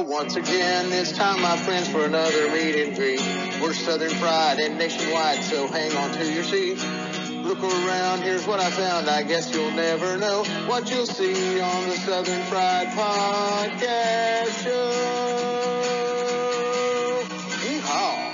once again. This time, my friends, for another meet and greet. We're Southern Fried and nationwide, so hang on to your seat. Look around, here's what I found. I guess you'll never know what you'll see on the Southern Fried Podcast Show. Yeehaw!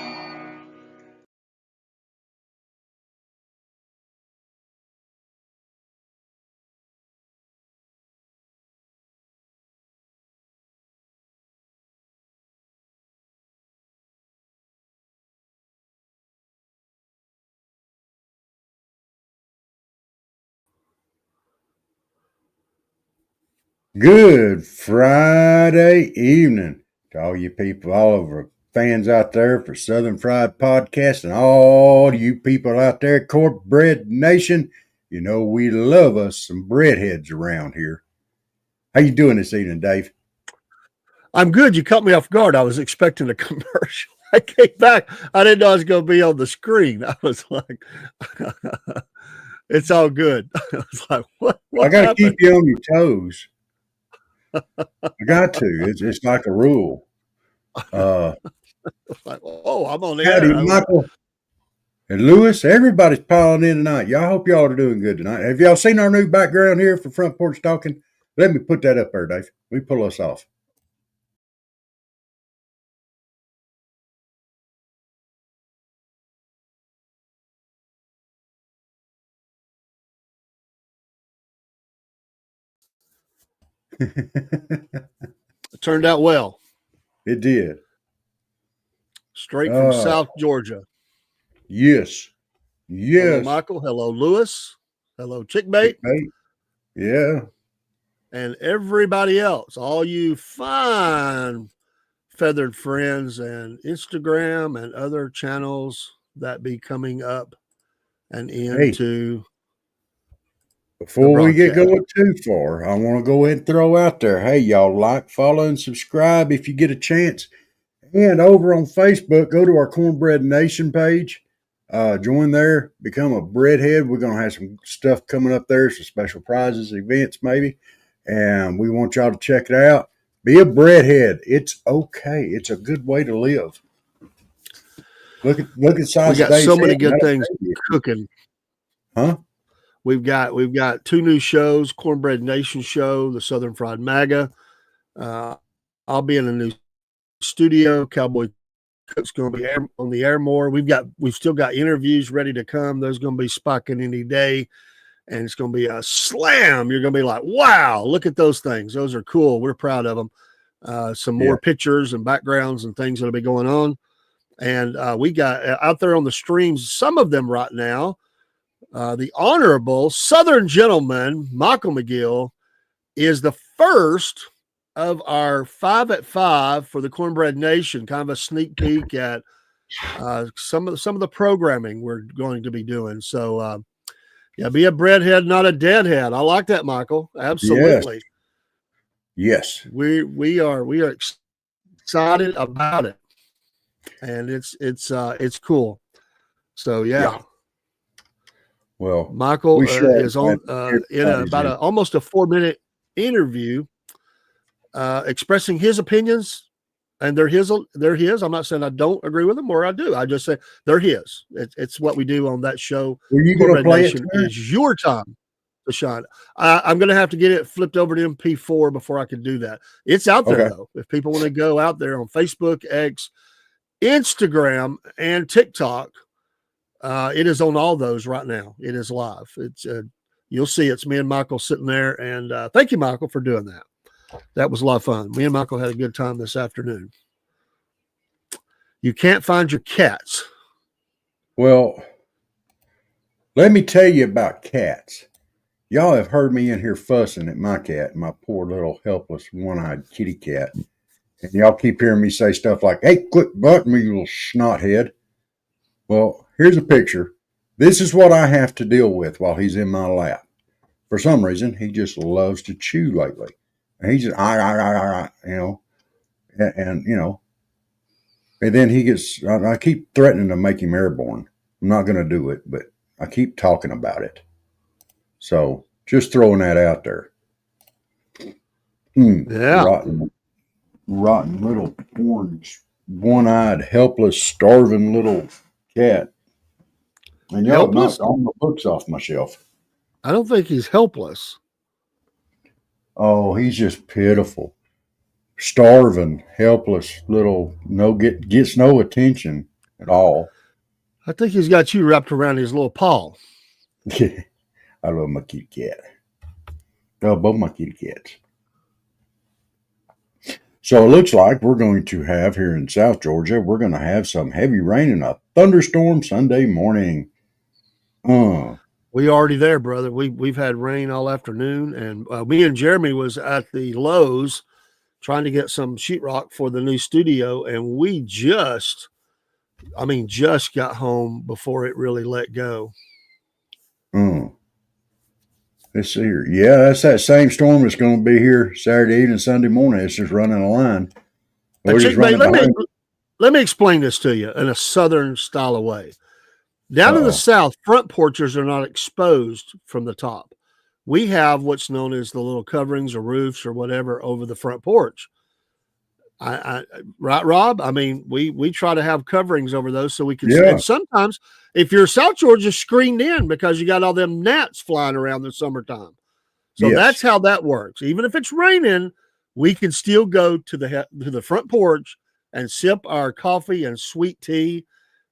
Good Friday evening to all you people, all of our fans out there for Southern Fried Podcast, and all you people out there, Cornbread Nation. You know we love us some breadheads around here. How you doing this evening, Dave? I'm good. You caught me off guard. I was expecting a commercial. I came back. I didn't know I was going to be on the screen. I was like, it's all good. I was like, what I got to happened? keep you on your toes. I got to. It's like a rule. Like, oh, I'm on the Howdy, air. Michael and Lewis. Everybody's piling in tonight. Y'all hope y'all are doing good tonight. Have y'all seen our new background here for Front Porch Talkin? Let me put that up there, Dave. We pull us off. It turned out well. It did. Straight from South Georgia. Yes. Hello, Michael. Hello, Lewis. Hello, Chickbait. Yeah. And everybody else, all you fine feathered friends and Instagram and other channels that be coming up and into. Before we get going too far, I want to go ahead and throw out there, hey, y'all like, follow, and subscribe if you get a chance. And over on Facebook, go to our Cornbread Nation page. Join there, become a breadhead. We're going to have some stuff coming up there, some special prizes, events maybe. And we want y'all to check it out. Be a breadhead. It's okay. It's a good way to live. Look at size. We got so many good things cooking. Huh? We've got two new shows: Cornbread Nation show, the Southern Fried MAGA. I'll be in a new studio. Cowboy Cook's going to be on the air more. We've still got interviews ready to come. Those going to be spiking any day, and it's going to be a slam. You're going to be like, wow, look at those things. Those are cool. We're proud of them. Some more pictures and backgrounds and things that'll be going on. And we got out there on the streams, some of them right now. The Honorable Southern Gentleman, Michael McGill, is the first of our 5 at 5 for the Cornbread Nation, kind of a sneak peek at some of the programming we're going to be doing. So, be a breadhead, not a deadhead. I like that, Michael. Absolutely. Yes. We are excited about it, and it's cool. So yeah. Well, Michael is on in about almost a 4-minute interview, expressing his opinions, and they're his. I'm not saying I don't agree with them or I do. I just say they're his. It's what we do on that show. Are you going to play it? Is your time to shine. I'm going to have to get it flipped over to MP4 before I can do that. It's out there though. If people want to go out there on Facebook, X, Instagram, and TikTok. It is on all those right now. It is live. It's you'll see it's me and Michael sitting there. And thank you, Michael, for doing that. That was a lot of fun. Me and Michael had a good time this afternoon. You can't find your cats. Well, let me tell you about cats. Y'all have heard me in here fussing at my cat, my poor little helpless one-eyed kitty cat. And y'all keep hearing me say stuff like, hey, quit butting me, you little snothead. Well, here's a picture. This is what I have to deal with while he's in my lap. For some reason, he just loves to chew lately. And he's just, and then he gets, I keep threatening to make him airborne. I'm not going to do it, but I keep talking about it. So just throwing that out there. Yeah. Rotten. rotten little orange, one-eyed, helpless, starving little cat. And y'all have Helpless? knocked all my books off my shelf. I don't think he's helpless. Oh, he's just pitiful, starving, helpless, little. Gets no attention at all. I think he's got you wrapped around his little paw. I love my kitty cat. Oh, both my kitty cats. So it looks like we're going to have here in South Georgia, we're going to have some heavy rain and a thunderstorm Sunday morning. We already there, brother. We've had rain all afternoon, and me and Jeremy was at the Lowe's trying to get some sheetrock for the new studio, and we just got home before it really let go. Let's see here. Yeah, that's that same storm that's going to be here Saturday evening, Sunday morning. It's just running a line. Let me explain this to you in a southern style of way. Down in the south, front porches are not exposed from the top. We have what's known as the little coverings or roofs or whatever over the front porch. Right, Rob? I mean, we try to have coverings over those so we can see. And sometimes if you're South Georgia, screened in because you got all them gnats flying around in the summertime. So that's how that works. Even if it's raining, we can still go to the front porch and sip our coffee and sweet tea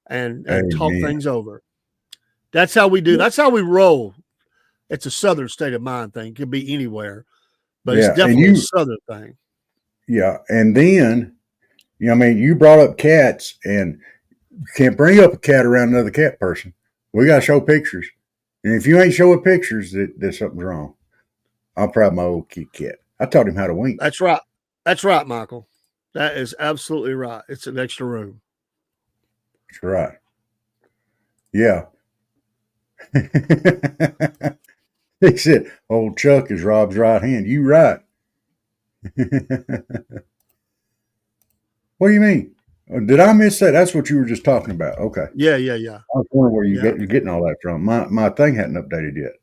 and talk things over. That's how we do. That's how we roll. It's a southern state of mind thing. It could be anywhere, but it's definitely a southern thing. Yeah, and then, you brought up cats, and you can't bring up a cat around another cat person. We got to show pictures. And if you ain't showing pictures, there's something wrong. I'm proud of my old cat. I taught him how to wink. That's right. That's right, Michael. That is absolutely right. It's an extra room. That's right. Yeah. He said, old Chuck is Rob's right hand. You right. What do you mean? Did I miss that? That's what you were just talking about. Okay. Yeah. I was wondering where you're getting all that from. My thing hadn't updated yet.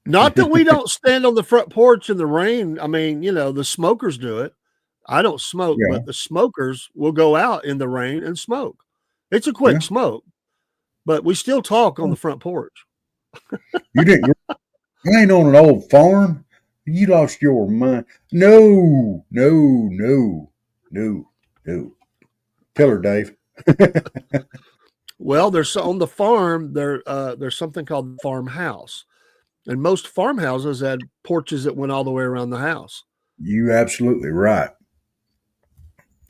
Not that we don't stand on the front porch in the rain. I mean, the smokers do it. I don't smoke, but the smokers will go out in the rain and smoke. It's a quick smoke, but we still talk on the front porch. You didn't. You ain't on an old farm. You lost your mind. No. Tell her, Dave. Well, there's on the farm there's something called farmhouse, and most farmhouses had porches that went all the way around the house. You absolutely right.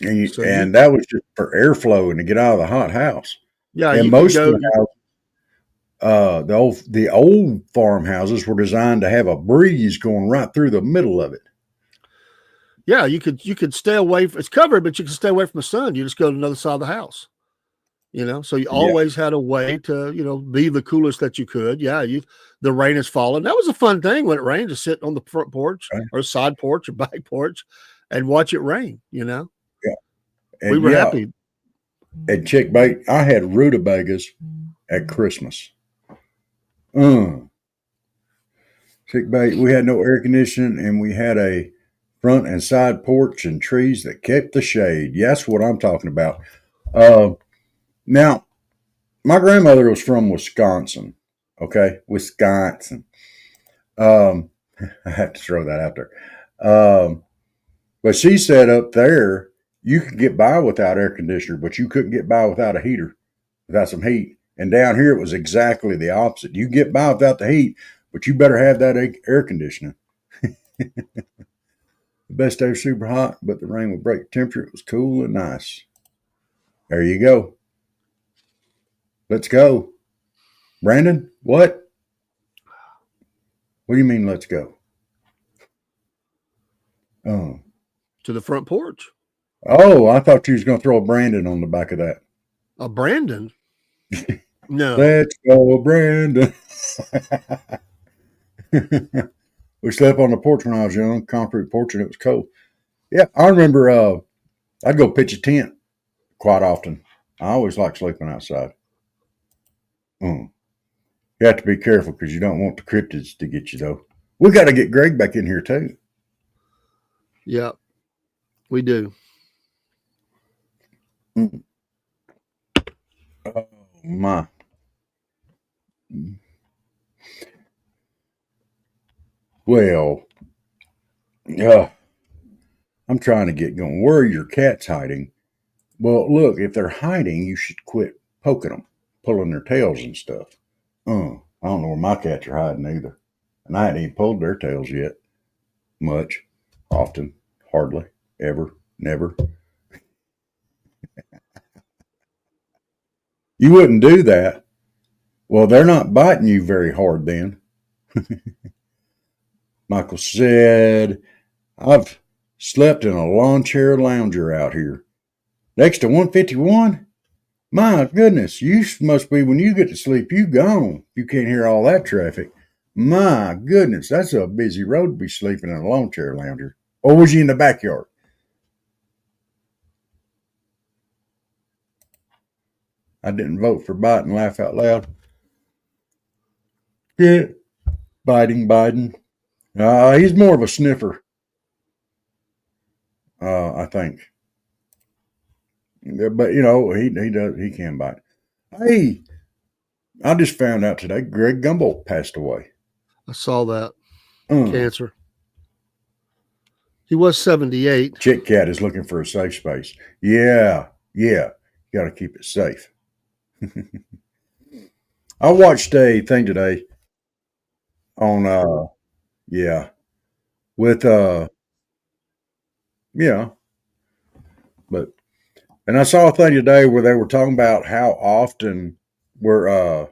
And that was just for airflow and to get out of the hot house. Yeah, and most of the houses, the old farmhouses were designed to have a breeze going right through the middle of it. Yeah, you could stay away. It's covered, but you can stay away from the sun. You just go to another side of the house. So you always had a way to be the coolest that you could. Yeah, the rain is falling. That was a fun thing when it rained to sit on the front porch or side porch or back porch and watch it rain. Yeah, and we were happy. And chick bait, I had rutabagas at Christmas. Chick bait, we had no air conditioning, and we had a front and side porch and trees that kept the shade. Yeah, that's what I'm talking about. Now, my grandmother was from Wisconsin. Okay, Wisconsin. I have to throw that out there. But she said up there, you could get by without air conditioner, but you couldn't get by without a heater, without some heat. And down here, it was exactly the opposite. You get by without the heat, but you better have that air conditioning. The best day was super hot, but the rain would break the temperature. It was cool and nice. There you go. Let's go. Brandon, what? What do you mean, let's go? To the front porch. Oh, I thought you was going to throw a Brandon on the back of that. A Brandon? No. Let's go, Brandon. We slept on the porch when I was young, concrete porch, and it was cold. Yeah, I remember I'd go pitch a tent quite often. I always liked sleeping outside. You have to be careful because you don't want the cryptids to get you, though. We got to get Greg back in here, too. Yeah, we do. Mm. Oh, my. Well, I'm trying to get going. Where are your cats hiding? Well, look, if they're hiding, you should quit poking them, pulling their tails and stuff. I don't know where my cats are hiding either. And I hadn't even pulled their tails yet. Much, often, hardly, ever, never. You wouldn't do that. Well, they're not biting you very hard then. Michael said, I've slept in a lawn chair lounger out here. Next to 151? My goodness, you must be, when you get to sleep, you gone. You can't hear all that traffic. My goodness, that's a busy road to be sleeping in a lawn chair lounger. Or was you in the backyard? I didn't vote for Biden, laugh out loud. Yeah, Biden. He's more of a sniffer, I think. But he can bite. Hey, I just found out today Greg Gumbel passed away. I saw that. Cancer. He was 78. Chick Cat is looking for a safe space. Yeah. You got to keep it safe. I watched a thing today on with and I saw a thing today where they were talking about how often Biden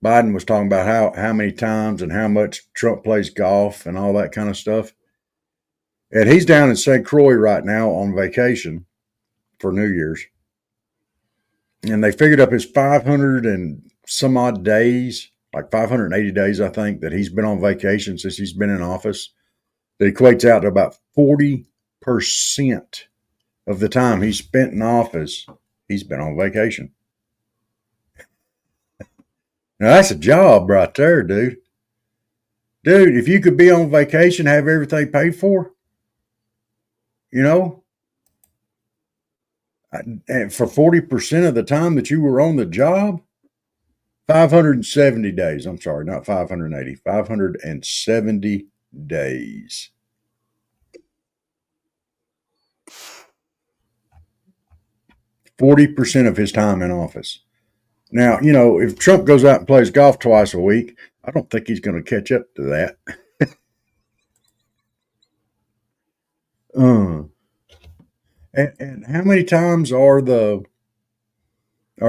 was talking about how many times and how much Trump plays golf and all that kind of stuff. And he's down in St. Croix right now on vacation for New Year's. And they figured up his 500 and some odd days, like 580 days, I think, that he's been on vacation since he's been in office. That equates out to about 40% of the time he's spent in office, he's been on vacation. Now, that's a job right there, dude. Dude, if you could be on vacation, have everything paid for, and for 40% of the time that you were on the job, 570 days. I'm sorry, not 580, 570 days. %40 of his time in office. Now, if Trump goes out and plays golf twice a week, I don't think he's going to catch up to that. And how many times are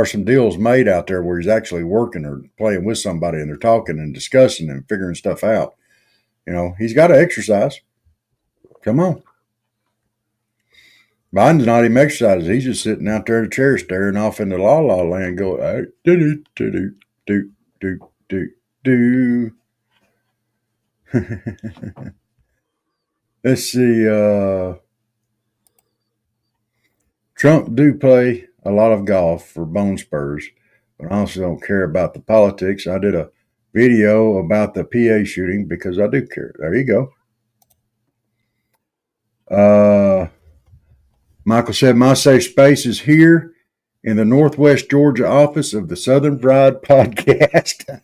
some deals made out there where he's actually working or playing with somebody and they're talking and discussing and figuring stuff out? He's got to exercise. Come on. Biden's not even exercising. He's just sitting out there in a chair staring off into la la land going, do, do, do, do, do, do, do. Let's see. Trump do play a lot of golf for bone spurs, but I also don't care about the politics. I did a video about the PA shooting because I do care. There you go. Michael said, my safe space is here in the Northwest Georgia office of the Southern Fried Podcast.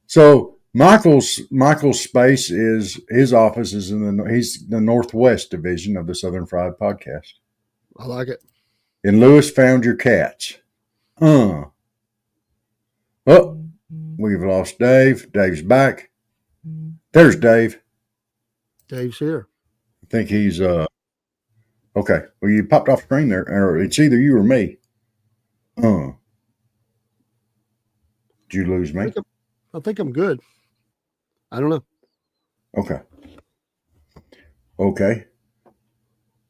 So Michael's space is his office is he's the Northwest division of the Southern Fried Podcast. I like it. And Lewis found your cats. Oh, we've lost Dave. Dave's back. There's Dave. Dave's here. I think he's okay. Well, you popped off screen there, or it's either you or me. Did you lose me? I think I'm good. I don't know. Okay.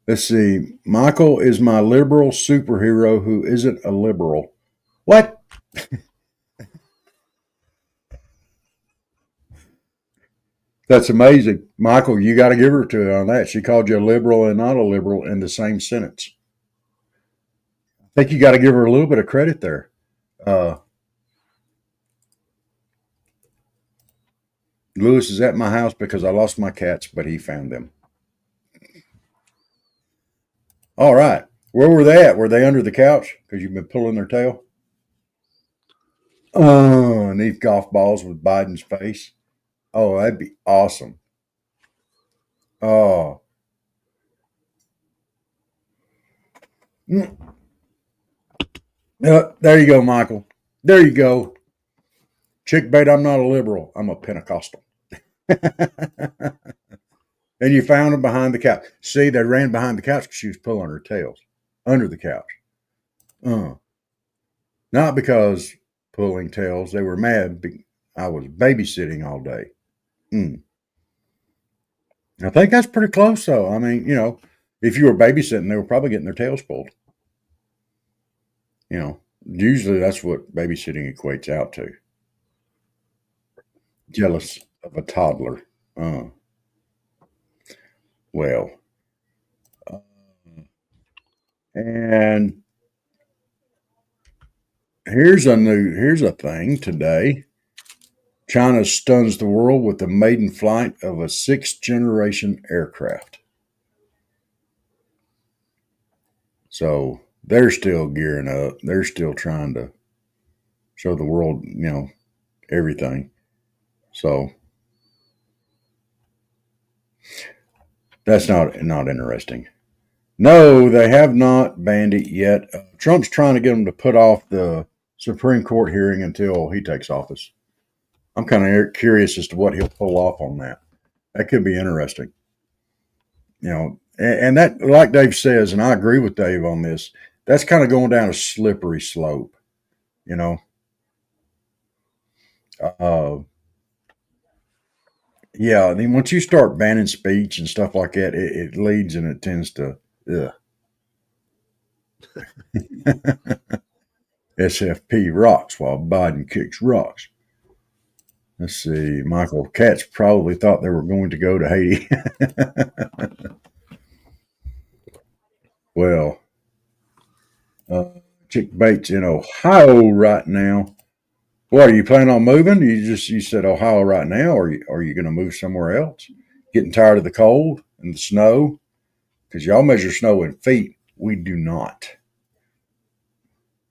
Let's see. Michael is my liberal superhero who isn't a liberal. What? That's amazing. Michael, you got to give her to on that. She called you a liberal and not a liberal in the same sentence. I think you got to give her a little bit of credit there. Lewis is at my house because I lost my cats, but he found them. All right. Where were they at? Were they under the couch because you've been pulling their tail? Underneath golf balls with Biden's face. Oh, that'd be awesome. Oh. There you go, Michael. There you go. Chick bait, I'm not a liberal. I'm a Pentecostal. And you found them behind the couch. See, they ran behind the couch because she was pulling her tails under the couch. Not because pulling tails. They were mad. I was babysitting all day. I think that's pretty close, though. I mean, if you were babysitting, they were probably getting their tails pulled. Usually that's what babysitting equates out to. Jealous of a toddler. Well, and here's a thing today. China stuns the world with the maiden flight of a sixth-generation aircraft. So they're still gearing up. They're still trying to show the world, everything. So that's not interesting. No, they have not banned it yet. Trump's trying to get them to put off the Supreme Court hearing until he takes office. I'm kind of curious as to what he'll pull off on that. That could be interesting. And that, like Dave says, and I agree with Dave on this, that's kind of going down a slippery slope, Yeah, I mean, once you start banning speech and stuff like that, it leads and it tends to, SFP rocks while Biden kicks rocks. Let's see. Michael Katz probably thought they were going to go to Haiti. Well, Chick Bait's in Ohio right now. What, are you planning on moving? You said Ohio right now, or are you going to move somewhere else? Getting tired of the cold and the snow? Because y'all measure snow in feet. We do not.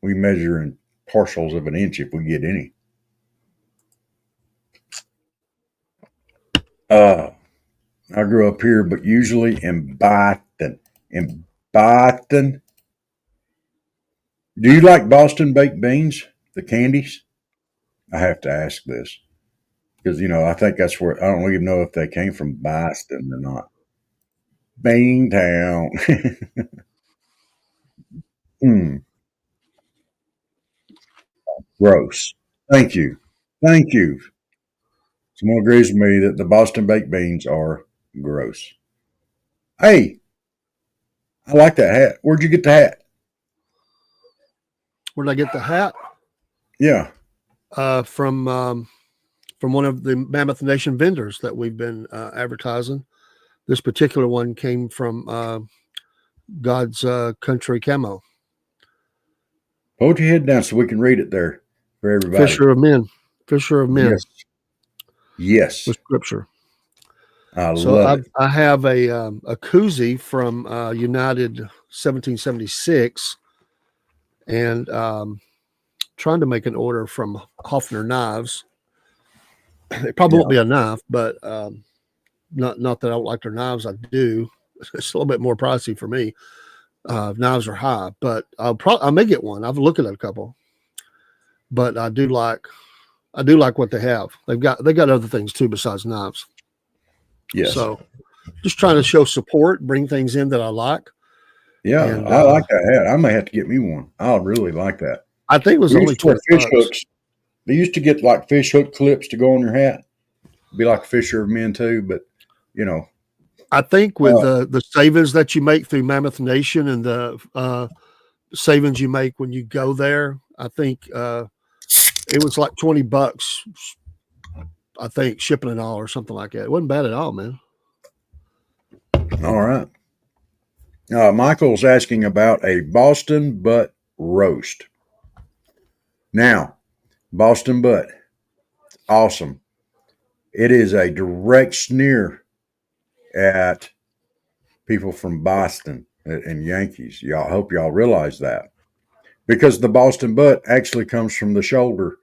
We measure in partials of an inch if we get any. I grew up here, but usually in Boston. In Boston. Do you like Boston baked beans? The candies? I have to ask this. Because, I think that's where, I don't even know if they came from Boston or not. Beantown. Gross. Thank you. Thank you. Someone agrees with me that the Boston baked beans are gross. Hey, I like that hat. Where'd you get the hat? Where did I get the hat? Yeah. From one of the Mammoth Nation vendors that we've been advertising. This particular one came from God's Country Camo. Hold your head down so we can read it there for everybody. Fisher of Men. Fisher of Men. Yes. The scripture. I love it. I have a koozie from United 1776, and trying to make an order from Hoffner Knives. It probably won't be enough, but not that I don't like their knives. I do. It's a little bit more pricey for me. Knives are high, but I may get one. I've looked at a couple, but I do like what they have. They got other things too besides knives. Yes. So just trying to show support, bring things in that I like. Yeah, and, I like that hat. I may have to get me one. I really like that. I think it was only 20 fish hooks. They used to get like fish hook clips to go on your hat. Be like a Fisher of Men too, but I think with the savings that you make through Mammoth Nation and the savings you make when you go there, I think it was like $20. I think shipping and all or something like that. It wasn't bad at all, man. All right. Michael's asking about a Boston butt roast. Now, Boston butt, awesome. It is a direct sneer at people from Boston. and Yankees. Y'all hope y'all realize that. Because the Boston butt actually comes from the shoulder.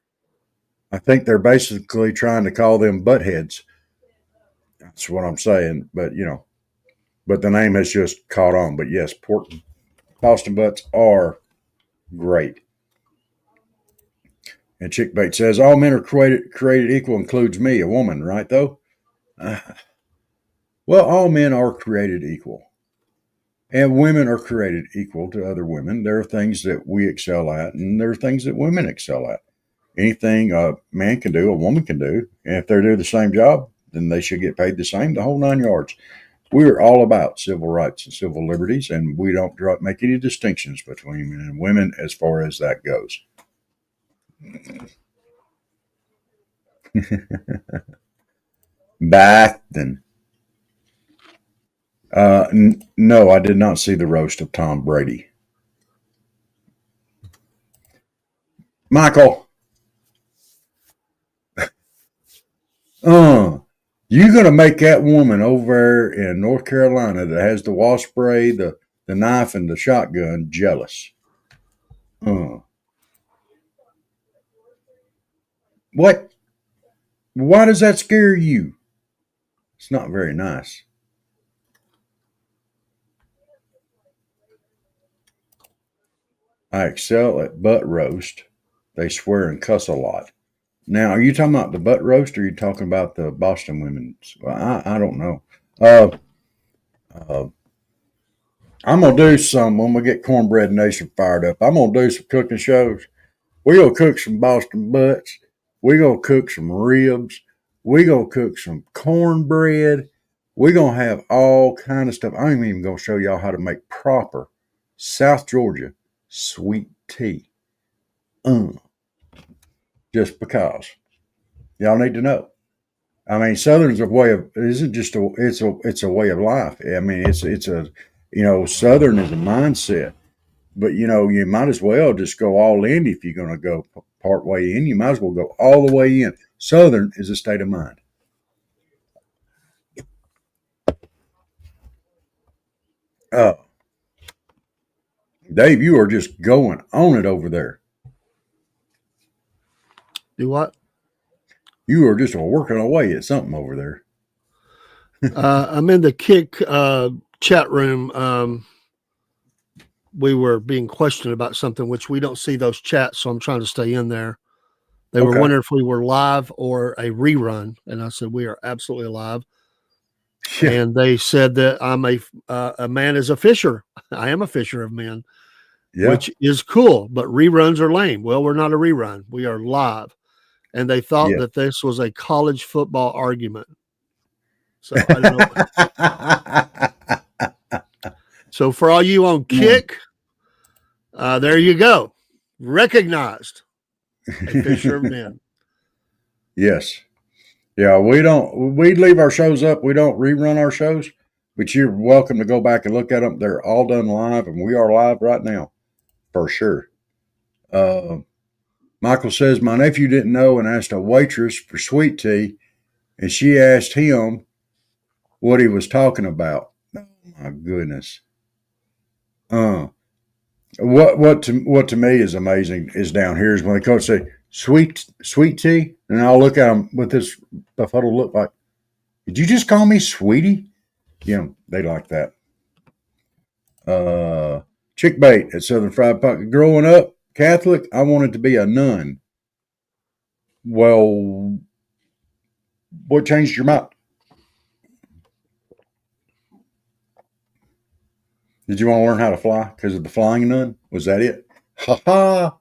I think they're basically trying to call them butt heads. That's what I'm saying. But but the name has just caught on. But yes, Boston butts are great. And Chickbait says all men are created equal, includes me, a woman, right? Though, well, all men are created equal. And women are created equal to other women. There are things that we excel at, and there are things that women excel at. Anything a man can do, a woman can do. And if they do the same job, then they should get paid the same, the whole 9 yards. We're all about civil rights and civil liberties, and we don't make any distinctions between men and women as far as that goes. Back then. No, I did not see the roast of Tom Brady. Michael, you gonna make that woman over there in North Carolina that has the wasp spray, the knife, and the shotgun jealous? What? Why does that scare you? It's not very nice. I excel at butt roast. They swear and cuss a lot. Now, are you talking about the butt roast, or are you talking about the Boston women's? Well, I don't know. I'm gonna do some when we get Cornbread Nation fired up. I'm gonna do some cooking shows. We're gonna cook some Boston butts. We're gonna cook some ribs. We're gonna cook some cornbread. We're gonna have all kind of stuff. I'm even gonna show y'all how to make proper South Georgia sweet tea. Just because y'all need to know. I mean, Southern's a way of it isn't just it's a way of life. I mean, it's a Southern is a mindset. But you might as well just go all in if you're going to go part way in. You might as well go all the way in. Southern is a state of mind. Dave, you are just going on it over there. Do what? You are just working away at something over there. I'm in the Kick chat room. We were being questioned about something, which we don't see those chats, so I'm trying to stay in there. They were wondering if we were live or a rerun, and I said we are absolutely live. Yeah. And they said that I'm a man is a fisher. I am a fisher of men, which is cool, but reruns are lame. Well, we're not a rerun. We are live. And they thought that this was a college football argument. So I don't know. So for all you on Kick, there you go. Recognized. A fisher of men. Yes. Yeah, we leave our shows up. We don't rerun our shows, but you're welcome to go back and look at them. They're all done live, and we are live right now, for sure. Michael says, my nephew didn't know and asked a waitress for sweet tea, and she asked him what he was talking about. Oh, my goodness. What to me is amazing is down here is when the coach say, sweet tea, and I'll look at them with this befuddled look like, did you just call me sweetie? They like that. Chick bait at Southern Fried Pocket. Growing up Catholic, I wanted to be a nun. Well, what changed your mind? Did you want to learn how to fly because of the flying nun? Was that it? Ha ha.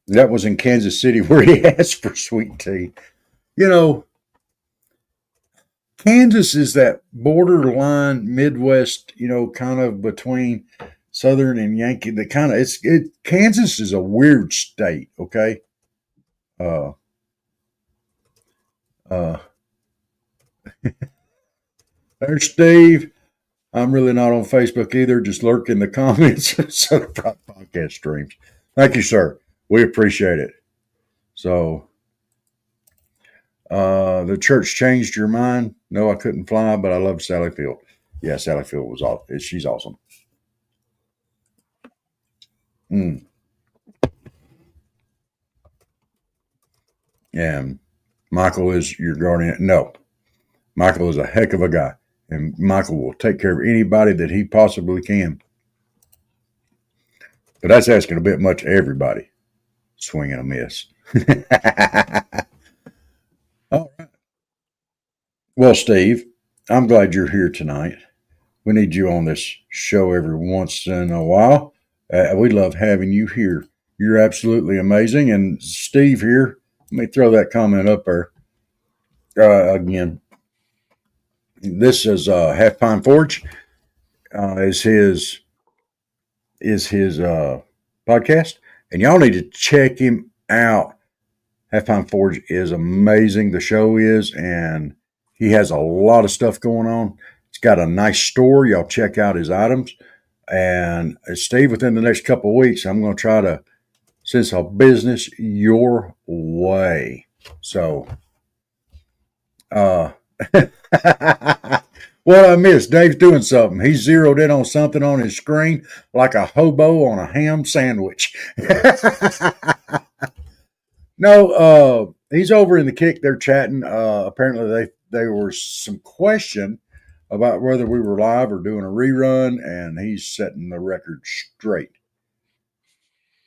That was in Kansas City where he asked for sweet tea. Kansas is that borderline Midwest, kind of between Southern and Yankee. The kind of Kansas is a weird state. Okay. There's Steve. I'm really not on Facebook either. Just lurk in the comments of Southern Fried Podcast streams. Thank you, sir. We appreciate it. So, The church changed your mind. No, I couldn't fly, but I love Sally Field. Yeah, Sally Field was awesome. She's awesome. Mm. And Michael is your guardian. No, Michael is a heck of a guy, and Michael will take care of anybody that he possibly can. But that's asking a bit much of everybody. Swing and a miss. All right. Well, Steve, I'm glad you're here tonight. We need you on this show every once in a while. We love having you here. You're absolutely amazing. And Steve here, let me throw that comment up there again. This is Half Pine Porch. Is his podcast, and y'all need to check him out. Half Pine Forge is amazing. The show is, and he has a lot of stuff going on. It's got a nice store. Y'all check out his items. And Steve, within the next couple of weeks, I'm going to try to send some business your way. So, what I missed, Dave's doing something. He's zeroed in on something on his screen like a hobo on a ham sandwich. No, he's over in the kick. They're chatting. Apparently, there was some question about whether we were live or doing a rerun, and he's setting the record straight.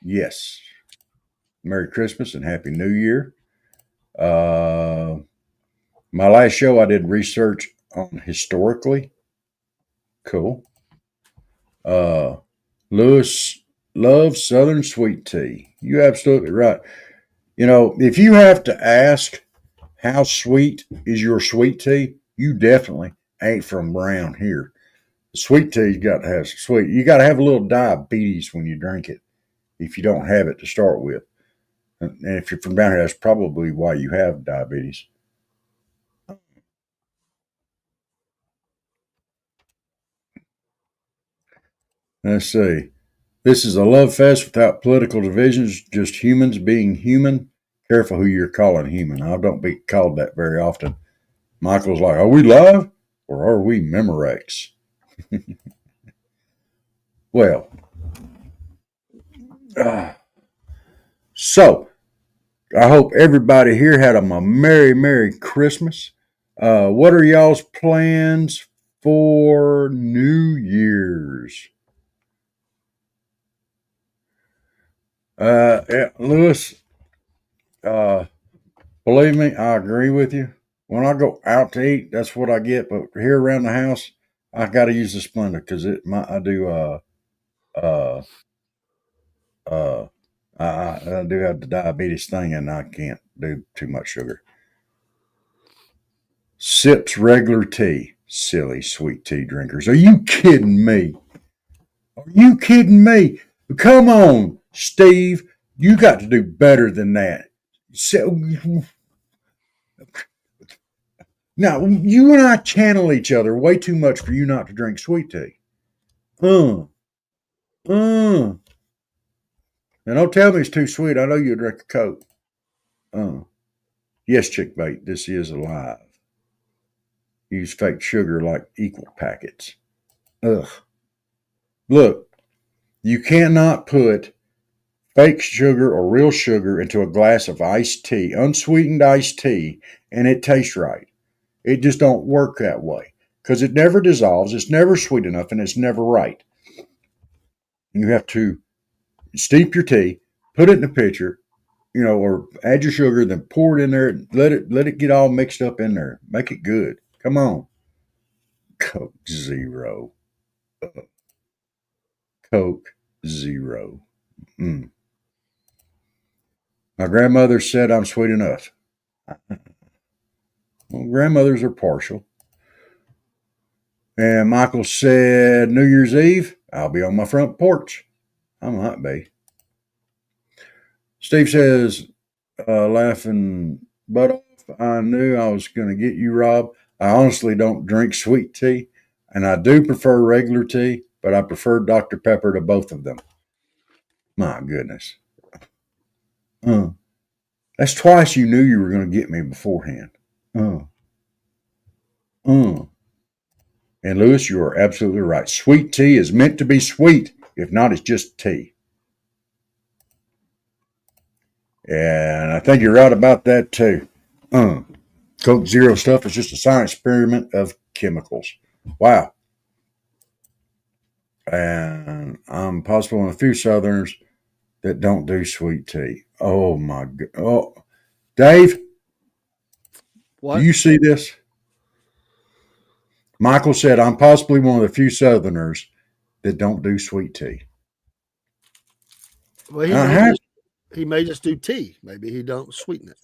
Yes. Merry Christmas and Happy New Year. My last show, I did research on historically. Cool. Lewis loves Southern sweet tea. You're absolutely right. You know, if you have to ask how sweet is your sweet tea, you definitely ain't from around here. Sweet tea's got to have sweet. You got to have a little diabetes when you drink it if you don't have it to start with. And if you're from down here, that's probably why you have diabetes. Let's see. This is a love fest without political divisions, just humans being human. Careful who you're calling human. I don't be called that very often. Michael's like, are we live or are we Memorex? Well, so I hope everybody here had a Merry Christmas. What are y'all's plans for New Year's? Yeah, Lewis, believe me, I agree with you. When I go out to eat, that's what I get. But here around the house, I got to use the Splenda because I do uh uh I do have the diabetes thing, and I can't do too much sugar. Sips regular tea. Silly sweet tea drinkers. Are you kidding me? Are you kidding me? Come on, Steve. You got to do better than that. So, now, you and I channel each other way too much for you not to drink sweet tea. Uh, uh. And don't tell me it's too sweet. I know you'll drink a Coke. Yes, chick bait, this is alive. Use fake sugar like equal packets. Ugh. Look, you cannot put fake sugar or real sugar into a glass of iced tea, unsweetened iced tea, and it tastes right. It just don't work that way because it never dissolves, it's never sweet enough, and it's never right. You have to steep your tea, put it in a pitcher, or add your sugar, then pour it in there, let it get all mixed up in there. Make it good. Come on. Coke Zero. Coke Zero. Mm. My grandmother said I'm sweet enough. Well, grandmothers are partial. And Michael said, New Year's Eve, I'll be on my front porch. I might be. Steve says, laughing butt off, I knew I was going to get you, Rob. I honestly don't drink sweet tea, and I do prefer regular tea, but I prefer Dr. Pepper to both of them. My goodness. That's twice you knew you were going to get me beforehand. Uh. And Lewis, you are absolutely right. Sweet tea is meant to be sweet. If not, it's just tea. And I think you're right about that too. Coke Zero stuff is just a science experiment of chemicals. Wow. And I'm possible in a few Southerners that don't do sweet tea. Oh my God. Oh, Dave, What? do you see this? Michael said, I'm possibly one of the few Southerners that don't do sweet tea. Well, he may just do tea. Maybe he don't sweeten it.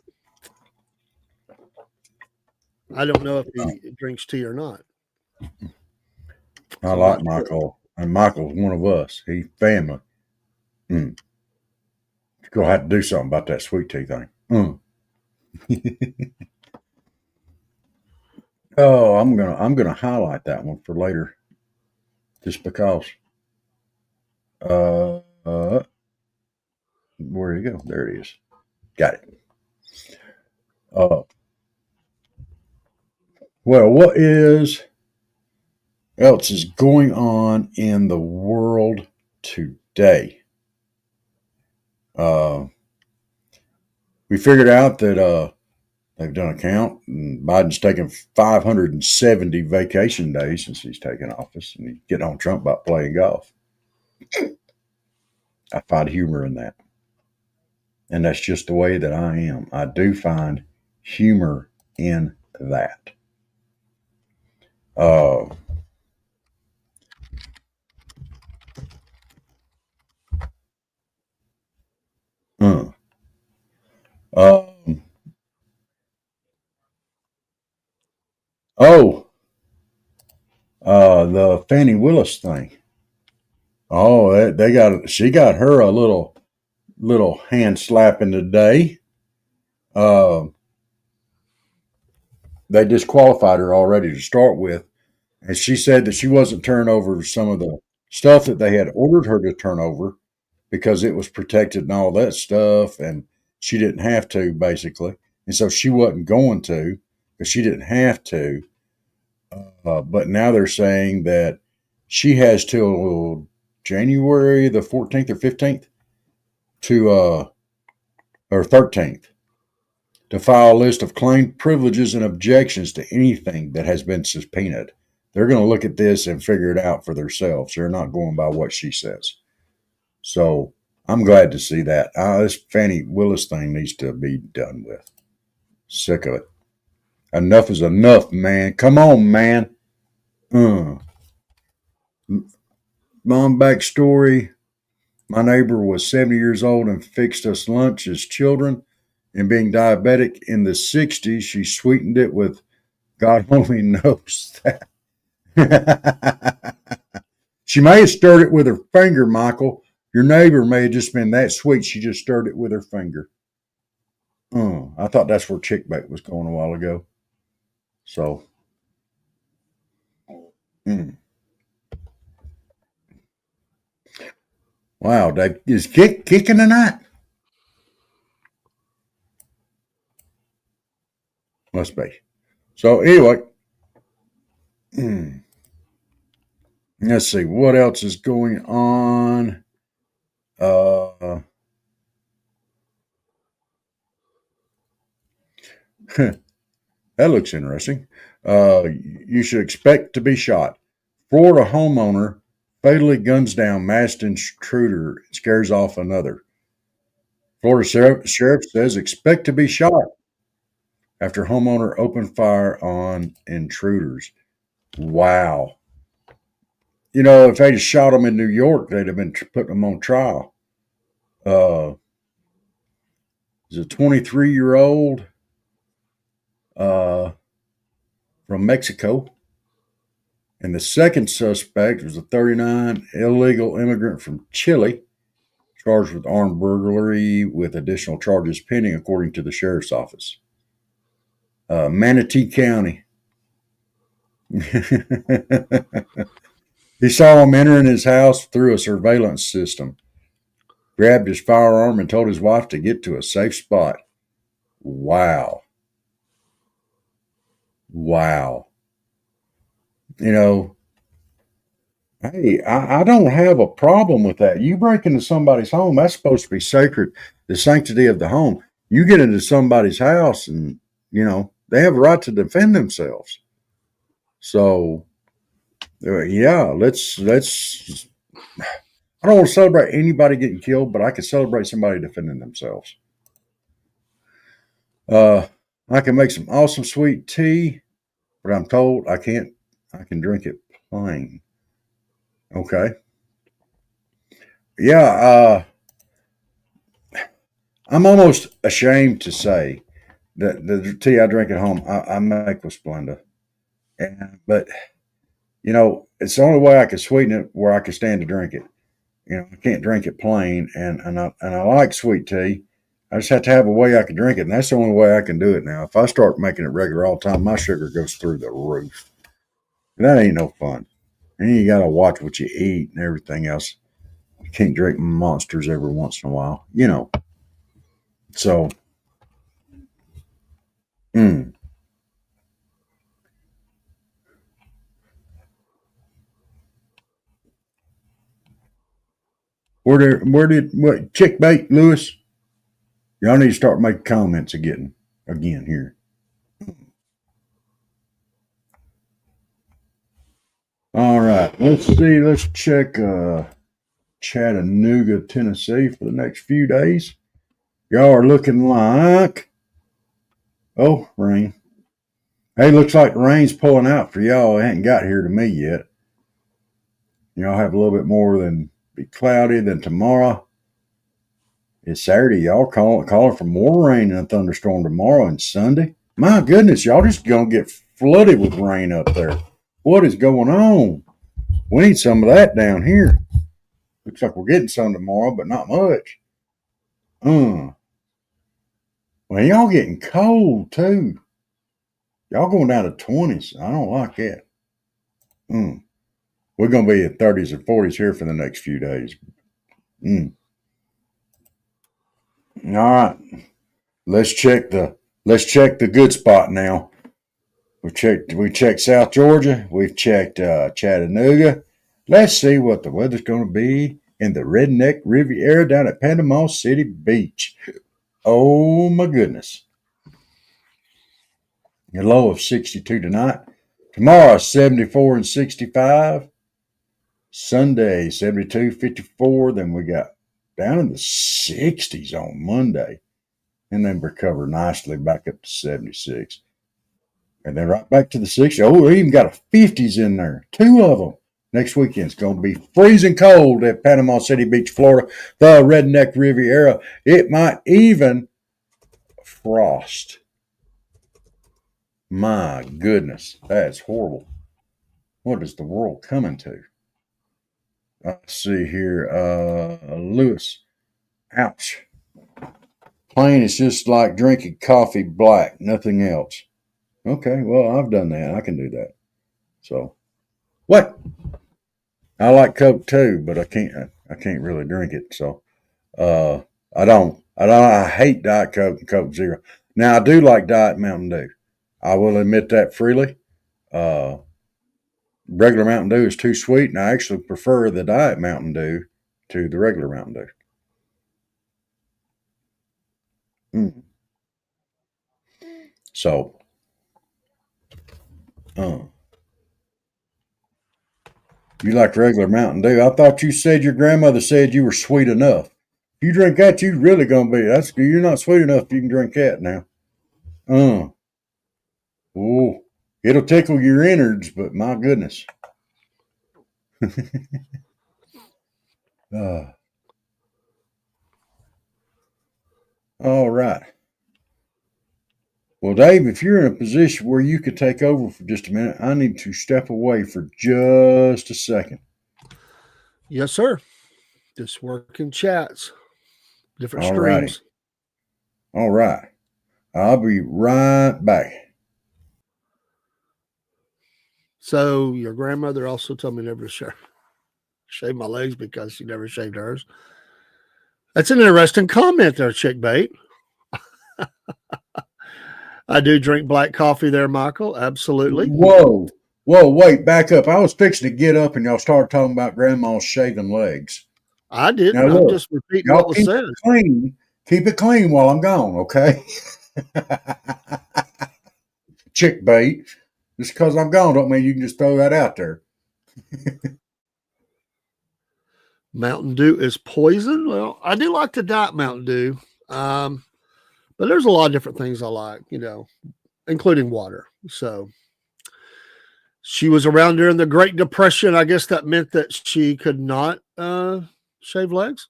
I don't know if he drinks tea or not. I like Michael. And Michael's one of us. He's family. You're gonna have to do something about that sweet tea thing. Oh, I'm gonna highlight that one for later, just because. Where did it go? There it is. Got it. Well, what else is going on in the world today? We figured out that they've done a count, and Biden's taken 570 vacation days since he's taken office, and he's getting on Trump about playing golf. I find humor in that. And that's just the way that I am. I do find humor in that. Uh, the Fannie Willis thing. Oh, she got her a little hand slapping today. They disqualified her already to start with, and she said that she wasn't turning over some of the stuff that they had ordered her to turn over because it was protected and all that stuff, and she didn't have to, basically. And so she wasn't going to because she didn't have to. But now they're saying that she has till January the 14th or 15th or 13th to file a list of claimed privileges and objections to anything that has been subpoenaed. They're going to look at this and figure it out for themselves. They're not going by what she says. So I'm glad to see that. This Fannie Willis thing needs to be done with. Sick of it. Enough is enough, man. Come on, man. Mom backstory. My neighbor was 70 years old and fixed us lunch as children. And being diabetic in the 60s, she sweetened it with God only knows that. She may have stirred it with her finger, Michael. Your neighbor may have just been that sweet. She just stirred it with her finger. I thought that's where chick bait was going a while ago. So, wow, Dave is kicking tonight. Must be. So anyway, let's see what else is going on. That looks interesting. You should expect to be shot. Florida homeowner fatally guns down masked intruder and scares off another. Florida sheriff says expect to be shot after homeowner opened fire on intruders. Wow. You know, if they'd have shot them in New York, they'd have been putting them on trial. Is a 23-year-old from Mexico. And the second suspect was a 39 illegal immigrant from Chile, charged with armed burglary with additional charges pending, according to the sheriff's office. Manatee County. He saw him entering his house through a surveillance system, grabbed his firearm, and told his wife to get to a safe spot. Wow. Wow. You know, hey, I don't have a problem with that. You break into somebody's home, that's supposed to be sacred, the sanctity of the home. You get into somebody's house and, they have a right to defend themselves. So, yeah, let's. I don't want to celebrate anybody getting killed, but I can celebrate somebody defending themselves. I can make some awesome sweet tea, but I'm told I can't. I can drink it plain. Okay. Yeah. I'm almost ashamed to say that the tea I drink at home, I make with Splenda. But it's the only way I can sweeten it where I can stand to drink it. I can't drink it plain, and I like sweet tea. I just have to have a way I can drink it, and that's the only way I can do it now. If I start making it regular all the time, my sugar goes through the roof. And that ain't no fun. And you got to watch what you eat and everything else. You can't drink monsters every once in a while, So, mm. What chick bait, Lewis? Y'all need to start making comments again here. All right, let's see. Let's check Chattanooga, Tennessee for the next few days. Y'all are looking like rain. Hey, looks like the rain's pulling out for y'all. It hadn't got here to me yet. Y'all have a little bit more than be cloudy than tomorrow. It's Saturday. Y'all calling for more rain and a thunderstorm tomorrow and Sunday. My goodness, y'all just gonna get flooded with rain up there. What is going on? We need some of that down here. Looks like we're getting some tomorrow, but not much. Well, y'all getting cold too. Y'all going down to 20s. I don't like that. We're gonna be at 30s and 40s here for the next few days. All right. Let's check the good spot now. We checked South Georgia. We've checked Chattanooga. Let's see what the weather's going to be in the Redneck Riviera down at Panama City Beach. Oh my goodness! A low of 62 tonight. Tomorrow 74 and 65. Sunday 72, 54. Then we got down in the 60s on Monday, and then recover nicely back up to 76. And then right back to the 60s. Oh, we even got a 50s in there. 2 of them. Next weekend's going to be freezing cold at Panama City Beach, Florida, the Redneck Riviera. It might even frost. My goodness, that's horrible. What is the world coming to? Let's see here. Lewis. Ouch. Plain is just like drinking coffee black, nothing else. Okay, well, I've done that. I can do that. So, what? I like Coke too, but I can't really drink it. So, I hate Diet Coke and Coke Zero. Now, I do like Diet Mountain Dew. I will admit that freely. Regular Mountain Dew is too sweet, and I actually prefer the Diet Mountain Dew to the regular Mountain Dew. So, you like regular Mountain Dew? I thought you said your grandmother said you were sweet enough. If you drink that, you really gonna be. You're not sweet enough. If you can drink that now. Oh, it'll tickle your innards, but my goodness. All right. Well, Dave, if you're in a position where you could take over for just a minute, I need to step away for just a second. Yes, sir. Just working chats, different streams. All right. I'll be right back. So your grandmother also told me never to shave my legs because she never shaved hers. That's an interesting comment there, Chick Bait. I do drink black coffee there, Michael. Absolutely. Whoa, wait, back up. I was fixing to get up and y'all started talking about grandma's shaving legs. I Now didn't. I'm look, just repeating y'all what was said. keep it clean while I'm gone, okay? Chick bait. Just because I'm gone don't mean you can just throw that out there. Mountain Dew is poison. Well, I do like to diet Mountain Dew. But there's a lot of different things I like, including water. So she was around during the Great Depression. I guess that meant that she could not shave legs.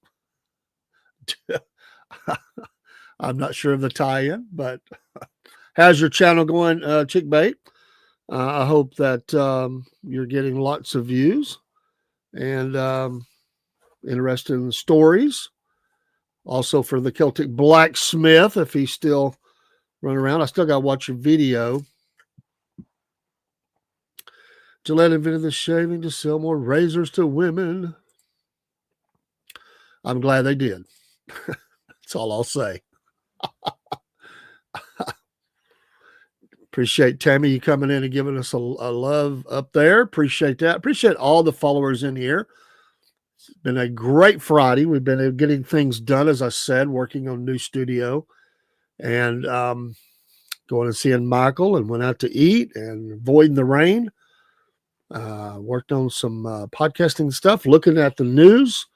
I'm not sure of the tie-in, but how's your channel going, Chick Bait? I hope that you're getting lots of views and interested in the stories. Also for the Celtic Blacksmith, if he's still running around. I still got to watch your video. Gillette invented the shaving to sell more razors to women. I'm glad they did. That's all I'll say. Appreciate Tammy you coming in and giving us a love up there. Appreciate that. Appreciate all the followers in here. It's been a great Friday. We've been getting things done, as I said, working on a new studio and going and seeing Michael, and went out to eat and avoiding the rain. Worked on some podcasting stuff, looking at the news.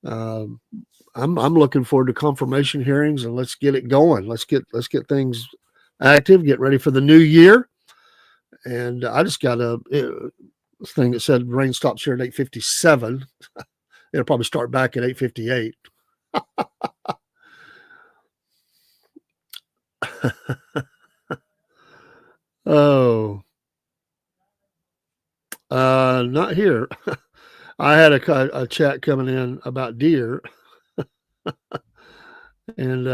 I'm looking forward to confirmation hearings, and let's get it going. Let's get things active, get ready for the new year. And I just got a thing that said rain stops here at 8:57. It'll probably start back at 8:58. Oh, not here. I had a chat coming in about deer and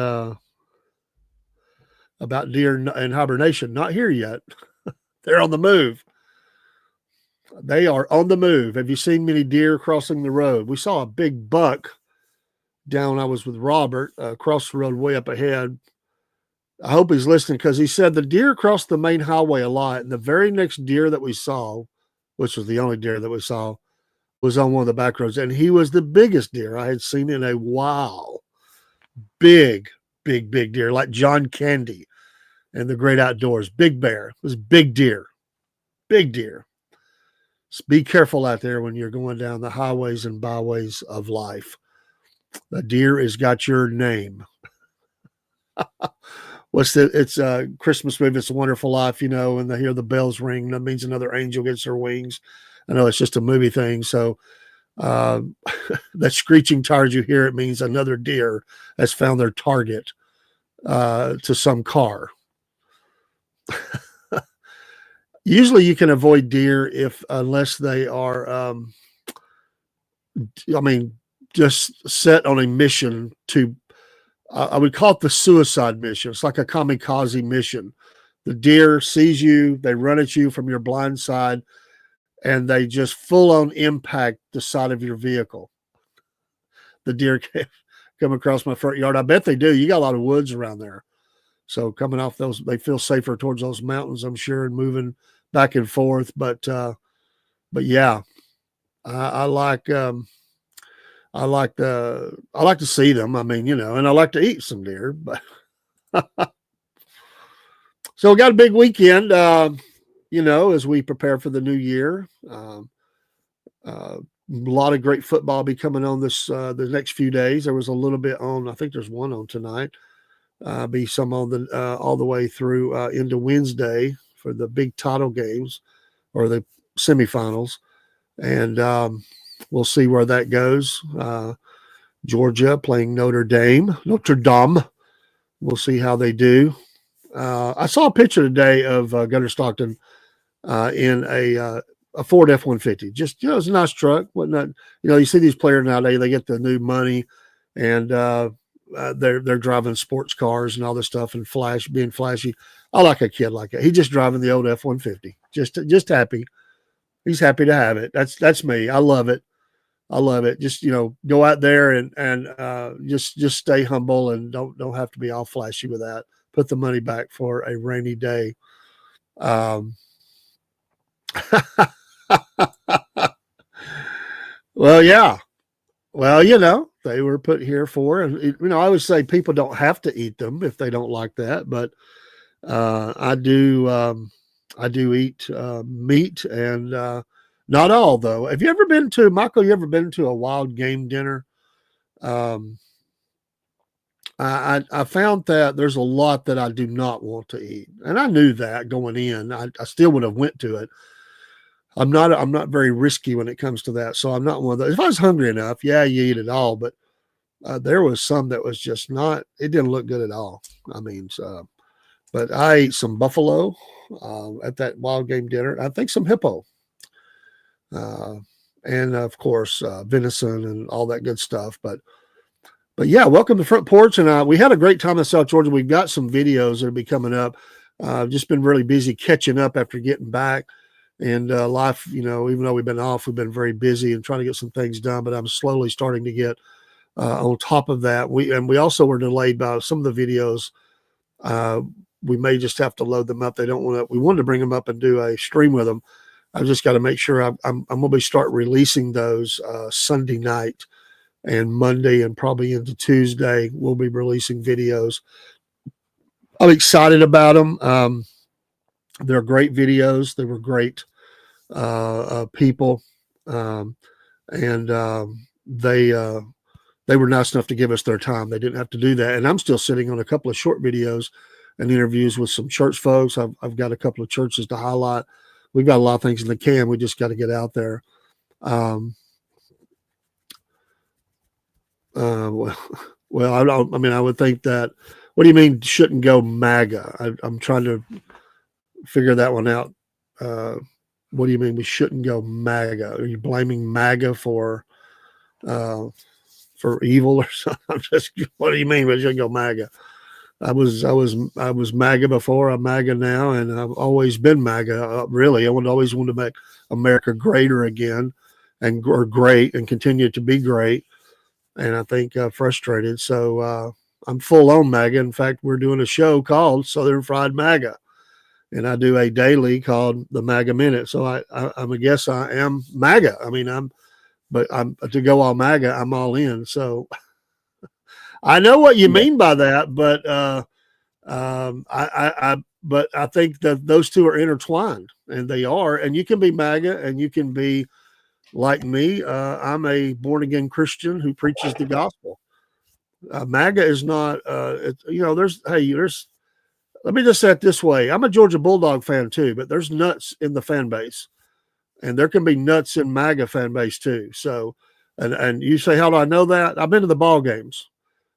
about deer in hibernation. Not here yet. They're on the move. They are on the move. Have you seen many deer crossing the road? We saw a big buck down. I was with Robert across the road way up ahead. I hope he's listening, because he said the deer crossed the main highway a lot. And the very next deer that we saw, which was the only deer that we saw, was on one of the back roads. And he was the biggest deer I had seen in a while. Big deer, like John Candy and the Great Outdoors. Big bear. It was big deer. Big deer. So be careful out there when you're going down the highways and byways of life. The deer has got your name. It's a Christmas movie, It's a Wonderful Life, and they hear the bells ring. That means another angel gets their wings. I know it's just a movie thing. So that screeching tires you hear, it means another deer has found their target to some car. Usually you can avoid deer unless they are, just set on a mission to, I would call it the suicide mission. It's like a kamikaze mission. The deer sees you, they run at you from your blind side, and they just full on impact the side of your vehicle. The deer come across my front yard. I bet they do. You got a lot of woods around there. So coming off those, they feel safer towards those mountains, I'm sure, and moving back and forth. But yeah, I like to see them. And I like to eat some deer, but so we got a big weekend, as we prepare for the new year. A lot of great football be coming on this the next few days. There was a little bit on. I think there's one on tonight. Be some on the all the way through into Wednesday for the big title games or the semifinals, and we'll see where that goes. Georgia playing Notre Dame. We'll see how they do. I saw a picture today of Gunnar Stockton in a Ford F-150. Just, it's a nice truck. Whatnot. You see these players nowadays, they get the new money, and they're driving sports cars and all this stuff and being flashy. I like a kid like that. He's just driving the old F-150. Just happy. He's happy to have it. That's me. I love it. Just, go out there and just stay humble and don't have to be all flashy with that. put the money back for a rainy day. Well, yeah. Well, they were put here for, and I always say people don't have to eat them if they don't like that, but I do eat meat, and not all though. Have you ever been to, Michael? You ever been to a wild game dinner? I found that there's a lot that I do not want to eat, and I knew that going in. I still would have went to it. I'm not very risky when it comes to that, so I'm not one of those. If I was hungry enough, yeah, you eat it all, but there was some that was just not. It didn't look good at all. I mean, but I ate some buffalo at that wild game dinner. I think some hippo, and of course venison and all that good stuff. But yeah, welcome to Front Porch, and we had a great time in South Georgia. We've got some videos that'll be coming up. Just been really busy catching up after getting back. And life, even though we've been off, we've been very busy and trying to get some things done. But I'm slowly starting to get on top of that. We also were delayed by some of the videos. We may just have to load them up. They don't want to. We wanted to bring them up and do a stream with them. I've just got to make sure I'm going to start releasing those Sunday night and Monday, and probably into Tuesday. We'll be releasing videos. I'm excited about them. They're great videos. They were great people, and they were nice enough to give us their time. They didn't have to do that. And I'm still sitting on a couple of short videos and interviews with some church folks. I've got a couple of churches to highlight. We've got a lot of things in the can. We just got to get out there. Well, I would think that. What do you mean shouldn't go MAGA? I'm trying to figure that one out. What do you mean we shouldn't go MAGA? Are you blaming MAGA for evil or something? What do you mean we shouldn't go MAGA? I was MAGA before. I'm MAGA now, and I've always been MAGA. Really, I always wanted to make America greater again, or great, and continue to be great. And I think frustrated. So I'm full on MAGA. In fact, we're doing a show called Southern Fried MAGA. And I do a daily called the MAGA Minute. So I guess I am MAGA. I mean, I'm to go all MAGA, I'm all in. So I know what you mean by that, but but I think that those two are intertwined, and they are. And you can be MAGA, and you can be like me. I'm a born again Christian who preaches the gospel. MAGA is not. There's. Let me just say it this way. I'm a Georgia Bulldog fan too, but there's nuts in the fan base, and there can be nuts in MAGA fan base too. So, and you say, how do I know that? I've been to the ball games,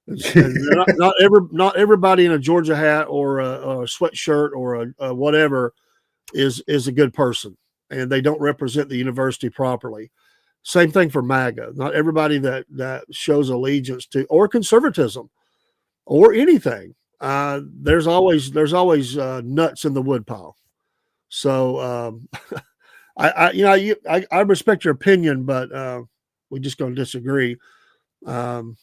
and not everybody in a Georgia hat or a sweatshirt or a whatever is a good person, and they don't represent the university properly. Same thing for MAGA. Not everybody that shows allegiance to or conservatism or anything. There's always nuts in the woodpile. So I respect your opinion, but we're just going to disagree. I've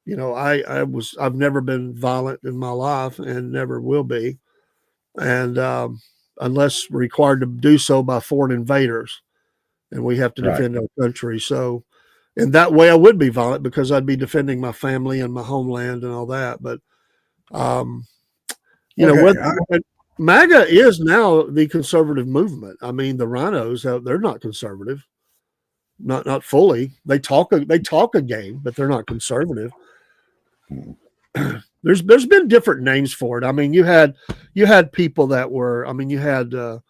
never been violent in my life and never will be, and unless required to do so by foreign invaders, and we have to defend our country. So in that way, I would be violent because I'd be defending my family and my homeland and all that. But MAGA is now the conservative movement. I mean, the rhinos, they're not conservative, not fully. They talk a game, but they're not conservative. There's been different names for it. I mean, you had people that were. I mean, you had the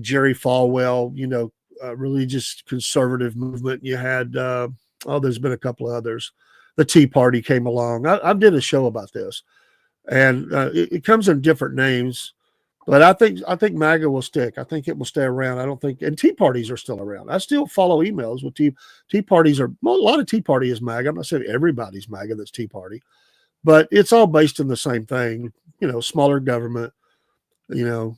Jerry Falwell, religious conservative movement. You had there's been a couple of others. The Tea Party came along. I did a show about this, and it comes in different names, but I think MAGA will stick. I think it will stay around. I don't think, and Tea Parties are still around. I still follow emails with Tea Parties. A lot of Tea Party is MAGA. I'm not saying everybody's MAGA that's Tea Party, but it's all based in the same thing. Smaller government. Standing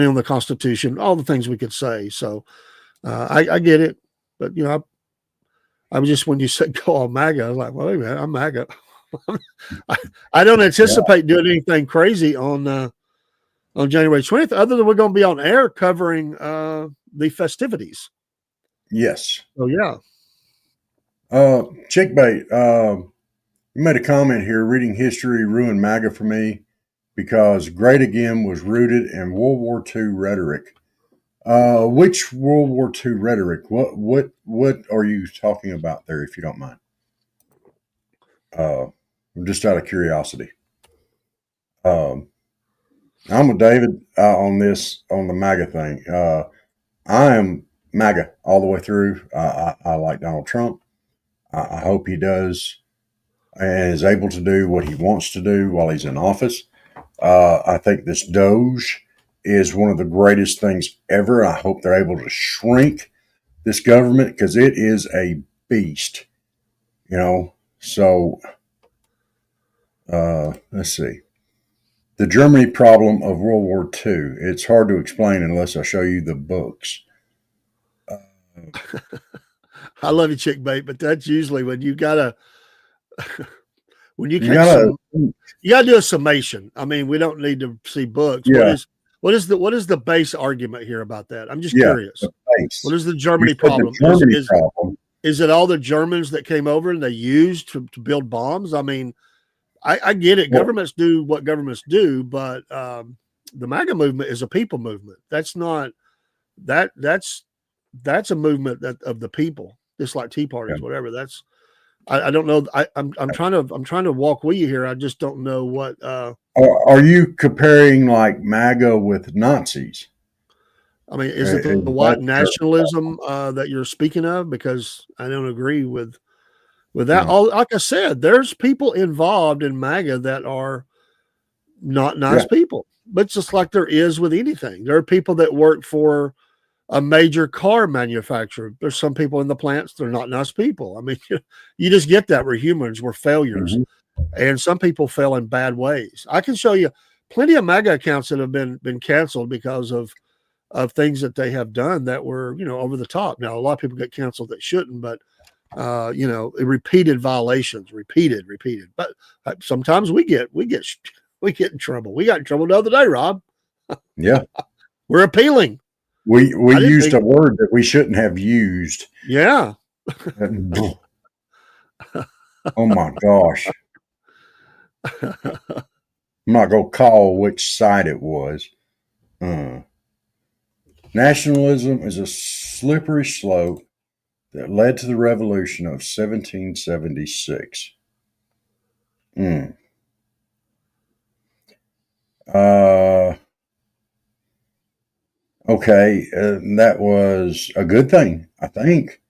on the Constitution. All the things we could say. So I get it, but I was just, when you said go all MAGA, I was like, well, wait a minute, I'm MAGA. I don't anticipate doing anything crazy on January 20th, other than we're going to be on air covering the festivities. Yes. Oh yeah. Chickbait, you made a comment here. Reading history ruined MAGA for me because Great Again was rooted in World War II rhetoric. Which World War II rhetoric? What are you talking about there, if you don't mind? Just out of curiosity. I'm with David on the MAGA thing. I am MAGA all the way through. I like Donald Trump. I hope he does and is able to do what he wants to do while he's in office. I think this Doge is one of the greatest things ever. I hope they're able to shrink this government because it is a beast, So, let's see. The Germany problem of World War II. It's hard to explain unless I show you the books. I love you, Chickbait, but that's usually when you gotta you gotta do a summation. I mean, we don't need to see books. Yeah. What is the base argument here about that? I'm just curious. What is the Germany problem? Is it all the Germans that came over and they used to build bombs? I mean, I get it. Governments do what governments do, but the MAGA movement is a people movement. That's not that's a movement of the people, just like Tea Parties, whatever. That's I don't know. I'm trying to walk with you here. I just don't know what. Are you comparing like MAGA with Nazis? I mean, is it the white nationalism that you're speaking of? Because I don't agree with that. Like I said, there's people involved in MAGA that are not nice people, but just like there is with anything, there are people that work for a major car manufacturer. There's some people in the plants, they're not nice people. I mean, you just get that. We're humans, we're failures. And some people fail in bad ways. I can show you plenty of MAGA accounts that have been canceled because of things that they have done that were, over the top. Now, a lot of people get canceled that shouldn't, but repeated violations, repeated. But sometimes we get in trouble. We got in trouble the other day, Rob. Yeah. We're appealing. We used a word that we shouldn't have used. Yeah. Oh my gosh. I'm not going to call which side it was. Nationalism is a slippery slope that led to the revolution of 1776. Okay, that was a good thing, I think.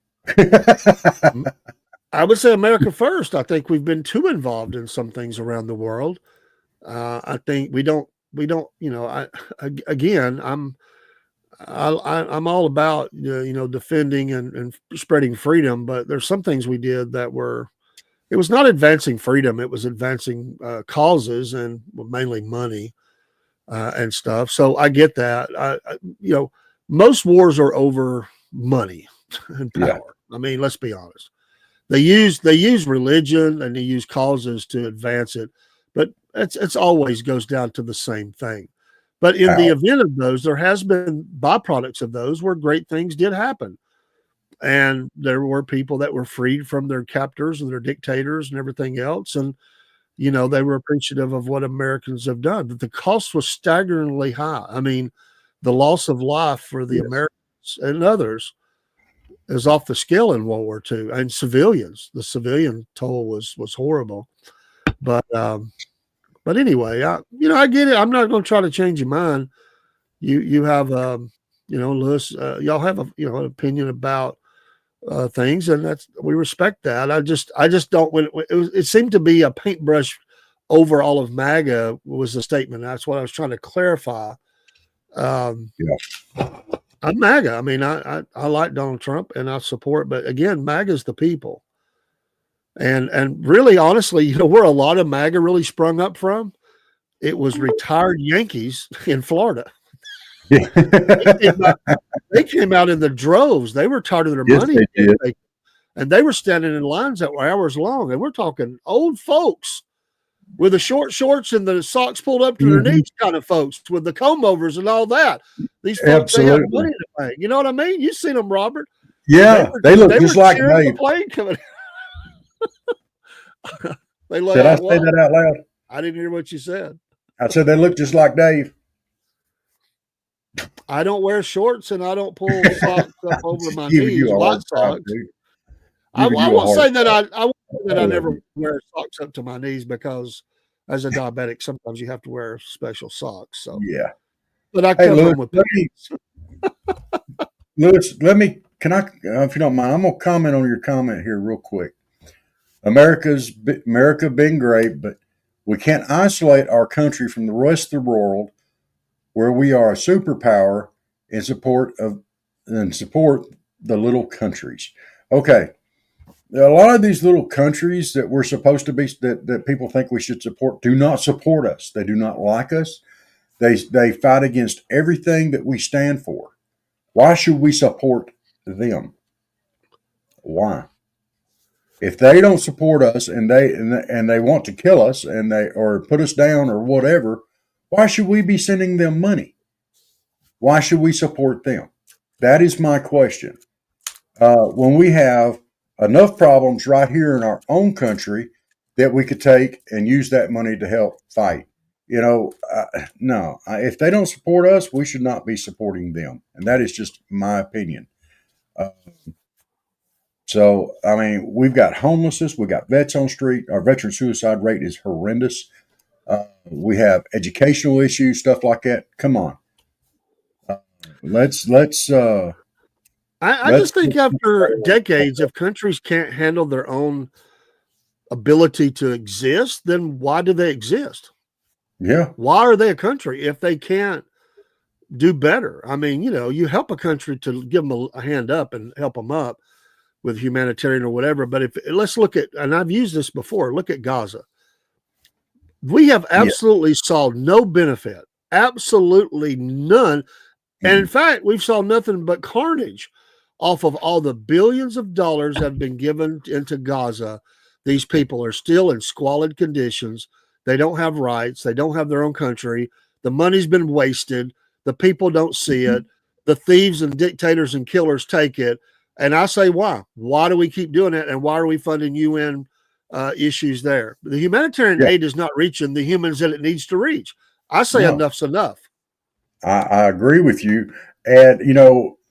I would say America first. I think we've been too involved in some things around the world. I think we don't. I'm all about defending and spreading freedom, but there's some things we did that it was not advancing freedom. It was advancing causes and mainly money and stuff. So I get that. Most wars are over money and power. Yeah. I mean, let's be honest. They use religion and they use causes to advance it, but it's always goes down to the same thing. But in the event of those, there has been byproducts of those where great things did happen. And there were people that were freed from their captors and their dictators and everything else. And, they were appreciative of what Americans have done. But the cost was staggeringly high. I mean, the loss of life for the Americans and others is off the scale in World War II. And civilians, the civilian toll was horrible. But anyway, I get it. I'm not going to try to change your mind. You have, Lewis, y'all have an opinion about things, and we respect that. I just don't. When it seemed to be a paintbrush over all of MAGA was the statement. That's what I was trying to clarify. I'm MAGA. I mean, I like Donald Trump and I support, but again, MAGA is the people. And really, honestly, where a lot of MAGA really sprung up from, it was retired Yankees in Florida. They came out in the droves. They were tired of their money. And they were standing in lines that were hours long. And we're talking old folks with the short shorts and the socks pulled up to their knees kind of folks with the comb overs and all that. These folks, they have money to pay. You know what I mean? You've seen them, Robert. Yeah, they look just like Dave. The plane coming. Did I say that out loud? I didn't hear what you said. I said they look just like Dave. I don't wear shorts and I don't pull socks up over my knees. Light socks. I won't say that I never wear socks up to my knees because as a diabetic, sometimes you have to wear special socks. So yeah, but I cover them with Lewis, can I, if you don't mind, I'm gonna comment on your comment here real quick. America being great, but we can't isolate our country from the rest of the world, where we are a superpower in support the little countries. Okay. A lot of these little countries that we're supposed to be, that people think we should support, do not support us. They do not like us. They fight against everything that we stand for. Why should we support them? Why? If they don't support us and they want to kill us or put us down or whatever, why should we be sending them money? Why should we support them? That is my question. When we have enough problems right here in our own country that we could take and use that money to help fight. No. If they don't support us, we should not be supporting them. And that is just my opinion. So, I mean, we've got homelessness. We've got vets on street. Our veteran suicide rate is horrendous. We have educational issues, stuff like that. Come on. I just think after decades, if countries can't handle their own ability to exist, then why do they exist? Yeah. Why are they a country if they can't do better? I mean, you help a country to give them a hand up and help them up with humanitarian or whatever. But let's look at, and I've used this before, look at Gaza. We have absolutely saw no benefit, absolutely none. And in fact, we've saw nothing but carnage off of all the billions of dollars that have been given into Gaza. These people are still in squalid conditions. They don't have rights. They don't have their own country. The money's been wasted. The people don't see it. The thieves and dictators and killers take it. And I say, why? Why do we keep doing it? And why are we funding UN issues there? The humanitarian aid is not reaching the humans that it needs to reach. I say enough's enough. I agree with you. And,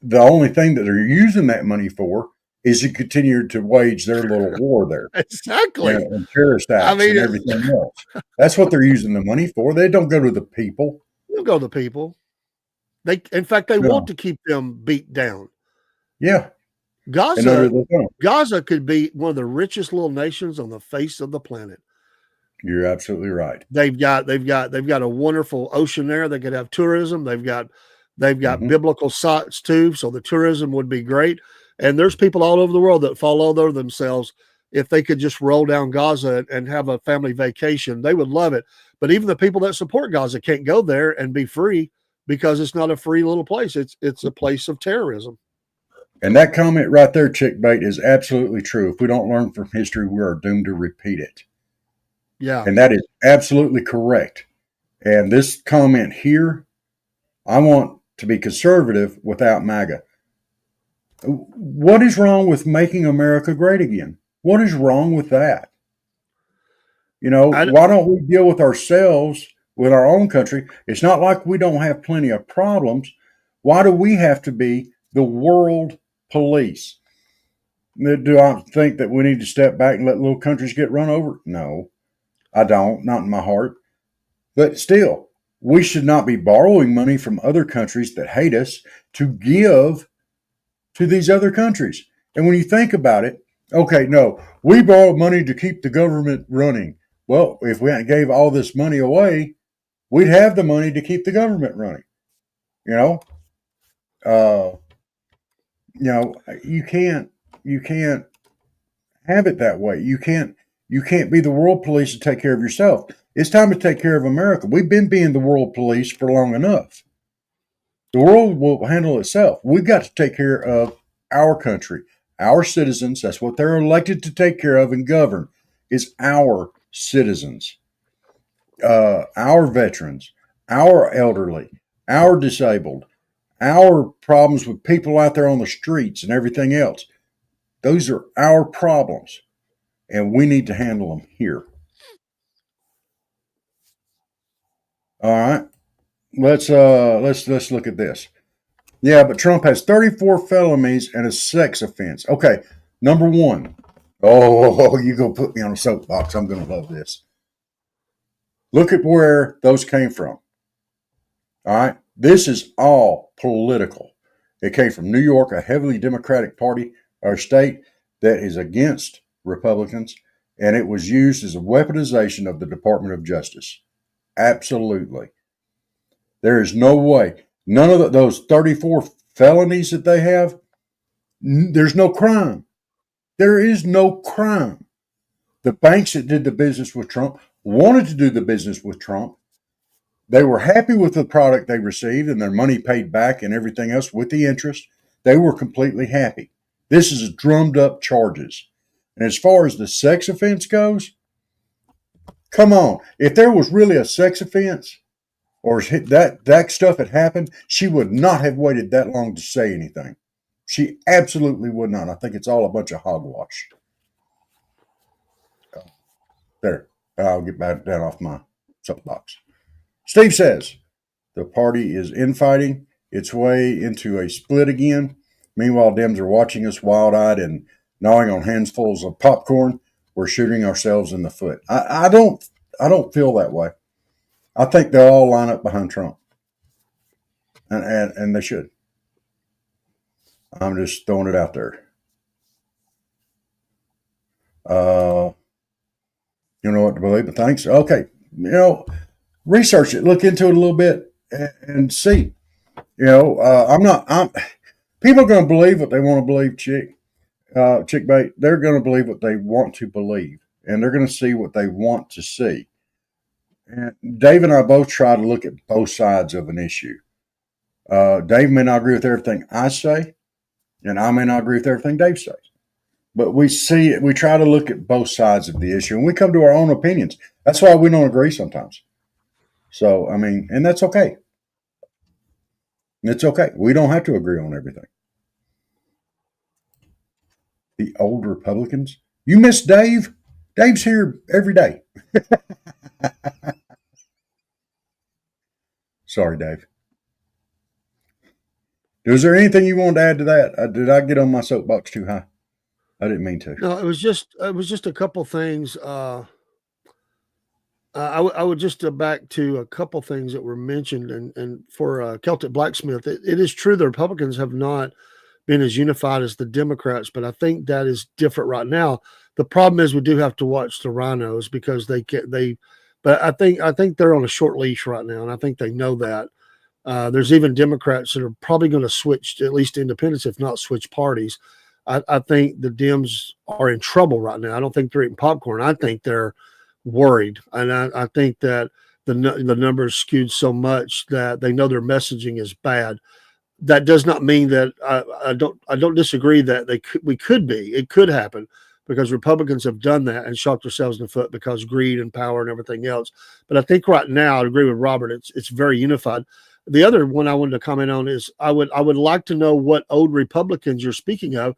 the only thing that they're using that money for is to continue to wage their little war there. Exactly. And terrorist acts and everything else. That's what they're using the money for. They don't go to the people. They don't go to the people. In fact, they want to keep them beat down. Yeah. Gaza could be one of the richest little nations on the face of the planet. You're absolutely right. They've got a wonderful ocean there. They could have tourism. They've got biblical sites too. So the tourism would be great. And there's people all over the world that fall over themselves. If they could just roll down Gaza and have a family vacation, they would love it. But even the people that support Gaza can't go there and be free because it's not a free little place. It's a place of terrorism. And that comment right there, Chick Bait, is absolutely true. If we don't learn from history, we are doomed to repeat it. Yeah. And that is absolutely correct. And this comment here, I want to be conservative without MAGA. What is wrong with making America great again? What is wrong with that? Why don't we deal with ourselves, with our own country? It's not like we don't have plenty of problems. Why do we have to be the world police? Do I think that we need to step back and let little countries get run over? No, I don't, not in my heart. But still, we should not be borrowing money from other countries that hate us to give to these other countries. And when you think about it, okay, no, we borrowed money to keep the government running. Well, if we gave all this money away, we'd have the money to keep the government running. You can't have it that way. You can't be the world police and take care of yourself. It's time to take care of America. We've been being the world police for long enough. The world will handle itself. We've got to take care of our country, Our citizens, that's what they're elected to take care of and govern, is our citizens, our veterans, our elderly, our disabled, our problems with people out there on the streets and everything else. Those are our problems, and we need to handle them here. All right, let's look at this. Yeah, but Trump has 34 felonies and a sex offense. Okay, number one. Oh, you gonna put me on a soapbox? I'm gonna love this. Look at where those came from. All right, this is all political. It came from New York, a heavily Democratic party or state that is against Republicans, and it was used as a weaponization of the Department of Justice. Absolutely. There is no way. None of those 34 felonies that they have, there's no crime. There is no crime. The banks that did the business with Trump wanted to do the business with Trump. They were happy with the product they received and their money paid back and everything else with the interest. They were completely happy. This is drummed up charges. And as far as the sex offense goes, come on. If there was really a sex offense or that stuff had happened, she would not have waited that long to say anything. She absolutely would not. I think it's all a bunch of hogwash. There. I'll get back down off my soapbox. Steve says the party is infighting its way into a split again. Meanwhile, Dems are watching us wild-eyed and gnawing on handfuls of popcorn. We're shooting ourselves in the foot. I don't feel that way. I think they'll all line up behind Trump, and they should. I'm just throwing it out there. You know what to believe, but thanks. Okay, research it, look into it a little bit, and see. People are going to believe what they want to believe, chick bait. They're going to believe what they want to believe, and they're going to see what they want to see. And Dave and I both try to look at both sides of an issue. Dave may not agree with everything I say, and I may not agree with everything Dave says. But we try to look at both sides of the issue, and we come to our own opinions. That's why we don't agree sometimes. So, and that's okay. It's okay. We don't have to agree on everything. The old Republicans. You miss Dave? Dave's here every day. Sorry, Dave. Is there anything you wanted to add to that? Did I get on my soapbox too high? I didn't mean to. No, it was just a couple things. I would just back to a couple things that were mentioned, and for Celtic Blacksmith, it is true the Republicans have not been as unified as the Democrats, but I think that is different right now. The problem is we do have to watch the rhinos because but I think they're on a short leash right now, and I think they know that. There's even Democrats that are probably going to switch, at least independents, if not switch parties. I think the Dems are in trouble right now. I don't think they're eating popcorn. I think they're worried, and I think that the numbers skewed so much that they know their messaging is bad. That does not mean that I don't disagree that we could be. It could happen because Republicans have done that and shot themselves in the foot because greed and power and everything else. But I think right now, I agree with Robert. It's very unified. The other one I wanted to comment on is I would like to know what old Republicans you're speaking of.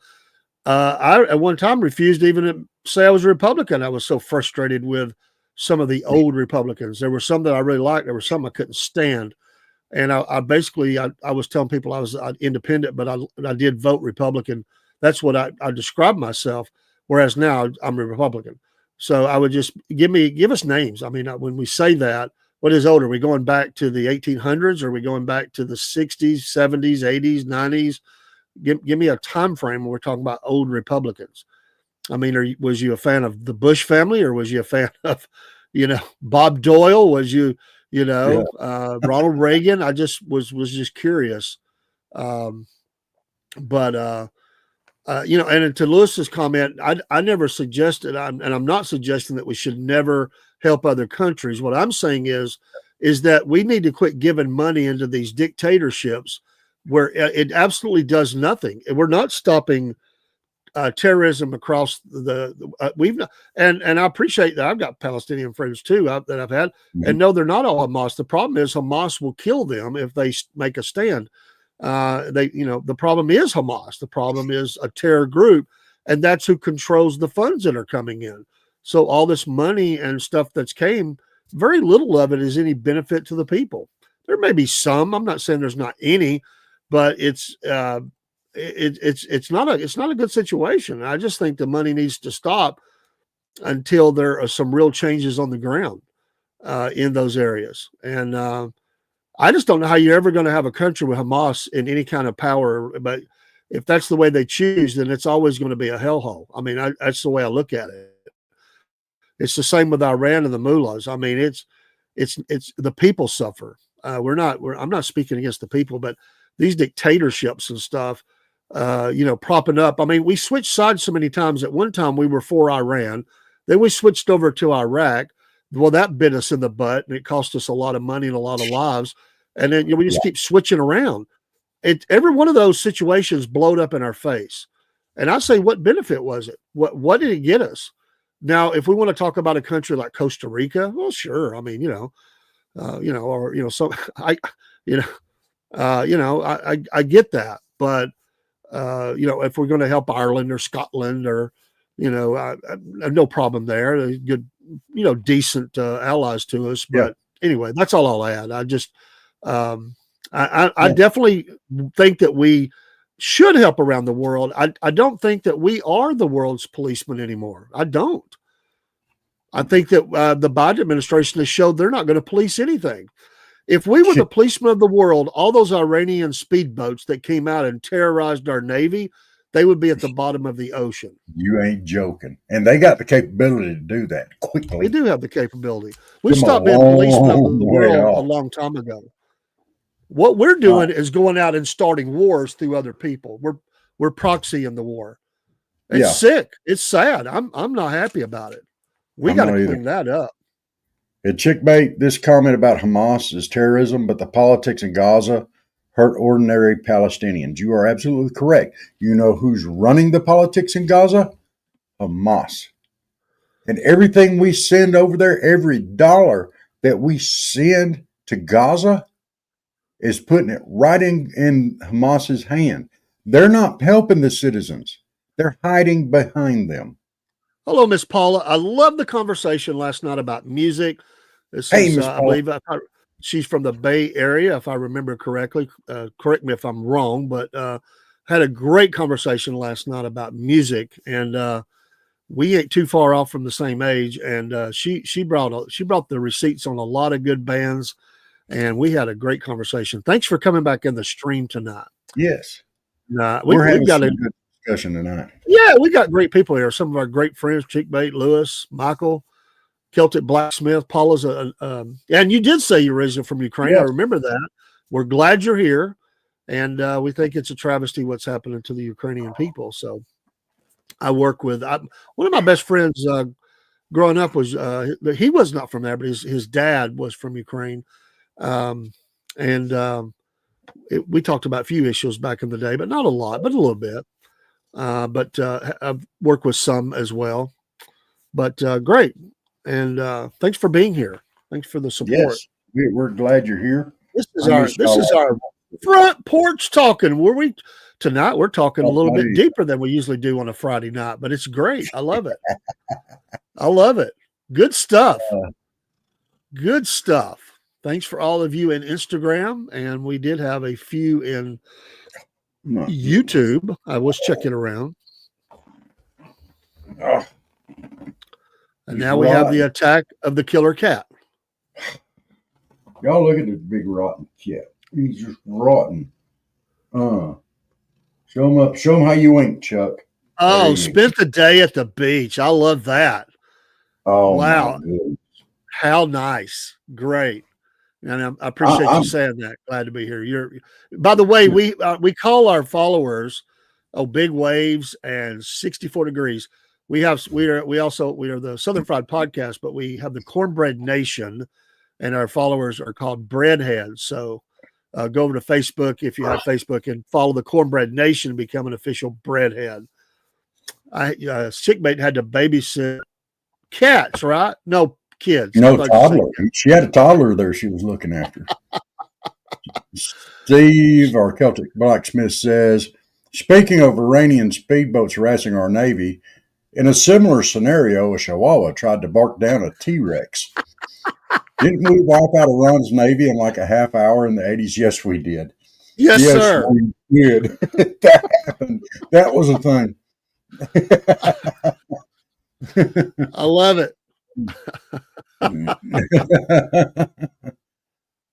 I at one time refused even to say I was a Republican. I was so frustrated with some of the old Republicans. There were some that I really liked. There were some I couldn't stand. And I basically was telling people I was independent, but I did vote Republican. That's what I described myself. Whereas now I'm a Republican. So I would just give us names. When we say that, what is older? Are we going back to the 1800s? Or are we going back to the 60s, 70s, 80s, 90s? Give me a time frame when we're talking about old Republicans. Was you a fan of the Bush family, or was you a fan of, Bob Doyle? Was you, Ronald Reagan? I just was just curious. And to Lewis's comment, I never suggested, and I'm not suggesting that we should never help other countries. What I'm saying is that we need to quit giving money into these dictatorships where it absolutely does nothing. We're not stopping terrorism across we've and I appreciate that. I've got Palestinian friends too that I've had, and no, they're not all Hamas. The problem is Hamas will kill them if they make a stand. The problem is Hamas. The problem is a terror group, and that's who controls the funds that are coming in. So all this money and stuff that's came, very little of it is any benefit to the people. There may be some. I'm not saying there's not any, but it's not a good situation. I just think the money needs to stop until there are some real changes on the ground in those areas. And I just don't know how you're ever going to have a country with Hamas in any kind of power. But if that's the way they choose, then it's always going to be a hellhole. I mean, that's the way I look at it. It's the same with Iran and the mullahs. I mean, it's the people suffer. I'm not speaking against the people, but these dictatorships and stuff, propping up. I mean, we switched sides so many times. At one time, we were for Iran. Then we switched over to Iraq. Well, that bit us in the butt, and it cost us a lot of money and a lot of lives. And then we just keep switching around. Every one of those situations blowed up in our face. And I say, what benefit was it? What did it get us? Now, if we want to talk about a country like Costa Rica, well, sure. I mean, I get that. But, if we're going to help Ireland or Scotland or, I have no problem there. They're good, decent allies to us. But anyway, that's all I'll add. I just, I definitely think that we should help around the world. I don't think that we are the world's policemen anymore. I don't. I think that the Biden administration has showed they're not going to police anything. If we were the policemen of the world, all those Iranian speedboats that came out and terrorized our Navy, they would be at the bottom of the ocean. You ain't joking. And they got the capability to do that quickly. We do have the capability. We stopped being policemen of the world a long time ago. What we're doing is going out and starting wars through other people. We're proxy in the war. It's sick. It's sad. I'm not happy about it. We got to clean that up. At Chickbait, this comment about Hamas is terrorism, but the politics in Gaza hurt ordinary Palestinians. You are absolutely correct. You know who's running the politics in Gaza? Hamas. And everything we send over there, every dollar that we send to Gaza is putting it right in Hamas's hand. They're not helping the citizens. They're hiding behind them. Hello, Miss Paula. I love the conversation last night about music. This is, I believe she's from the Bay Area, if I remember correctly. Correct me if I'm wrong, but had a great conversation last night about music, and we ain't too far off from the same age. And she brought the receipts on a lot of good bands, and we had a great conversation. Thanks for coming back in the stream tonight. Yes, we're having a good discussion tonight. Yeah, we got great people here. Some of our great friends, Chickbait, Lewis, Michael, Celtic Blacksmith, Paula's and you did say you're originally from Ukraine. Yes. I remember that. We're glad you're here, and we think it's a travesty what's happening to the Ukrainian people. So I work with one of my best friends growing up was he was not from there, but his dad was from Ukraine, we talked about a few issues back in the day, but not a lot, but a little bit. But I've worked with some as well. But great. And thanks for being here. Thanks for the support. Yes, we're glad you're here. This is our front porch talking. Tonight we're talking a little bit deeper than we usually do on a Friday night, but it's great. I love it. I love it. Good stuff. Good stuff. Thanks for all of you in Instagram. And we did have a few in YouTube. I was checking around. And now we have the attack of the killer cat. Y'all look at this big rotten cat. He's just rotten. Show him up. Show him how you ain't, Chuck. Oh, spent the day at the beach. I love that. Oh, wow. How nice. Great. And I appreciate you saying that. Glad to be here. By the way, we call our followers big waves and 64 degrees. We are the Southern Fried Podcast, but we have the Cornbread Nation, and our followers are called Breadheads. So go over to Facebook if you have Facebook and follow the Cornbread Nation and become an official Breadhead. Chickmate had to babysit cats, right? No, kids. No, toddler. She had a toddler there she was looking after. Steve, our Celtic blacksmith, says, speaking of Iranian speedboats harassing our Navy, in a similar scenario, a Chihuahua tried to bark down a T-Rex. Didn't we wipe out Iran's Navy in like a half hour in the 80s? Yes, we did. Yes, sir. We did. That happened. That was a thing. I love it.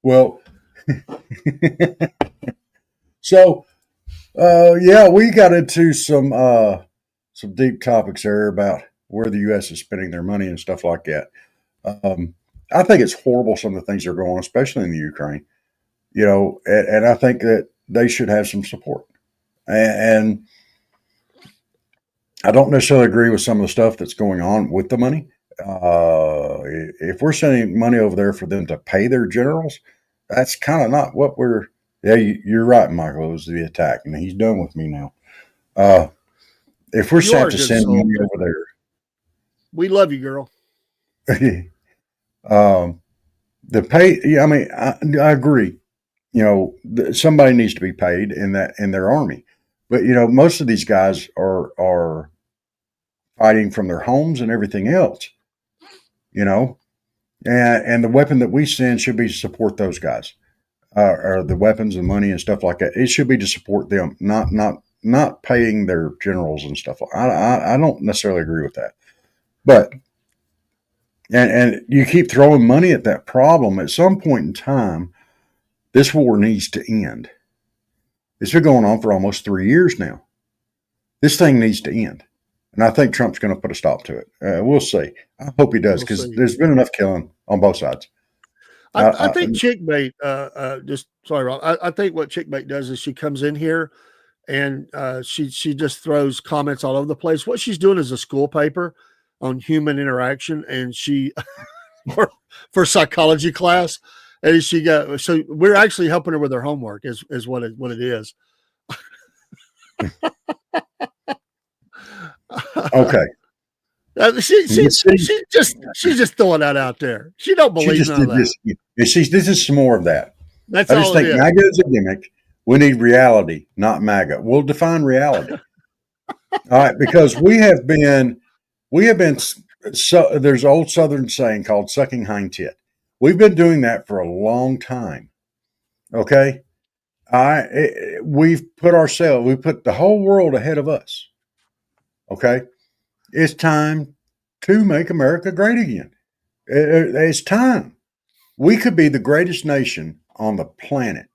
Well, so yeah, we got into some deep topics there about where the U.S. is spending their money and stuff like that. I think it's horrible some of the things that are going on, especially in the Ukraine. You know, and I think that they should have some support. And I don't necessarily agree with some of the stuff that's going on with the money. If we're sending money over there for them to pay their generals, that's kind of not what we're. Yeah, you're right, Michael. It was the attack, and he's done with me now. If we're set to send money over there, we love you, girl. The pay. Yeah, I mean, I agree. You know, somebody needs to be paid in their army, but you know, most of these guys are fighting from their homes and everything else. You know, and the weapon that we send should be to support those guys, or the weapons and money and stuff like that. It should be to support them, not paying their generals and stuff. I don't necessarily agree with that, but and you keep throwing money at that problem. At some point in time, this war needs to end. It's been going on for almost 3 years now. This thing needs to end. And I think Trump's going to put a stop to it. We'll see. I hope he does, because there's been enough killing on both sides. I think Chickmate, I think what Chickmate does is she comes in here and she just throws comments all over the place. What she's doing is a school paper on human interaction, and she for psychology class. And so we're actually helping her with her homework is what it is. Okay. She's just throwing that out there. She don't believe none of that. This is some more of that. I just think MAGA is a gimmick. We need reality, not MAGA. We'll define reality. All right, because we have been. So there's an old Southern saying called "sucking hind tit." We've been doing that for a long time. Okay, we've put the whole world ahead of us. Okay, it's time to make America great again. It's time. We could be the greatest nation on the planet,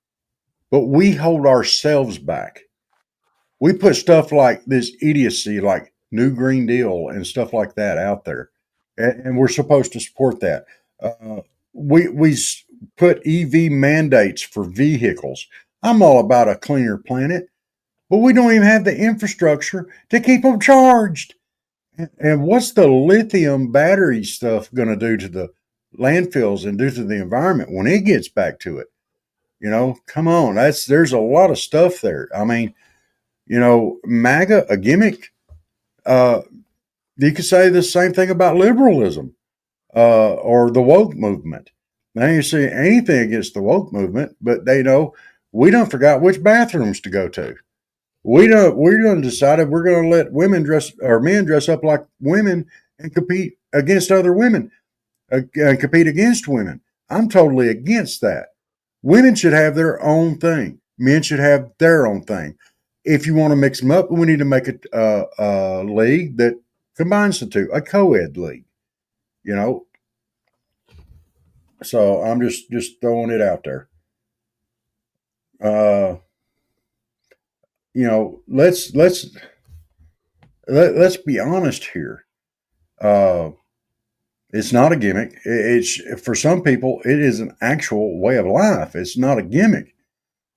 but we hold ourselves back. We put stuff like this idiocy, like New Green Deal and stuff like that out there, and we're supposed to support that. We put EV mandates for vehicles. I'm all about a cleaner planet, but we don't even have the infrastructure to keep them charged. And what's the lithium battery stuff going to do to the landfills and do to the environment when it gets back to it? You know, come on. There's a lot of stuff there. I mean, you know, MAGA, a gimmick. You could say the same thing about liberalism or the woke movement. Now you see anything against the woke movement, but they know we don't forgot which bathrooms to go to. We done decided we're going to let men dress up like women and compete against other women and compete against women. I'm totally against that. Women should have their own thing. Men should have their own thing. If you want to mix them up, we need to make a league that combines the two, a co-ed league, you know. So I'm just throwing it out there. You know, let's be honest here. It's not a gimmick. It's for some people, it is an actual way of life. It's not a gimmick.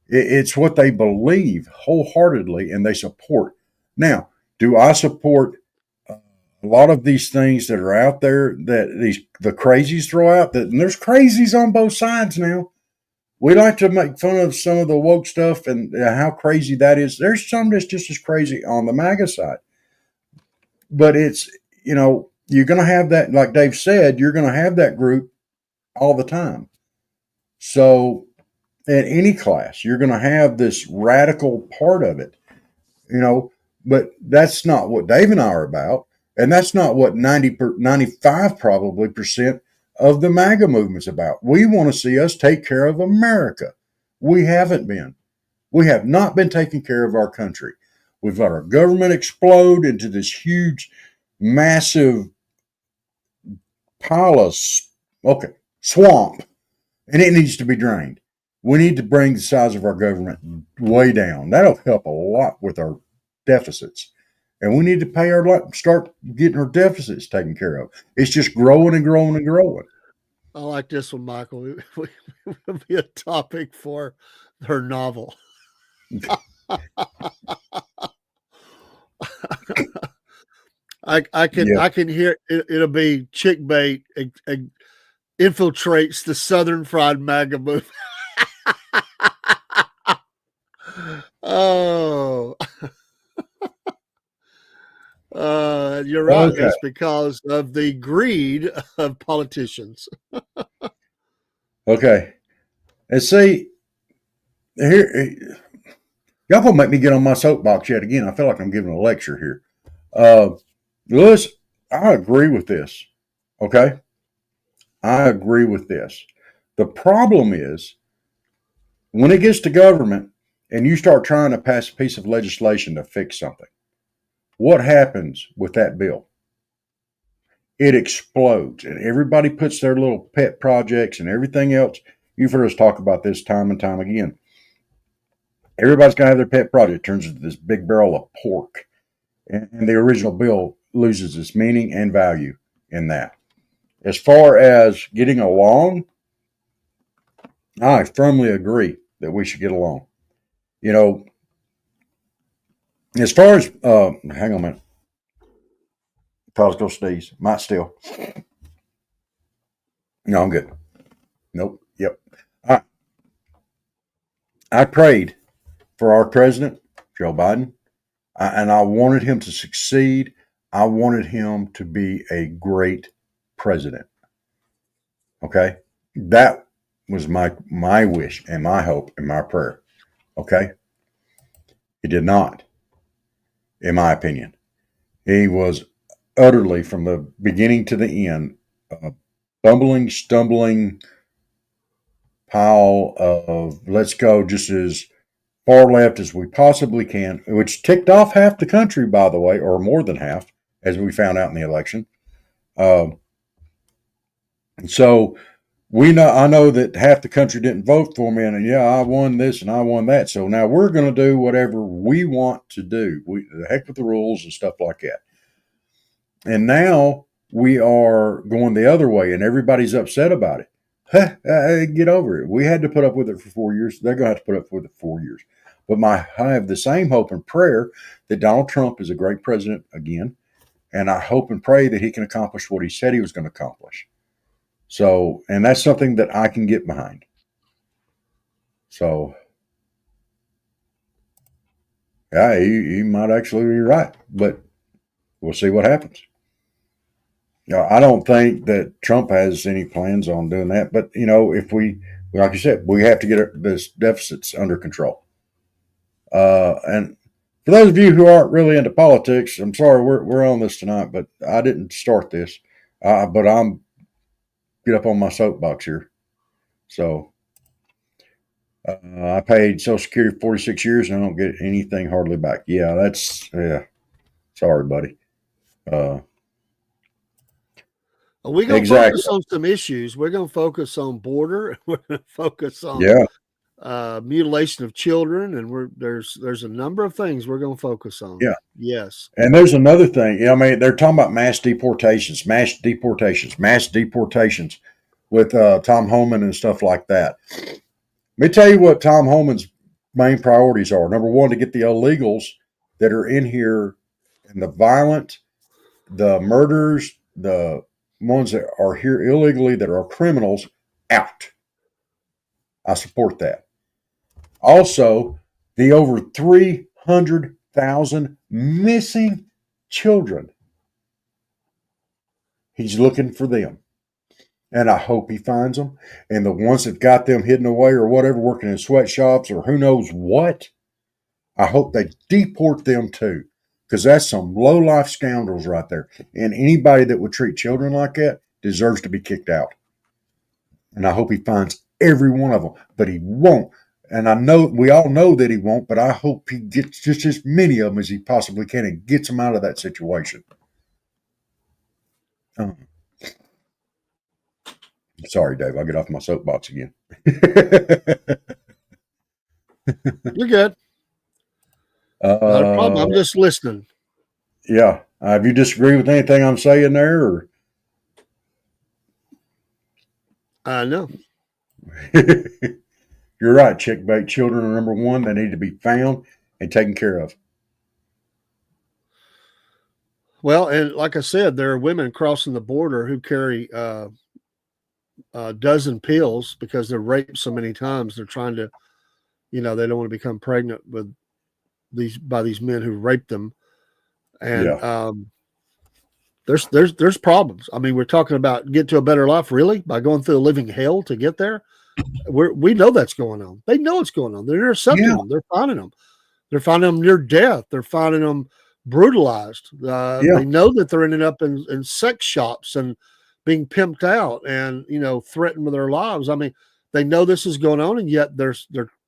It's what they believe wholeheartedly and they support. Now, do I support a lot of these things that are out there that the crazies throw out? And there's crazies on both sides now. We like to make fun of some of the woke stuff and how crazy that is. There's some that's just as crazy on the MAGA side. but it's, you're going to have that, like Dave said, you're going to have that group all the time. So in any class, you're going to have this radical part of it, but that's not what Dave and I are about. And that's not what 95 probably percent of the MAGA movement's about. We want to see us take care of America. We haven't been. We have not been taking care of our country. We've let our government explode into this huge, massive pile of, swamp, and it needs to be drained. We need to bring the size of our government way down. That'll help a lot with our deficits. And we need to start getting our deficits taken care of. It's just growing and growing and growing. I like this one, Michael. It will be a topic for her novel. I can hear it, it'll be chick bait infiltrates the Southern Fried MAGA movement. Oh, you're right. Okay. That's because of the greed of politicians. Okay. And see, here, y'all gonna make me get on my soapbox yet again. I feel like I'm giving a lecture here. Lewis, I agree with this. Okay. I agree with this. The problem is when it gets to government and you start trying to pass a piece of legislation to fix something, what happens with that bill? It explodes and everybody puts their little pet projects and everything else. You've heard us talk about this time and time again. Everybody's going to have their pet project. It turns into this big barrel of pork. And the original bill loses its meaning and value in that. As far as getting along, I firmly agree that we should get along. As far as, hang on a minute. Probably go sneeze. Might still. No, I'm good. Nope. Yep. I prayed for our president, Joe Biden, and I wanted him to succeed. I wanted him to be a great president. Okay? That was my wish and my hope and my prayer. Okay? He did not, in my opinion. He was utterly, from the beginning to the end, a bumbling, stumbling pile of let's go just as far left as we possibly can, which ticked off half the country, by the way, or more than half, as we found out in the election. So I know that half the country didn't vote for me, and I won this and I won that. So now we're going to do whatever we want to do. The heck with the rules and stuff like that. And now we are going the other way, and everybody's upset about it. Get over it. We had to put up with it for 4 years. They're going to have to put up with it 4 years. But I have the same hope and prayer that Donald Trump is a great president again. And I hope and pray that he can accomplish what he said he was going to accomplish. So, and that's something that I can get behind. So, yeah, he might actually be right, but we'll see what happens. I don't think that Trump has any plans on doing that. But, if like you said, we have to get this deficits under control. And for those of you who aren't really into politics, I'm sorry we're on this tonight, but I didn't start this. But I'm get up on my soapbox here. So I paid Social Security 46 years and I don't get anything hardly back. Yeah, sorry, buddy. We're going to focus on some issues. We're going to focus on border. We're going to focus on mutilation of children, and there's a number of things we're going to focus on. Yeah. Yes. And there's another thing. They're talking about mass deportations with Tom Homan and stuff like that. Let me tell you what Tom Homan's main priorities are. Number one, to get the illegals that are in here and the violent, the murders, the ones that are here illegally that are criminals out. I support that. Also, the over 300,000 missing children He's looking for them. And I hope he finds them. And the ones that got them hidden away or whatever, working in sweatshops or who knows what, I hope they deport them too. Because that's some low-life scoundrels right there. And anybody that would treat children like that deserves to be kicked out. And I hope he finds every one of them. But he won't. And I know we all know that he won't, but I hope he gets just as many of them as he possibly can and gets them out of that situation. Sorry, Dave. I'll get off my soapbox again. You're good. Not a problem. I'm just listening. Yeah. Have you disagree with anything I'm saying there? Or? No. You're right. Chick bait children are number one. They need to be found and taken care of. Well, and like I said, there are women crossing the border who carry a dozen pills because they're raped so many times. They're trying to, they don't want to become pregnant with by these men who raped them. And there's problems. I mean, we're talking about get to a better life, really, by going through a living hell to get there. We know that's going on. They know it's going on. They're intercepting them. They're finding them. They're finding them near death. They're finding them brutalized. They know that they're ending up in sex shops and being pimped out and, threatened with their lives. I mean, they know this is going on, and yet they're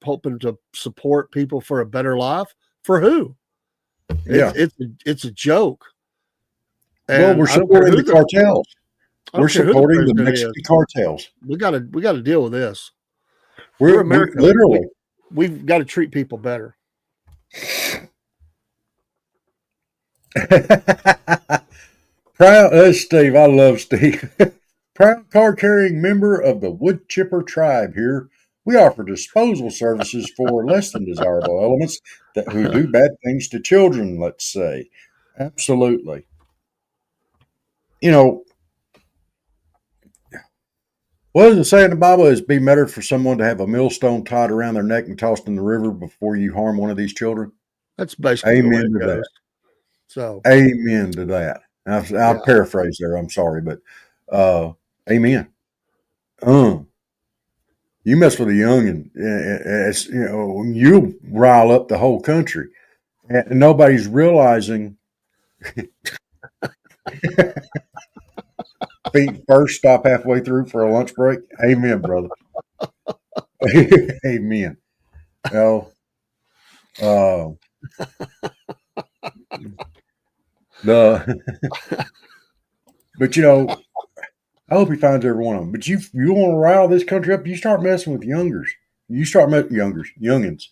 hoping to support people for a better life. For who? It's a joke. And we're supporting the cartels. We're supporting the Mexican cartels. We got to deal with this. We're America. Literally. We've got to treat people better. Proud, Steve. I love Steve. Proud card-carrying member of the wood chipper tribe here. We offer disposal services for less than desirable elements who do bad things to children, let's say. Absolutely. What does it say in the Bible? It'd be better for someone to have a millstone tied around their neck and tossed in the river before you harm one of these children. That's basically amen to that. So, amen to that. I'll paraphrase there. I'm sorry, but amen. You mess with a youngin', it's, you rile up the whole country, and nobody's realizing. Feet first, stop halfway through for a lunch break. Amen, brother. Amen. Well, but I hope he finds every one of them. But you want to rile this country up, you start messing with youngins. You start youngins.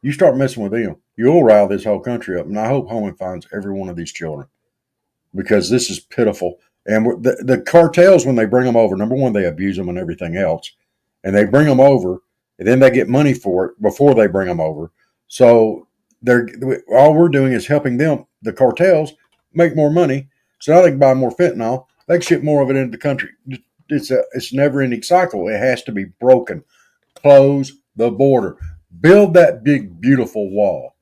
You start messing with them. You'll rile this whole country up. And I hope Homan finds every one of these children because this is pitiful. And the cartels, when they bring them over, number one, they abuse them and everything else. And they bring them over, and then they get money for it before they bring them over. So all we're doing is helping them, the cartels, make more money. So now they can buy more fentanyl. They can ship more of it into the country. It's a never-ending cycle. It has to be broken. Close the border. Build that big, beautiful wall.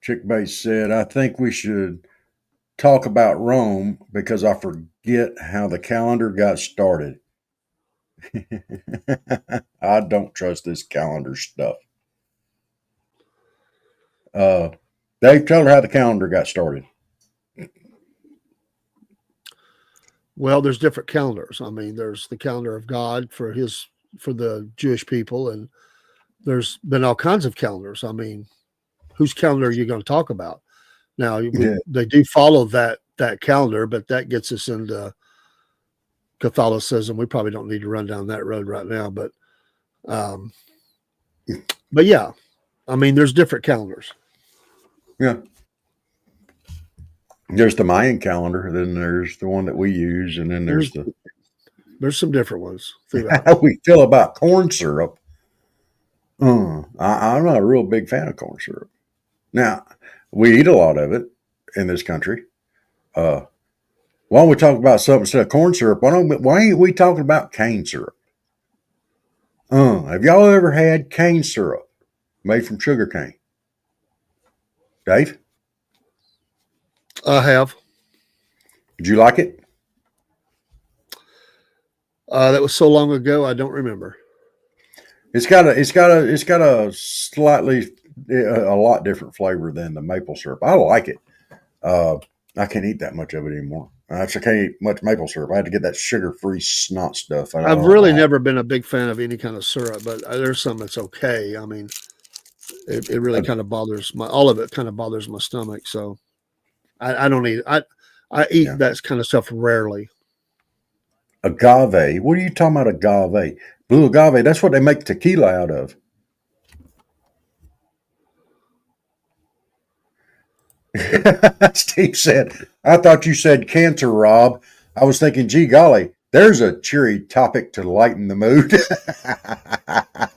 Chick Base said, I think we should talk about Rome because I forget how the calendar got started. I don't trust this calendar stuff. Dave, tell her how the calendar got started. Well, there's different calendars. I mean, there's the calendar of God for the Jewish people, and there's been all kinds of calendars. I mean, whose calendar are you going to talk about? Now, they do follow that calendar, but that gets us into Catholicism. We probably don't need to run down that road right now, but yeah, I mean, there's different calendars. Yeah. There's the Mayan calendar, then there's the one that we use, and then there's some different ones. How we feel about corn syrup. I'm not a real big fan of corn syrup. Now, we eat a lot of it in this country. Why don't we talk about something instead of corn syrup? Why ain't we talking about cane syrup? Have y'all ever had cane syrup made from sugar cane? Dave? I have. Did you like it? That was so long ago, I don't remember. It's got a slightly a lot different flavor than the maple syrup. I like it. I can't eat that much of it anymore. I actually can't eat much maple syrup. I had to get that sugar-free snot stuff. I've really never been a big fan of any kind of syrup, but there's some that's okay. I mean, it really kind of bothers all of it kind of bothers my stomach. So I don't eat I eat that kind of stuff rarely. Agave. What are you talking about, agave? Blue agave, that's what they make tequila out of. Steve said, I thought you said cancer, Rob. I was thinking, gee golly, there's a cheery topic to lighten the mood.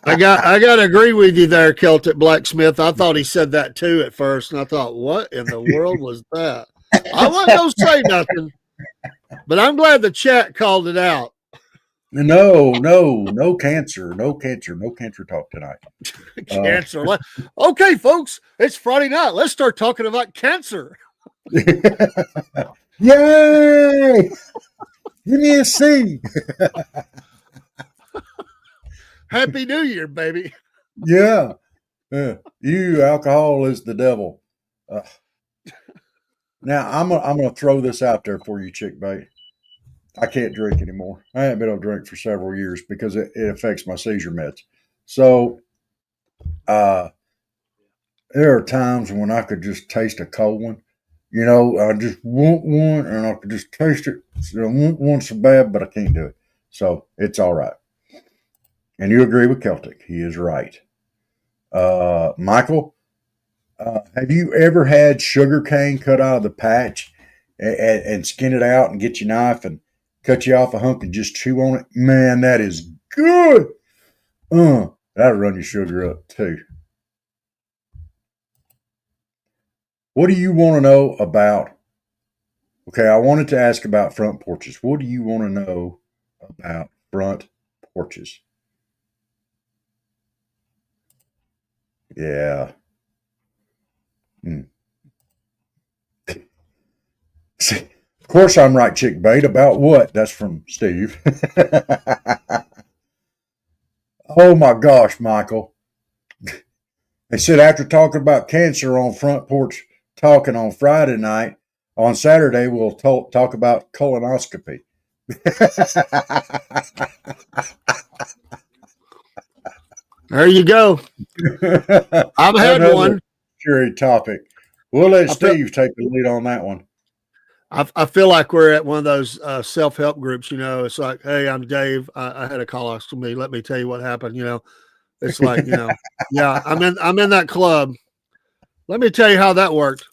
I got to agree with you there, Celtic Blacksmith. I thought he said that too at first, and I thought, what in the world was that? I wasn't going to say nothing, but I'm glad the chat called it out. No cancer talk tonight. Cancer. Okay, folks, it's Friday night. Let's start talking about cancer. Yay! Give me a C. Happy New Year, baby. Yeah. You, alcohol is the devil. Now, I'm gonna throw this out there for you, Chick Bait. I can't drink anymore. I haven't been able to drink for several years because it affects my seizure meds. So, there are times when I could just taste a cold one. You know, I just want one and I could just taste it. So I want one so bad, but I can't do it. So it's all right. And you agree with Celtic. He is right. Michael, have you ever had sugar cane cut out of the patch and skin it out and get your knife and cut you off a hunk and just chew on it? Man, that is good. That'll run your sugar up too. What do you want to know about? Okay, I wanted to ask about front porches. What do you want to know about front porches? Yeah. See, of course I'm right, Chick Bait. About what? That's from Steve. Oh my gosh, Michael. They said after talking about cancer on Front Porch Talking on Friday night, on Saturday we'll talk about colonoscopy. There you go. I've had one. Cheery topic. We'll let Steve take the lead on that one. I feel like we're at one of those self-help groups, you know. It's like, hey, I'm Dave. I had a colostomy. Let me tell you what happened. You know, it's like, you know, yeah, I'm in that club. Let me tell you how that worked.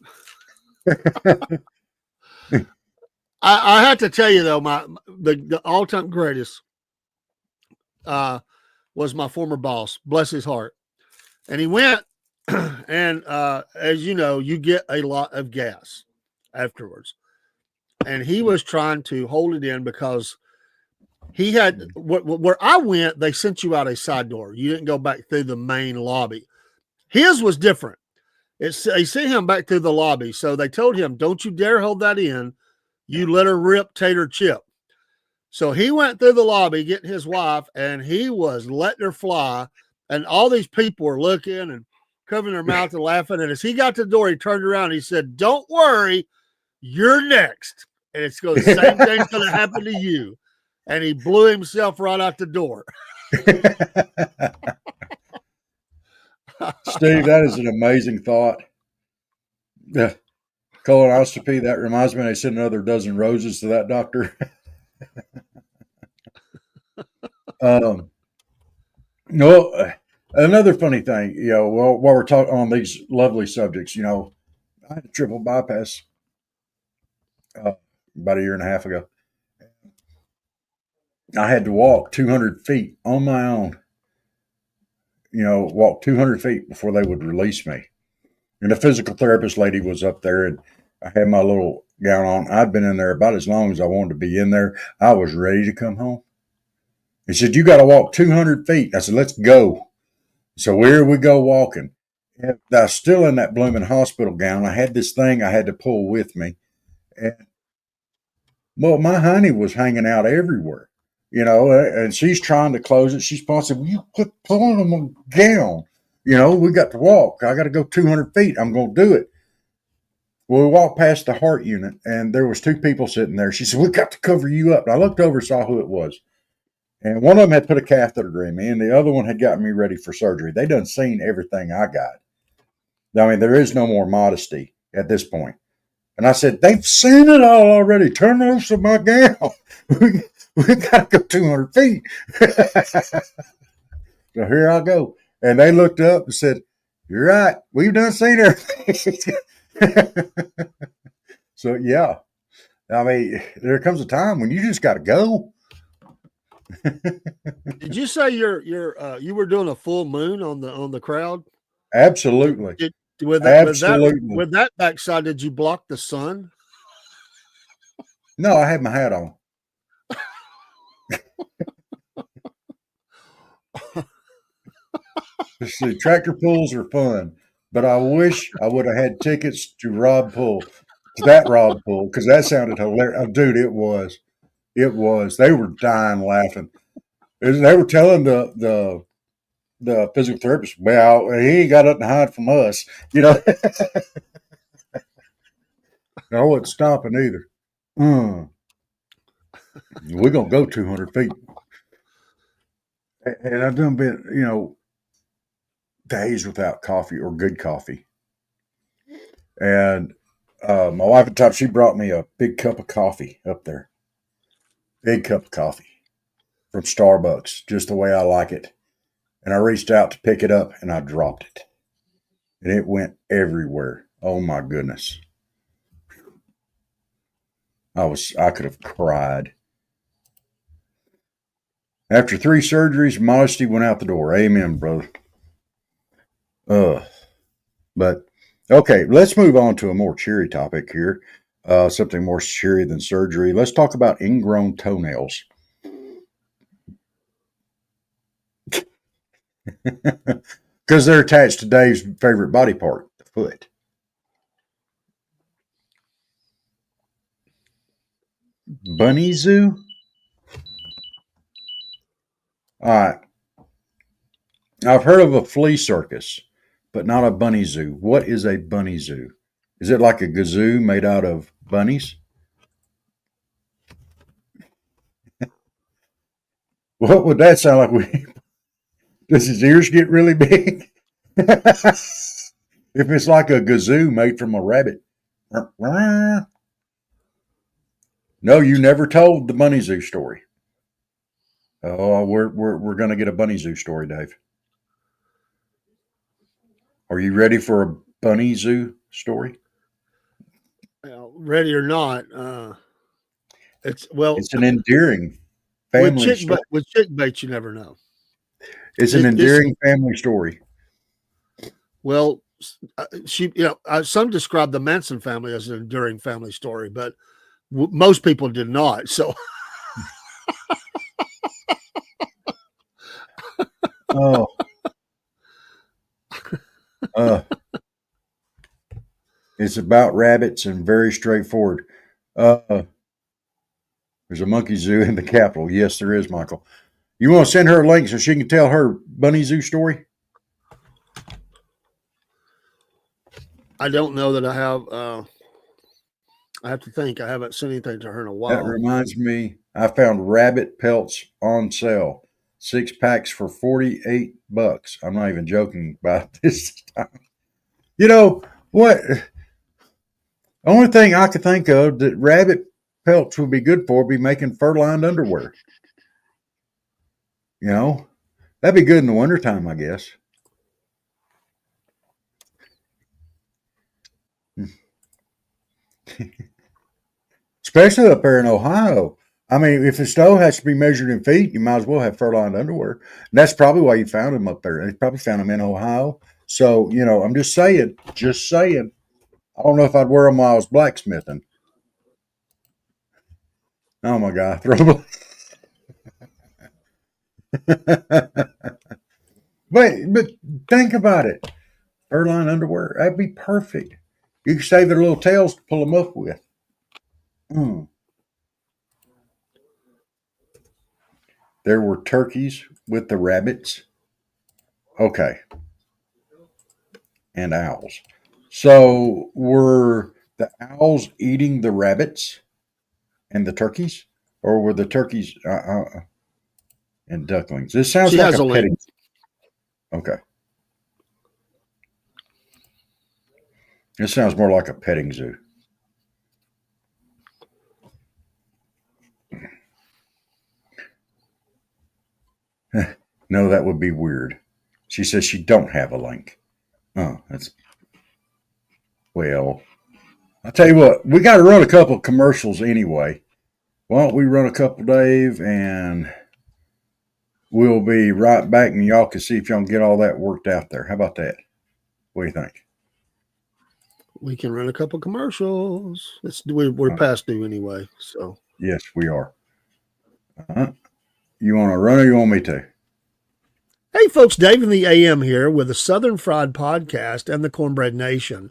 I have to tell you though, the all-time greatest was my former boss, bless his heart, and he went, and as you know, you get a lot of gas afterwards. And he was trying to hold it in because he had where I went, they sent you out a side door. You didn't go back through the main lobby. His was different. They sent him back through the lobby. So they told him, don't you dare hold that in. You let her rip tater chip. So he went through the lobby getting his wife, and he was letting her fly. And all these people were looking and covering their mouth and laughing. And as he got to the door, he turned around and he said, don't worry, you're next. And it's going, the same thing's going to happen to you. And he blew himself right out the door. Steve, that is an amazing thought. Yeah. Colonoscopy, that reminds me, they sent another dozen roses to that doctor. No, another funny thing, you know, while we're talking on these lovely subjects, you know, I had a triple bypass about a year and a half ago. I had to walk 200 feet on my own, you know, walk 200 feet before they would release me. And the physical therapist lady was up there, and I had my little gown on. I'd been in there about as long as I wanted to be in there. I was ready to come home. He said, you got to walk 200 feet. I said, let's go. So here we go walking. And I was still in that blooming hospital gown. I had this thing I had to pull with me. And, well, my honey was hanging out everywhere, and she's trying to close it. She's possibly, you quit pulling on my gown. We got to walk. I got to go 200 feet. I'm going to do it. Well, we walked past the heart unit, and there was two people sitting there. She said, "We got to cover you up." And I looked over and saw who it was. And one of them had put a catheter in me, and the other one had gotten me ready for surgery. They done seen everything I got. I mean, there is no more modesty at this point. And I said, "They've seen it all already. Turn loose of my gown. we got to go 200 feet." So here I go. And they looked up and said, "You're right. We've done seen everything." So, yeah. I mean, there comes a time when you just got to go. Did you say you were doing a full moon on the crowd? Absolutely. With that backside, did you block the sun? No, I had my hat on. See, tractor pulls are fun, but I wish I would have had tickets to Rob Pull, because that sounded hilarious. Oh, dude, it was. They were dying laughing. They were telling the physical therapist, "Well, he ain't got nothing to hide from us." I wasn't stopping either. We're gonna go 200 feet, and I've done been, days without coffee or good coffee. And my wife at the time, she brought me a big cup of coffee up there. Big cup of coffee from Starbucks, just the way I like it. And I reached out to pick it up and I dropped it. And it went everywhere. Oh my goodness. I could have cried. After 3 surgeries, modesty went out the door. Amen, brother. But okay, let's move on to a more cheery topic here. Something more cheery than surgery. Let's talk about ingrown toenails. Because they're attached to Dave's favorite body part, the foot. Bunny zoo? All right. I've heard of a flea circus, but not a bunny zoo. What is a bunny zoo? Is it like a gazoo made out of bunnies? What would that sound like? Does his ears get really big? If it's like a gazoo made from a rabbit. No, you never told the bunny zoo story. Oh, we're going to get a bunny zoo story, Dave. Are you ready for a bunny zoo story? Ready or not, it's an endearing family story. With chick bait, you never know. It's an endearing family story. Well, some describe the Manson family as an enduring family story, but most people did not. So, It's about rabbits and very straightforward. There's a monkey zoo in the Capitol. Yes, there is, Michael. You want to send her a link so she can tell her bunny zoo story? I don't know that I have. I have to think. I haven't sent anything to her in a while. That reminds me, I found rabbit pelts on sale. 6 packs for $48. I'm not even joking about this time. You know what? The only thing I could think of that rabbit pelts would be good for would be making fur-lined underwear. That'd be good in the wintertime, I guess. Especially up there in Ohio. I mean, if the snow has to be measured in feet, you might as well have fur-lined underwear. And that's probably why you found them up there. They probably found them in Ohio. So, I'm just saying. I don't know if I'd wear them while I was blacksmithing. Oh my God. but think about it. Fur-lined underwear. That'd be perfect. You could save their little tails to pull them up with. There were turkeys with the rabbits. Okay. And owls. So were the owls eating the rabbits and the turkeys? Or were the turkeys and ducklings? This sounds like a petting. Okay. This sounds more like a petting zoo. No, that would be weird. She says she don't have a link. Oh, that's well. I'll tell you what, we got to run a couple of commercials anyway. Why don't we run a couple, Dave, and we'll be right back, and y'all can see if y'all can get all that worked out there. How about that? What do you think? We can run a couple commercials. We're past due anyway. So yes, we are. You want to run or you want me to? Hey, folks, Dave in the AM here with the Southern Fried Podcast and the Cornbread Nation.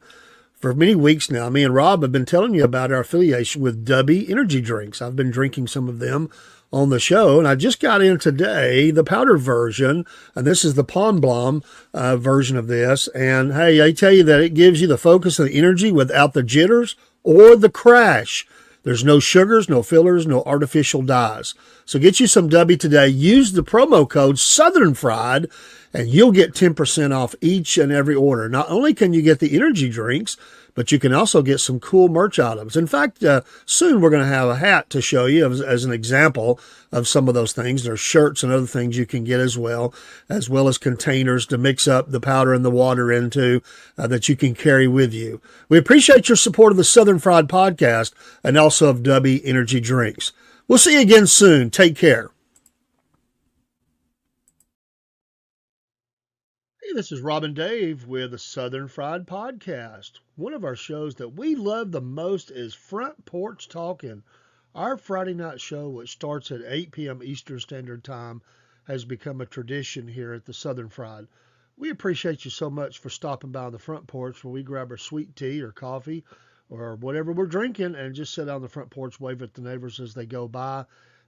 For many weeks now, me and Rob have been telling you about our affiliation with Dubby Energy Drinks. I've been drinking some of them on the show, and I just got in today the powder version, and this is the Palm Blom version of this. And hey, I tell you that it gives you the focus and the energy without the jitters or the crash. There's no sugars, no fillers, no artificial dyes. So get you some Dubby today. Use the promo code Southern Fried, and you'll get 10% off each and every order. Not only can you get the energy drinks, but you can also get some cool merch items. In fact, soon we're going to have a hat to show you as an example of some of those things. There's shirts and other things you can get as well as containers to mix up the powder and the water into that you can carry with you. We appreciate your support of the Southern Fried Podcast and also of Dubby Energy Drinks. We'll see you again soon. Take care. Hey, this is Rob and Dave with the Southern Fried Podcast. One of our shows that we love the most is Front Porch Talkin. Our Friday night show, which starts at 8 p.m. Eastern Standard Time, has become a tradition here at the Southern Fried. We appreciate you so much for stopping by on the front porch where we grab our sweet tea or coffee or whatever we're drinking and just sit on the front porch, wave at the neighbors as they go by,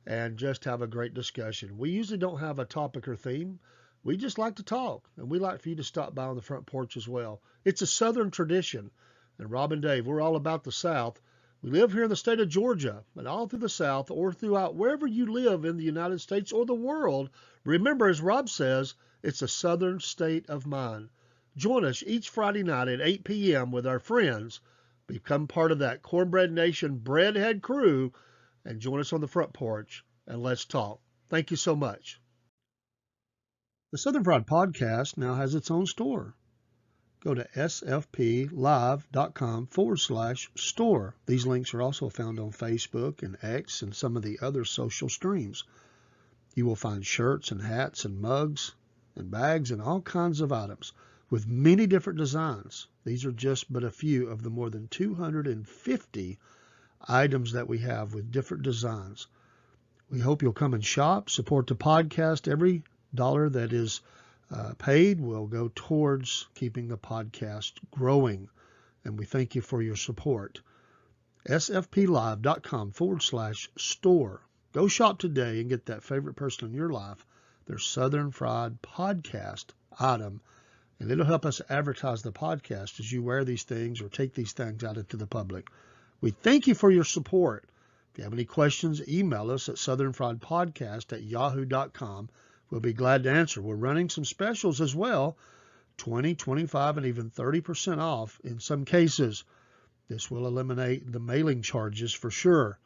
and just have a great discussion. We usually don't have a topic or theme. We just like to talk, and we like for you to stop by on the front porch as well. It's a Southern tradition, and Rob and Dave, we're all about the South. We live here in the state of Georgia, and all through the South or throughout wherever you live in the United States or the world, remember, as Rob says, it's a Southern state of mind. Join us each Friday night at 8 p.m. with our friends. Become part of that Cornbread Nation Breadhead crew, and join us on the front porch, and let's talk. Thank you so much. The Southern Fried Podcast now has its own store. Go to sfplive.com/store. These links are also found on Facebook and X and some of the other social streams. You will find shirts and hats and mugs and bags and all kinds of items with many different designs. These are just but a few of the more than 250 items that we have with different designs. We hope you'll come and shop, support the podcast. Every dollar that is paid will go towards keeping the podcast growing, and we thank you for your support. sfplive.com/store. Go shop today and get that favorite person in your life their Southern Fried Podcast item, and it'll help us advertise the podcast as you wear these things or take these things out into the public. We thank you for your support. If you have any questions, email us at southernfriedpodcast@yahoo.com. We'll be glad to answer. We're running some specials as well, 20, 25, and even 30% off in some cases. This will eliminate the mailing charges for sure.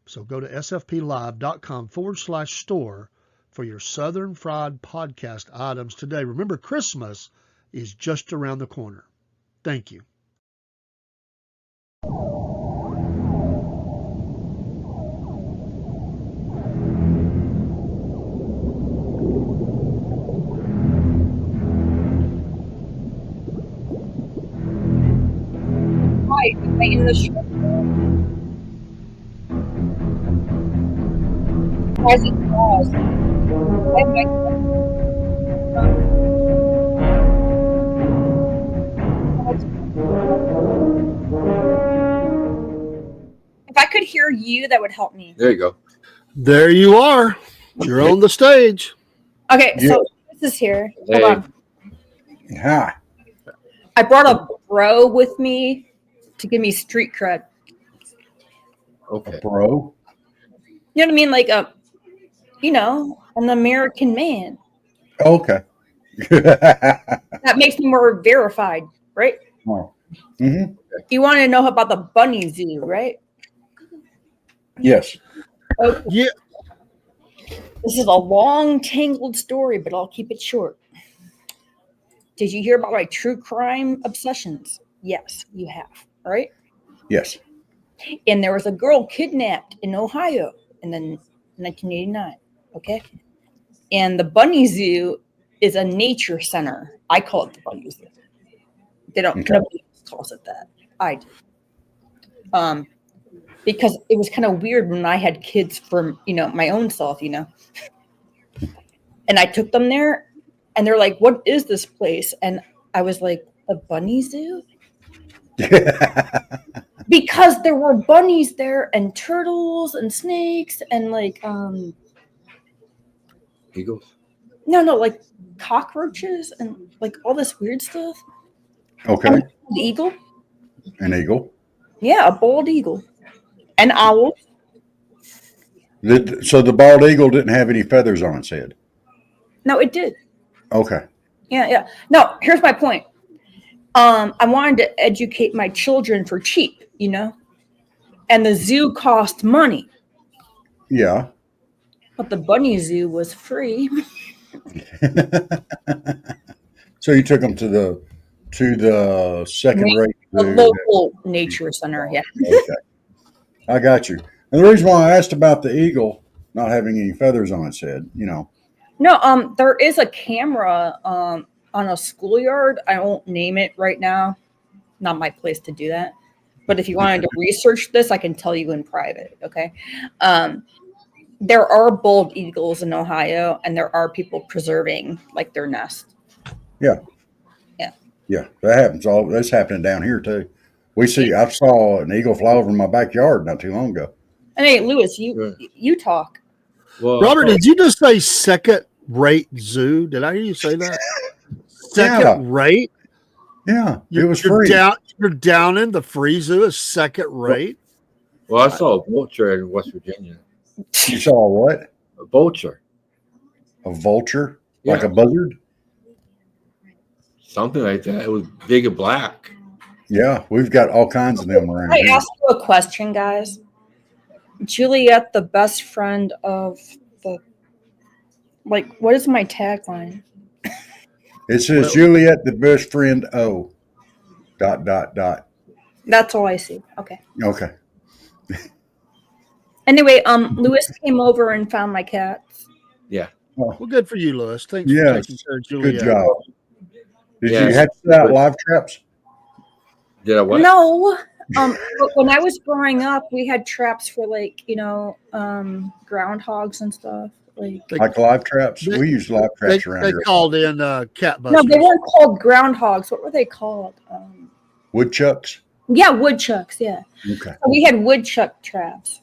So go to sfplive.com/store for your Southern Fried Podcast items today. Remember, Christmas is just around the corner. Thank you. In the short present pause. I might could hear you, that would help me. There you go. There you are. You're on the stage. Okay, Yeah. so this is here. Hey. Hold on. Hi. I brought a bro with me to give me street cred. Okay. Bro. You know what I mean? Like an American man. Okay. That makes me more verified, right? Oh. Mm-hmm. You want to know about the bunny zoo, right? Yes. Okay. Yeah. This is a long, tangled story, but I'll keep it short. Did you hear about my true crime obsessions? Yes, you have, right? Yes. And there was a girl kidnapped in Ohio in 1989, okay? And the bunny zoo is a nature center. I call it the bunny zoo. They don't, Okay. nobody else calls it that. I do. Because it was kind of weird when I had kids for, my own self, And I took them there and they're like, what is this place? And I was like, a bunny zoo? Because there were bunnies there and turtles and snakes and Eagles. no, like cockroaches and like all this weird stuff. Okay. And the eagle? An eagle. Yeah, a bald eagle. An owl. So the bald eagle didn't have any feathers on its head. No, it did. Okay. Yeah. No, here's my point. I wanted to educate my children for cheap, and the zoo cost money. Yeah. But the bunny zoo was free. So you took them to the second rate The zoo. local nature center, yeah. Okay. I got you. And the reason why I asked about the eagle not having any feathers on its head, No, there is a camera on a schoolyard. I won't name it right now. Not my place to do that. But if you wanted to research this, I can tell you in private, okay? There are bald eagles in Ohio, and there are people preserving like their nest. Yeah. Yeah. Yeah, that happens. That's happening down here too. I saw an eagle fly over my backyard not too long ago. And hey, Lewis, you talk. Well, Robert, did you just say second rate zoo? Did I hear you say that? Second rate? Yeah, it was free. You're down in the free zoo is second rate? Well, I saw a vulture in West Virginia. You saw what? A vulture. A vulture? Yeah. Like a buzzard? Something like that. It was big and black. Yeah, we've got all kinds of them around I here. ask you a question, guys. Juliet, the best friend of what is my tagline? It says Juliet, the best friend. Oh, ... That's all I see. Okay. Okay. Anyway, Lewis came over and found my cats. Yeah. Well, good for you, Lewis. Thanks Yes. for taking care of Juliet. Good job. Did Yes. you have to set out live traps? Did I what? No. But when I was growing up, we had traps for groundhogs and stuff. Like live traps? We use live traps around They here. called in cat No, busters. they weren't called groundhogs. What were they called? Woodchucks? Yeah, woodchucks. Yeah. Okay. So we had woodchuck traps.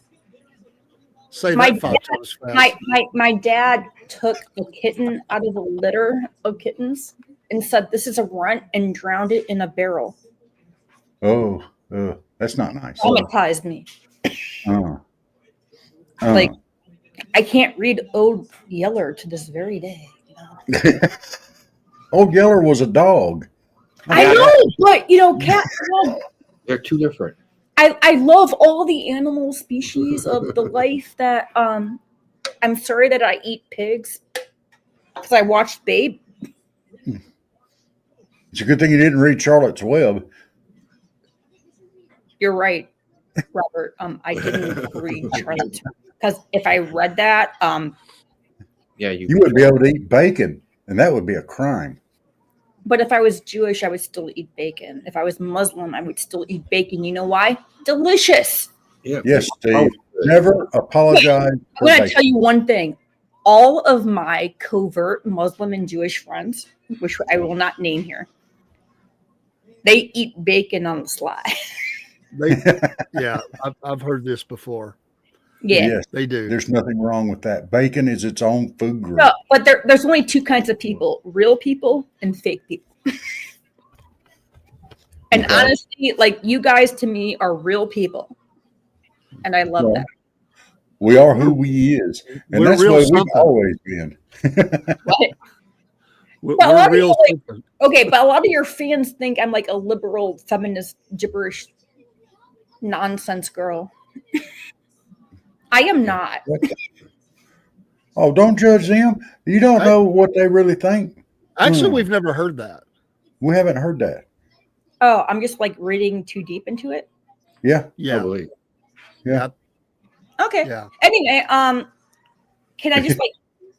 Say My that 5 times fast. My dad took a kitten out of the litter of kittens and said, "This is a runt," and drowned it in a barrel. Oh, that's not nice. Traumatized me. Like, I can't read Old Yeller to this very day. Old Yeller was a dog. I know, but cat. They're two different. I love all the animal species of the life that. I'm sorry that I eat pigs because I watched Babe. It's a good thing you didn't read Charlotte's Web. You're right, Robert. I didn't read Charlotte because if I read that, Yeah, you wouldn't be able to eat bacon, and that would be a crime. But if I was Jewish, I would still eat bacon. If I was Muslim, I would still eat bacon. You know why? Delicious. Yeah. Yes, Steve. Never apologize. I'm going to tell you one thing. All of my covert Muslim and Jewish friends, which I will not name here, they eat bacon on the sly. Yeah, I've heard this before. Yeah. Yes, They do. there's nothing wrong with that. Bacon is its own food group. No, but there's only two kinds of people: real people and fake people. And Okay. honestly, like you guys to me are real people, and I love Well, that. we are who we is, and We're that's real what we've something. always been. What? We're But a lot of real people, like, something. okay, but a lot of your fans think I'm like a liberal feminist gibberish nonsense girl. I am not. Oh, don't judge them. You don't know what they really think. Actually, we've never heard that. We haven't heard that. Oh, I'm just like reading too deep into it. Yeah. Yeah. Probably. Yeah. Okay. Yeah. Anyway, can I just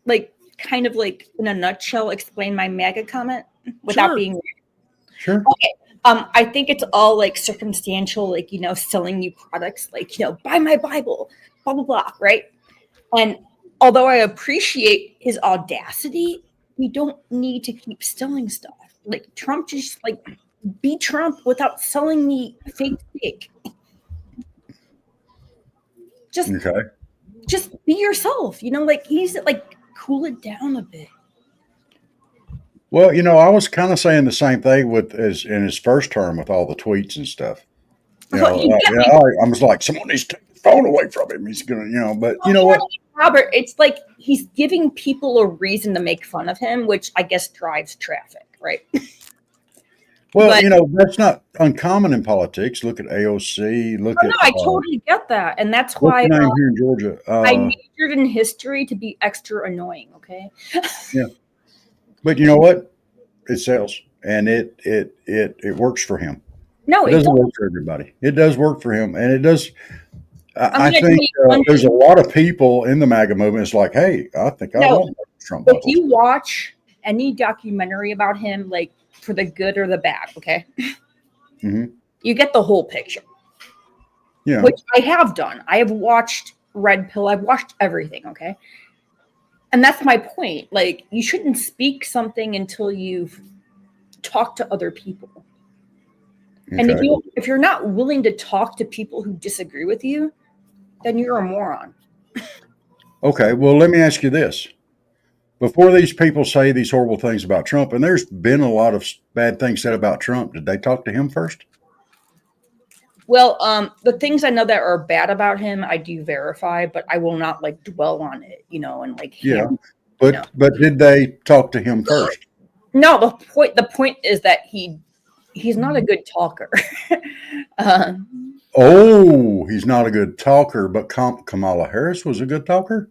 like kind of like in a nutshell explain my MAGA comment without Sure. being rude? Sure. Okay. I think it's all like circumstantial, like, you know, selling you products, like, you know, buy my Bible, blah, blah, blah, right? And although I appreciate his audacity, we don't need to keep selling stuff. Like Trump just like be Trump without selling me fake. Just be yourself, you know, like he needs to like cool it down a bit. Well, you know, I was kind of saying the same thing as in his first term with all the tweets and stuff. You know, I was like, someone needs to take the phone away from him. He's gonna, you know, but you know what, Robert, it's like he's giving people a reason to make fun of him, which I guess drives traffic, right? Well, But- you know, that's not uncommon in politics. Look at AOC. Look at. I totally get that, and that's What's why the name here in Georgia? I majored in history to be extra annoying. Okay. Yeah, but you know what? It sells, and it works for him. No, It doesn't work for everybody. It does work for him, and it does. I think there's a lot of people in the MAGA movement. It's like, hey, I think I want Trump. If you watch any documentary about him, like for the good or the bad, okay, you get the whole picture. Yeah, which I have done. I have watched Red Pill. I've watched everything. Okay, and that's my point. Like, you shouldn't speak something until you've talked to other people. Okay. And if you're not willing to talk to people who disagree with you, then you're a moron. Okay, well, let me ask you this. Before these people say these horrible things about Trump, and there's been a lot of bad things said about Trump, did they talk to him first? Well, the things I know that are bad about him, I do verify, but I will not like dwell on it, you know, and like but did they talk to him first? No, the point is that he's not a good talker. He's not a good talker, but Kamala Harris was a good talker?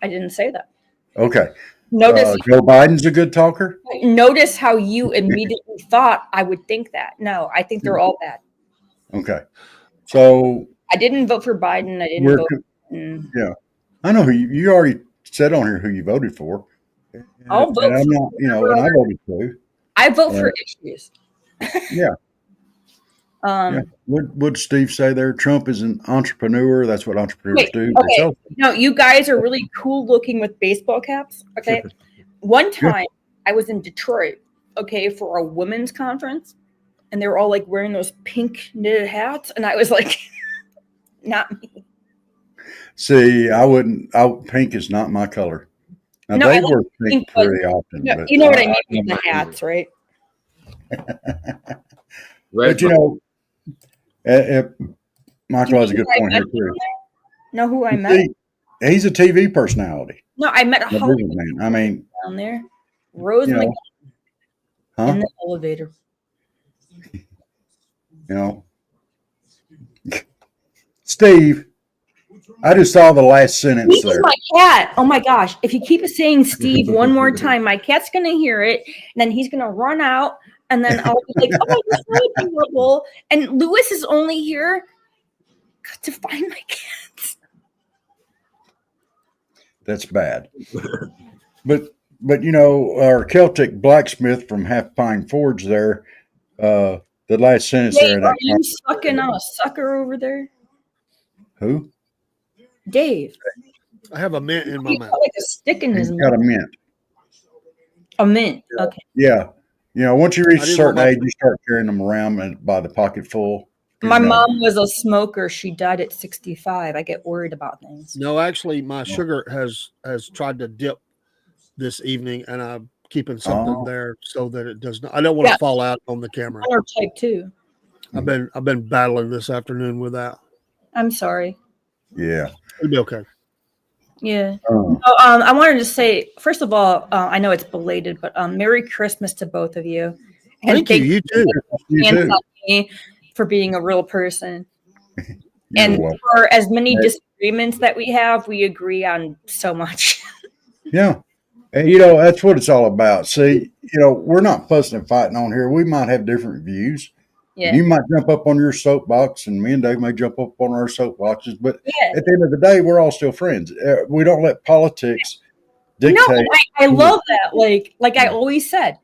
I didn't say that. Okay. Notice Joe Biden's a good talker? Notice how you immediately thought I would think that. No, I think they're all bad. Okay. So I didn't vote for Biden. I didn't vote. Yeah. I know who you already said on here who you voted for. I'll vote and I'm not, you know, and I voted too. I vote for issues. Yeah. Would Steve say there? Trump is an entrepreneur. That's what entrepreneurs do. Okay. No, you guys are really cool looking with baseball caps. Okay. One time I was in Detroit, okay, for a women's conference, and they were all like wearing those pink knitted hats. And I was like, not me. See, pink is not my color. Now, they wear pink pretty often. No, you know what I mean with the hats, right? But you know, Michael has a good point here too. Know who I met? He's a TV personality. No, I met a Hollywood man. I mean, down there, Rose in the elevator. You know, Steve. I just saw the last sentence Steve there. is my cat. Oh my gosh! If you keep saying Steve one more time, my cat's gonna hear it, and then he's gonna run out. And then I'll be like, oh, you're so adorable. And Lewis is only here to find my cats. That's bad. But you know, our Celtic blacksmith from Half Pine Forge there, the last sentence Dave, there. Are you sucking on a sucker over there? Who? Dave. I have a mint in my mouth. Like a stick in his mouth. Got a mint. A mint. Okay. Yeah. You know, once you reach a certain age, you start carrying them around by the pocket full. My mom was a smoker. She died at 65. I get worried about things. No, actually, my sugar has tried to dip this evening, and I'm keeping something there so that it does not. I don't want to fall out on the camera. Or type 2. I've been battling this afternoon with that. I'm sorry. Yeah, It'll be okay. Yeah. I wanted to say, first of all, I know it's belated, but Merry Christmas to both of you. And Thank you. You too. Me for being a real person. And for as many disagreements that we have, we agree on so much. Yeah. And, that's what it's all about. See, we're not fussing and fighting on here. We might have different views. Yeah. You might jump up on your soapbox, and me and Dave may jump up on our soapboxes. But at the end of the day, we're all still friends. We don't let politics dictate. No, I love that. Like I always said,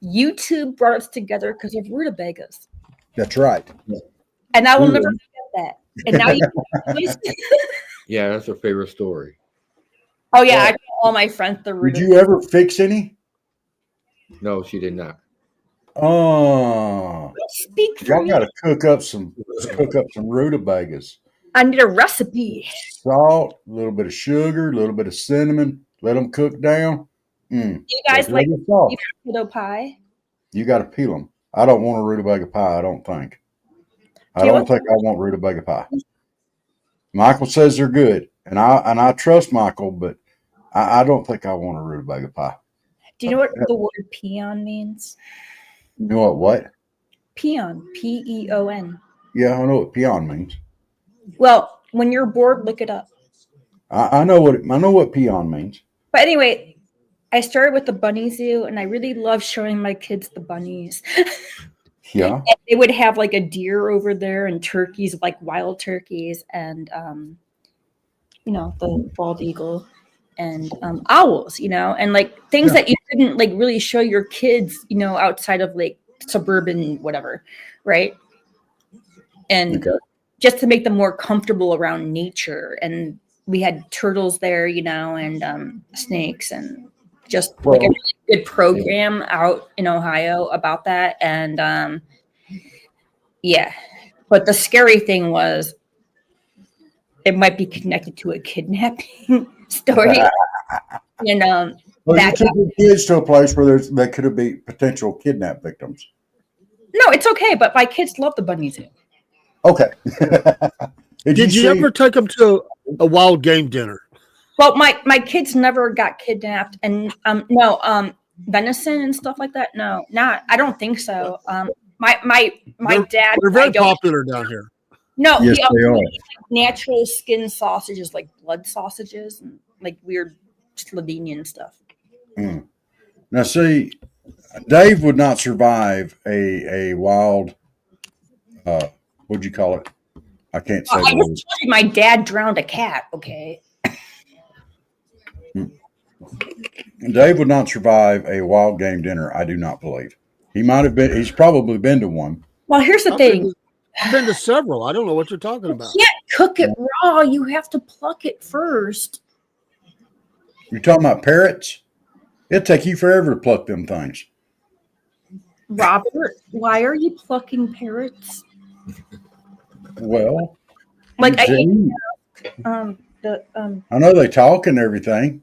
YouTube brought us together because of rutabagas. That's right. And I will never forget that. And now you yeah, that's her favorite story. Oh yeah, I tell all my friends the rutabagas. Did you ever fix any? No, she did not. Oh, speak for y'all me. got to cook up some rutabagas. I need a recipe. Salt, a little bit of sugar, a little bit of cinnamon. Let them cook down. You guys like potato pie? You got to peel them. I don't want a rutabaga pie. I don't think. I don't think I want rutabaga pie. Michael says they're good, and I trust Michael, but I don't think I want a rutabaga pie. Do you know what the word peon means? You know what? Peon. P-E-O-N. Yeah, I know what peon means. Well, when you're bored, look it up. I know what peon means. But anyway, I started with the bunny zoo, and I really love showing my kids the bunnies. Yeah. And they would have like a deer over there and turkeys, like wild turkeys, and the bald eagle and owls, and like things that you couldn't like really show your kids, outside of like suburban whatever, right? And just to make them more comfortable around nature. And we had turtles there, and snakes, and just like a really good program out in Ohio about that. And but the scary thing was it might be connected to a kidnapping story. And you took your kids to a place where there could be potential kidnap victims. No, it's okay, but my kids love the bunny zoo. Okay. Did you ever take them to a wild game dinner? Well, my kids never got kidnapped, and venison and stuff like that. No, I don't think so. My dad. They're very popular down here. No, yes, they are. Natural skin sausages, like blood sausages, and like weird Slovenian stuff. Mm. Now, see, Dave would not survive a wild. What'd you call it? I can't say. I just told you my dad drowned a cat. Okay. Dave would not survive a wild game dinner. I do not believe. He might have been. He's probably been to one. Well, here's the thing. I've been to several. I don't know what you're talking about. You can't cook it raw. You have to pluck it first. You're talking about parrots? It'll take you forever to pluck them things. Robert, why are you plucking parrots? Well, like I know they talk and everything.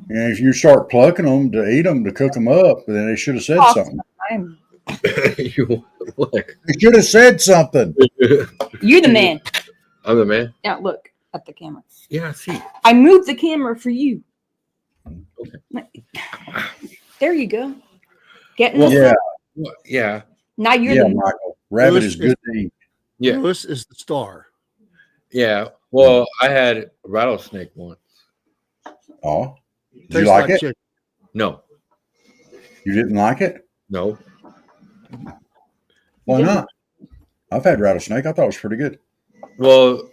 And if you start plucking them to eat them, to cook them up, then they should have said something. What? They should have said something. You're the man. I'm the man? Yeah, look at the camera. Yeah, I see. I moved the camera for you. Okay. There you go. Yeah. Now you're the man. Michael. Rabbit is good to eat. Yeah. Lewis is the star. Yeah. Well, I had a rattlesnake once. Oh. Did you like it? Chicken. No. You didn't like it? No. Why not? I've had rattlesnake. I thought it was pretty good. Well,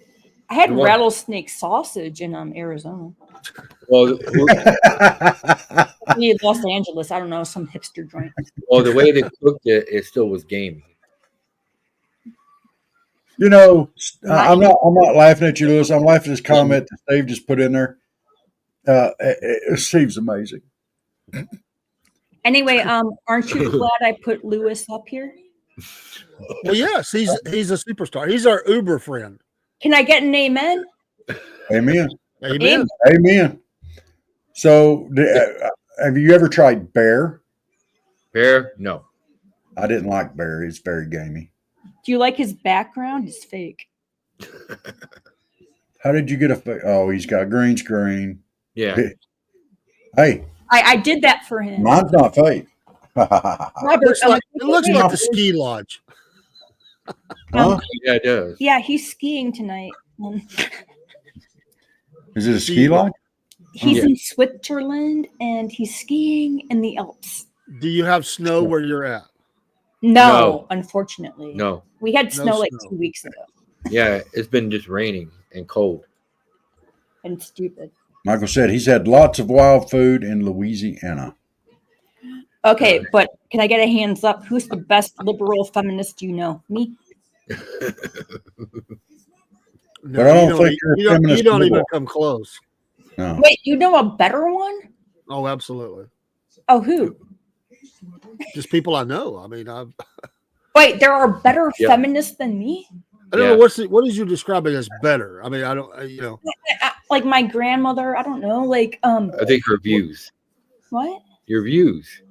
I had rattlesnake sausage in Arizona. Well, Los Angeles. I don't know, some hipster joint. Well, the way they cooked it, it still was gamey. I'm not laughing at you, Lewis. I'm laughing at this comment that Steve just put in there. Steve's amazing. Anyway, aren't you glad I put Lewis up here? Well, yes, he's a superstar. He's our Uber friend. Can I get an amen? Amen. Amen. Amen. So, have you ever tried bear? Bear? No. I didn't like bear. It's very gamey. Do you like his background? It's fake. How did you get a? Oh, he's got green screen. Yeah. Hey, I did that for him. mine's not fake. Robert, It looks like the ski lodge. Huh? Yeah, it does. Yeah, he's skiing tonight. Is it a ski lodge? He's in Switzerland and he's skiing in the Alps. Do you have snow where you're at? No, unfortunately. No. We had No snow like snow. 2 weeks ago. Yeah, it's been just raining and cold. And stupid. Michael said he's had lots of wild food in Louisiana. Okay, but can I get a hands up? Who's the best liberal feminist you know? Me? No, But I don't think you're a you feminist don't even liberal. come close. No. Wait, you know a better one? Oh, absolutely. Oh, who? Just people I know. I mean, Wait, there are better Yeah. feminists than me? I don't Yeah. know what is you describing as better. I mean, I don't. Like my grandmother, I don't know. Like, I think her views. what? Your views.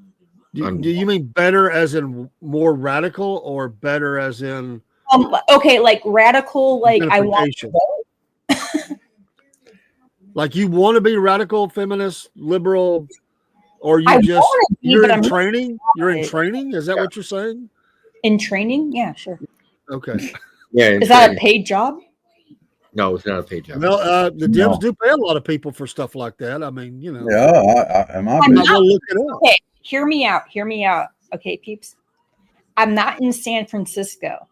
Do you mean better as in more radical or better as in Okay, like radical, like I want to identification? vote. Like you want to be radical, feminist, liberal, or I you just wanna be, you're but in I'm not training? You're in it. training? Is that what you're saying? In training? Yeah, sure. Okay. Yeah. Is that a paid job? No, it's not a paid job. Well, the Dems No. do pay a lot of people for stuff like that. I mean, Yeah, I might I'm be. I'm gonna look it up. Okay, hear me out. Hear me out. Okay, peeps. I'm not in San Francisco,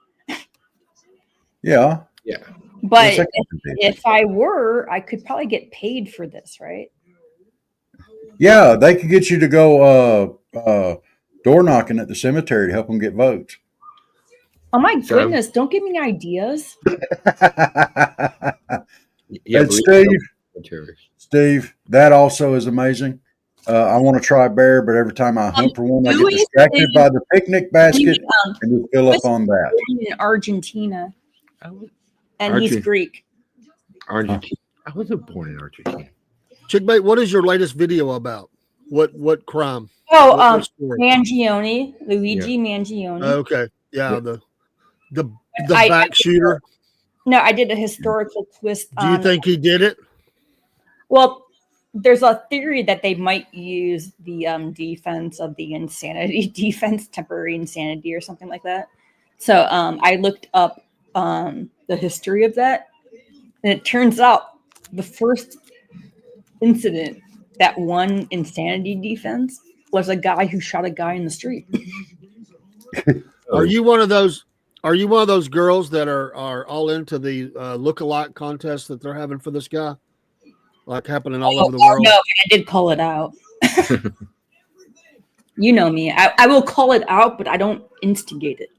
Yeah. Yeah. but Yes, if I were, I could probably get paid for this, right? Yeah, they could get you to go door knocking at the cemetery to help them get votes. Oh my So- goodness! Don't give me ideas. Yeah. And Steve, that also is amazing. I want to try bear, but every time I hunt for one, I get Louis distracted is- by the picnic basket Um, and just fill up on that. in Argentina, and he's Argent- Greek. Argentina. I wasn't born in Argentina. Chickbait, what is your latest video about? What crime? Oh, What story? Mangione, Luigi Mangione. Okay. Yeah, the I- back shooter. No, I did a historical twist. Do you on think he did it? Well, there's a theory that they might use the defense of the insanity defense, temporary insanity, or something like that. So I looked up the history of that, and it turns out the first incident that won insanity defense was a guy who shot a guy in the street. Are you one of those? Are you one of those girls that are all into the look-alike contest that they're having for this guy, like happening all over the world? No, I did call it out. You know me. I will call it out, but I don't instigate it.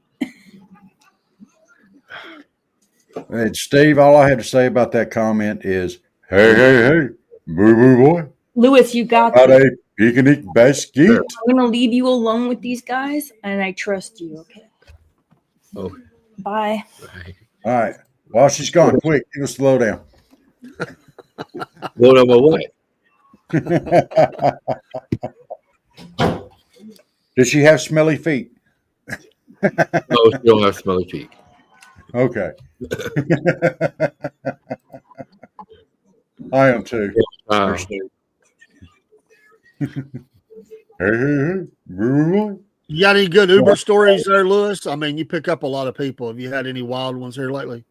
And Steve, all I have to say about that comment is, hey, boo boo boy, Louis, you got got this. a picnic basket. I'm going to leave you alone with these guys, and I trust you, okay? Oh, Bye. right. All right. While she's gone, quick, give us a slow down. What about what? Does she have smelly feet? No, she don't have smelly feet. Okay. I am too. Hey, boo boo boy. You got any good Uber stories there, Lewis? I mean, you pick up a lot of people. Have you had any wild ones here lately?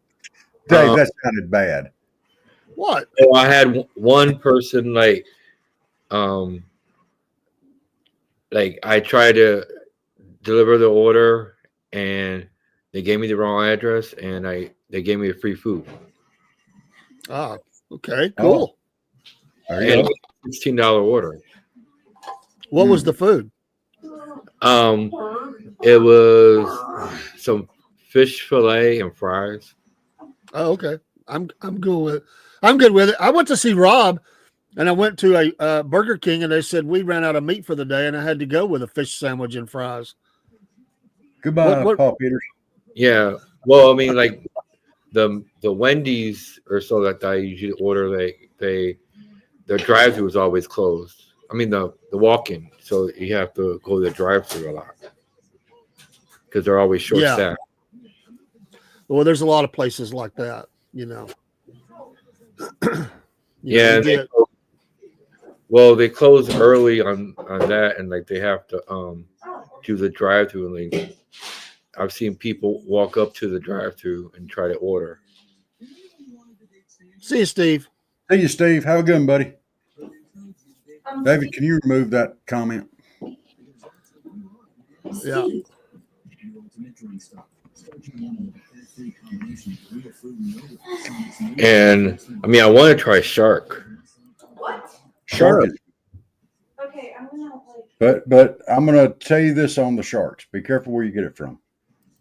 Dave, that sounded bad. What? Oh, I had one person like I tried to deliver the order and they gave me the wrong address and they gave me a free food. Ah, okay, cool. There you And go. $16 order. What was the food? It was some fish fillet and fries. Oh, okay. I'm good with it. I went to see Rob, and I went to a Burger King, and they said we ran out of meat for the day, and I had to go with a fish sandwich and fries. Goodbye, Paul Peters. Yeah. Well, I mean, like the Wendy's or so that I usually order, their drive-through is always closed. I mean, the walk-in, so you have to go to the drive-through a lot because they're always short-staffed. Well, there's a lot of places like that, Yeah. They close early on that, and like they have to do the drive-through, and like I've seen people walk up to the drive-through and try to order. See you, Steve. See you, Steve. Have a good one, buddy. David, can you remove that comment? Yeah. And I mean, I want to try shark. What? Shark. Okay, I'm gonna But I'm gonna tell you this on the sharks. Be careful where you get it from.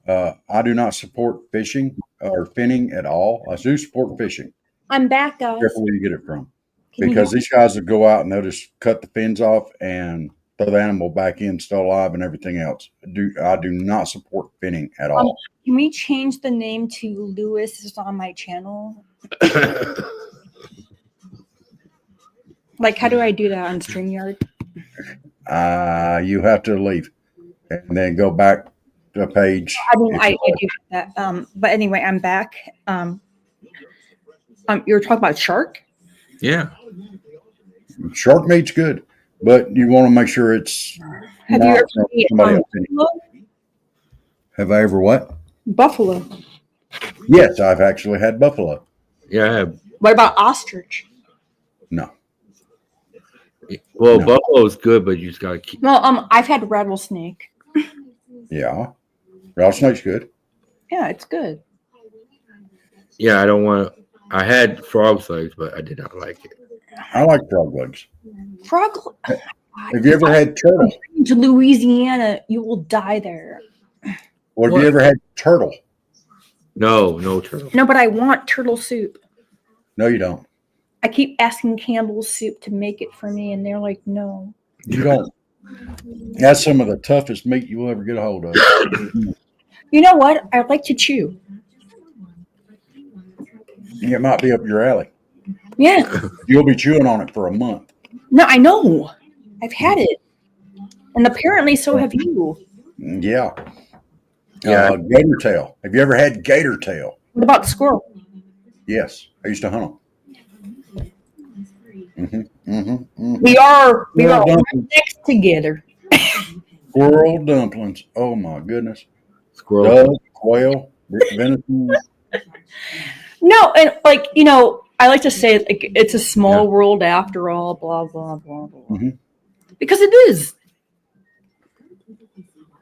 I do not support fishing or finning at all. I do support fishing. I'm back, guys. Be careful where you get it from. Because these guys will go out and they'll just cut the fins off and throw the animal back in still alive and everything else. I do not support finning at all. Can we change the name to Lewis is on my channel? Like, how do I do that on StreamYard? You have to leave and then go back to a page. I mean, I do that. But anyway, I'm back. You were talking about shark? Yeah. Shark meat's good, but you want to make sure it's Have you ever eaten buffalo? Have I ever what? Buffalo. Yes, I've actually had buffalo. Yeah, I have. What about ostrich? No. Well, buffalo's good, but you just gotta keep. Well, I've had rattlesnake. Yeah, rattlesnake's good. Yeah, it's good. Yeah, I don't want to. I had frog's legs, but I did not like it. I like frog legs. Frog. Have you ever had turtle? To Louisiana, you will die there. Well, have you ever had turtle? No turtle. No, but I want turtle soup. No, you don't. I keep asking Campbell's Soup to make it for me, and they're like, no. You don't. That's some of the toughest meat you will ever get a hold of. You know what? I like to chew. It might be up your alley. Yeah. You'll be chewing on it for a month. No, I know. I've had it. And apparently so have you. Yeah. Gator tail. Have you ever had gator tail? What about squirrel? Yes. I used to hunt them. We are right next together. Squirrel dumplings. Oh my goodness. Squirrel. Dove, quail, venison. No, and like, I like to say like it's a small world after all, blah, blah, blah, blah. Mm-hmm. Because it is.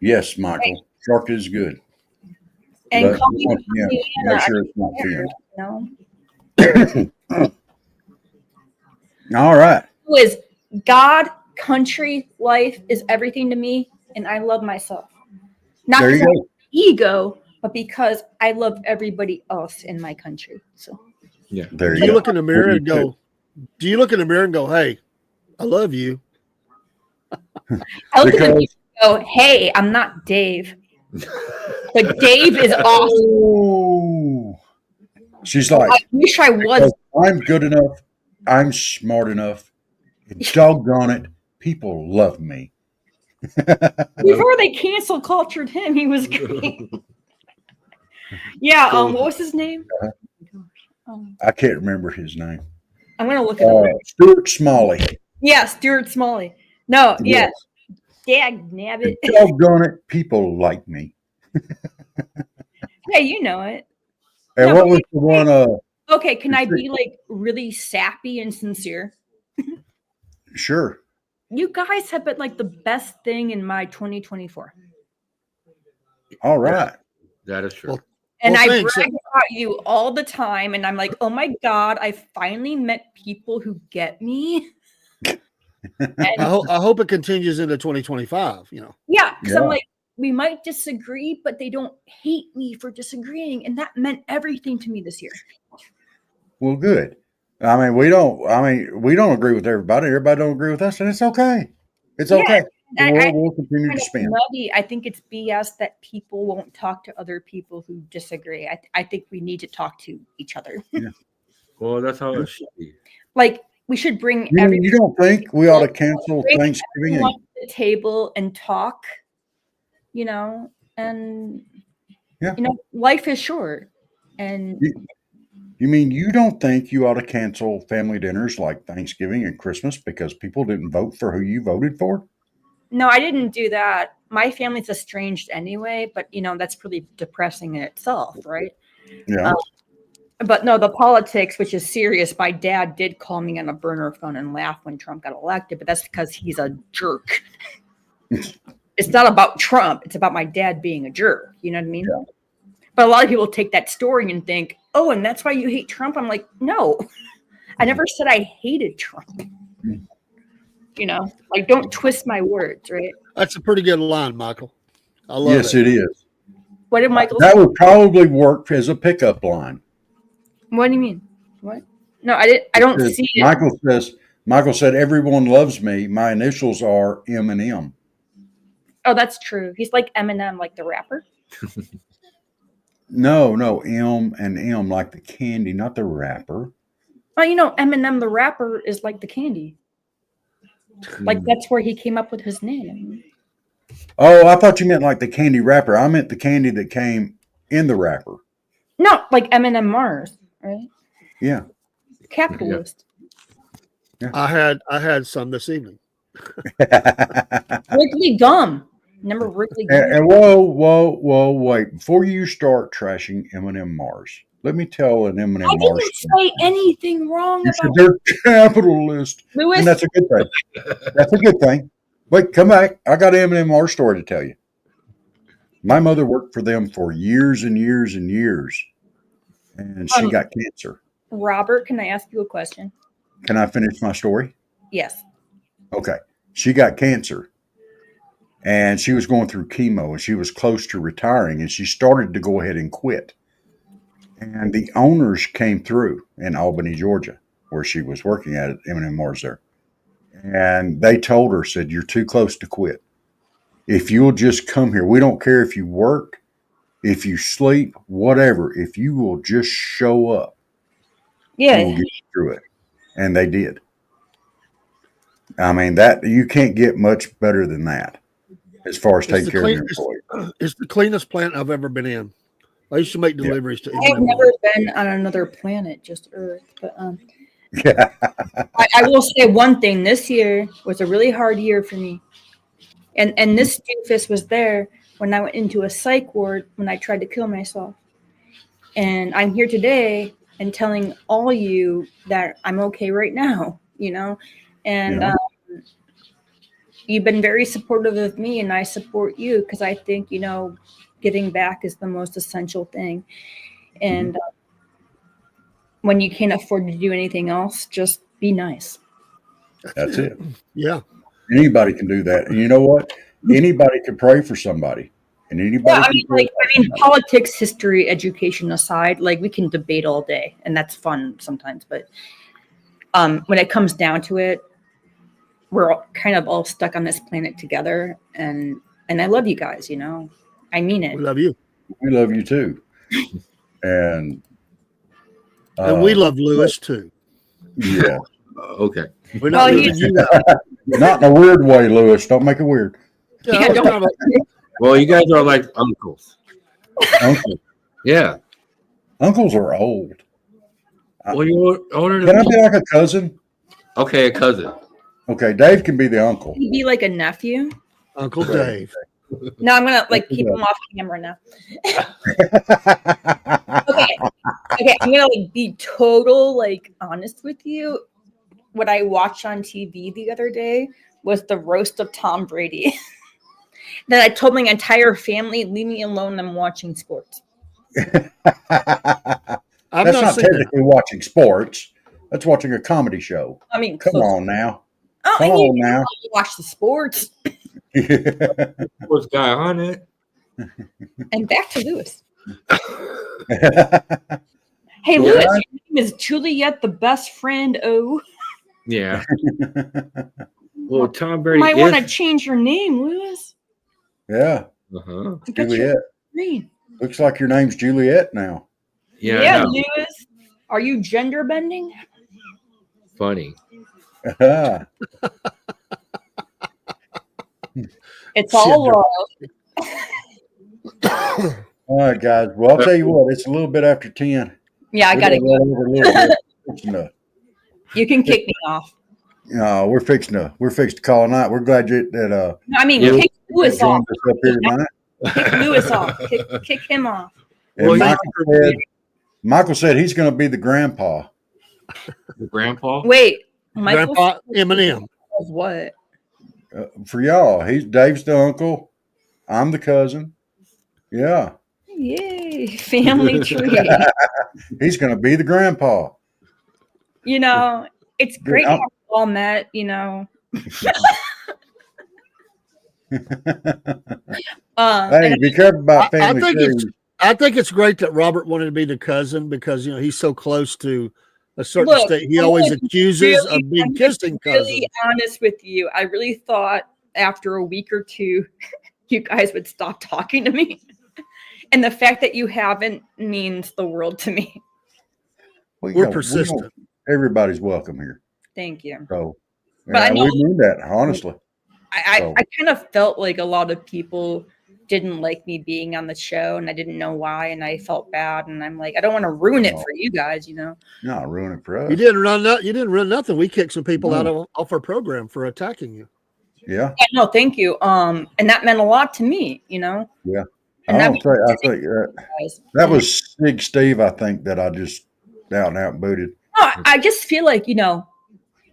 Yes, Michael. Shark is good. And but make sure it's not finned. All right. Is God, country, life is everything to me, and I love myself. Not because I have ego, but because I love everybody else in my country. So yeah, do you look in the mirror and go? Do you look in the mirror and go, "Hey, I love you"? I look at the mirror and go, "Hey, I'm not Dave." But Dave is awesome. Oh. She's like, I wish I was. I'm good enough. I'm smart enough. Doggone it. People love me. Before they cancel cultured him, he was great. Yeah, what was his name? I can't remember his name. I'm going to look it up. Stuart Smalley. Yeah, Stuart Smalley. No, yes. Dag nabbit. Doggone it. People like me. Hey, you know it. And what was the one? Okay, can I be like really sappy and sincere? Sure. You guys have been like the best thing in my 2024. All right. That is true. And I brag about you all the time. And I'm like, oh my God, I finally met people who get me. I hope it continues into 2025, Yeah, because I'm like, we might disagree, but they don't hate me for disagreeing. And that meant everything to me this year. Well, good. We don't agree with everybody. Everybody don't agree with us, and it's okay. It's okay. the world will continue to kind of spin. nutty. I think it's BS that people won't talk to other people who disagree. I think we need to talk to each other. Yeah. Well, that's how it should be. Like we should bring You don't think we ought to cancel Thanksgiving? everyone to the table and talk, you know, and Yeah. you know, life is short. And You mean you don't think you ought to cancel family dinners like Thanksgiving and Christmas because people didn't vote for who you voted for? no, I didn't do that. My family's estranged anyway, but you know, that's pretty depressing in itself, right? Yeah. But no, the politics, which is serious. My dad did call me on a burner phone and laugh when Trump got elected, but that's because he's a jerk. It's not about Trump. It's about my dad being a jerk. You know what I mean? Yeah. But a lot of people take that story and think, oh, and that's why you hate Trump. I'm like, no, I never said I hated Trump. You know, like don't twist my words, right? That's a pretty good line, Michael. I love Yes, it is. What did Michael That say? would probably work as a pickup line. What do you mean? What? No, I didn't. I don't see it. Michael said, everyone loves me. My initials are M and M. Oh, that's true. He's like Eminem, like the rapper. No, M and M, like the candy, not the rapper. Well, you know, Eminem, the rapper, is like the candy. Like that's where he came up with his name. Oh, I thought you meant like the candy wrapper. I meant the candy that came in the wrapper. No, like Eminem Mars, right? Yeah. Capitalist. Yeah. I had some this evening. Wrigley gum. Remember Wrigley gum? And whoa, wait. Before you start trashing M&M Mars, let me tell an M&M I Mars didn't story. say anything wrong You said about they're capitalist. Lewis. And that's a good thing. That's a good thing. Wait, come back. I got an M&M Mars story to tell you. My mother worked for them for years and years and years, and she got cancer. Robert, can I ask you a question? Can I finish my story? Yes. Okay. She got cancer, and she was going through chemo, and she was close to retiring, and she started to go ahead and quit. And the owners came through in Albany, Georgia, where she was working at M&M Mars there. And they told her, said, you're too close to quit. If you'll just come here, we don't care if you work, if you sleep, whatever. If you will just show up, Yeah. we'll get you through it. And they did. I mean, that you can't get much better than that as far as taking care of your employees. It's the cleanest plant I've ever been in. I used to make deliveries to I have never been on another planet, just Earth. But Yeah. I will say one thing. This year was a really hard year for me. And this doofus was there when I went into a psych ward when I tried to kill myself. And I'm here today and telling all you that I'm okay right now, you know. And you've been very supportive of me, and I support you because I think, you know, giving back is the most essential thing. And when you can't afford to do anything else, just be nice. That's it. Yeah. Anybody can do that. And you know what? Anybody can pray for somebody. And anybody Yeah, politics, history, education aside, like we can debate all day, and that's fun sometimes. But when it comes down to it, we're kind of all stuck on this planet together, and I love you guys. You know, I mean it. We love you. We love you too. And we love Lewis too. Yeah. Okay. We're not leaving you out. Not in a weird way, Lewis. Don't make it weird. Yeah, well, you guys are like uncles. Uncles. Yeah. Uncles are old. Well, you're older than Can I be like a cousin? Okay, a cousin. Okay, Dave can be the uncle. He'd be like a nephew. Uncle Dave. No, I'm gonna like keep him off camera now. Okay, I'm gonna like be total like honest with you. What I watched on TV the other day was the roast of Tom Brady. Then I told my entire family, leave me alone, I'm watching sports. That's not technically watching sports. That's watching a comedy show. I mean, come on now. Oh, come on now. Watch the sports. Sports guy on it. And back to Lewis. Hey, Lewis, your name is Juliet, the best friend. Oh. Yeah. Well, Tom Brady might want to change your name, Lewis. Yeah. Uh-huh. Juliet. Looks like your name's Juliet now. Yeah, Lewis. Are you gender bending? funny. It's all love. All right, guys. Well, I'll tell you what. It's a little bit after 10. Yeah, I gotta go over a little bit. You can kick me off. No, we're fixing to call night. We're glad kick Lewis off. Us up here tonight. Kick Lewis off. Kick him off. And Michael said he's going to be the grandpa. The grandpa? Wait, Grandpa Eminem. Of what? For y'all, Dave's the uncle. I'm the cousin. Yeah. Yay, family tree. He's going to be the grandpa. You know, it's great to have you all met, you know. Hey, be careful about family trees. I think it's great that Robert wanted to be the cousin because, you know, he's so close to a certain state. He always accuses of being kissing cousins. To be honest with you, I really thought after a week or two, you guys would stop talking to me. And the fact that you haven't means the world to me. We're persistent. Everybody's welcome here. Thank you. So, but I know, we mean that, honestly. I kind of felt like a lot of people didn't like me being on the show, and I didn't know why, and I felt bad, and I'm like, I don't want to ruin it for you guys, you know. No, ruin it for us. You didn't run nothing. We kicked some people out off our program for attacking you. Yeah. No, thank you. And that meant a lot to me, you know. Yeah. And I think that was Sig Steve, I think, that I just out and out booted. No, I just feel like, you know,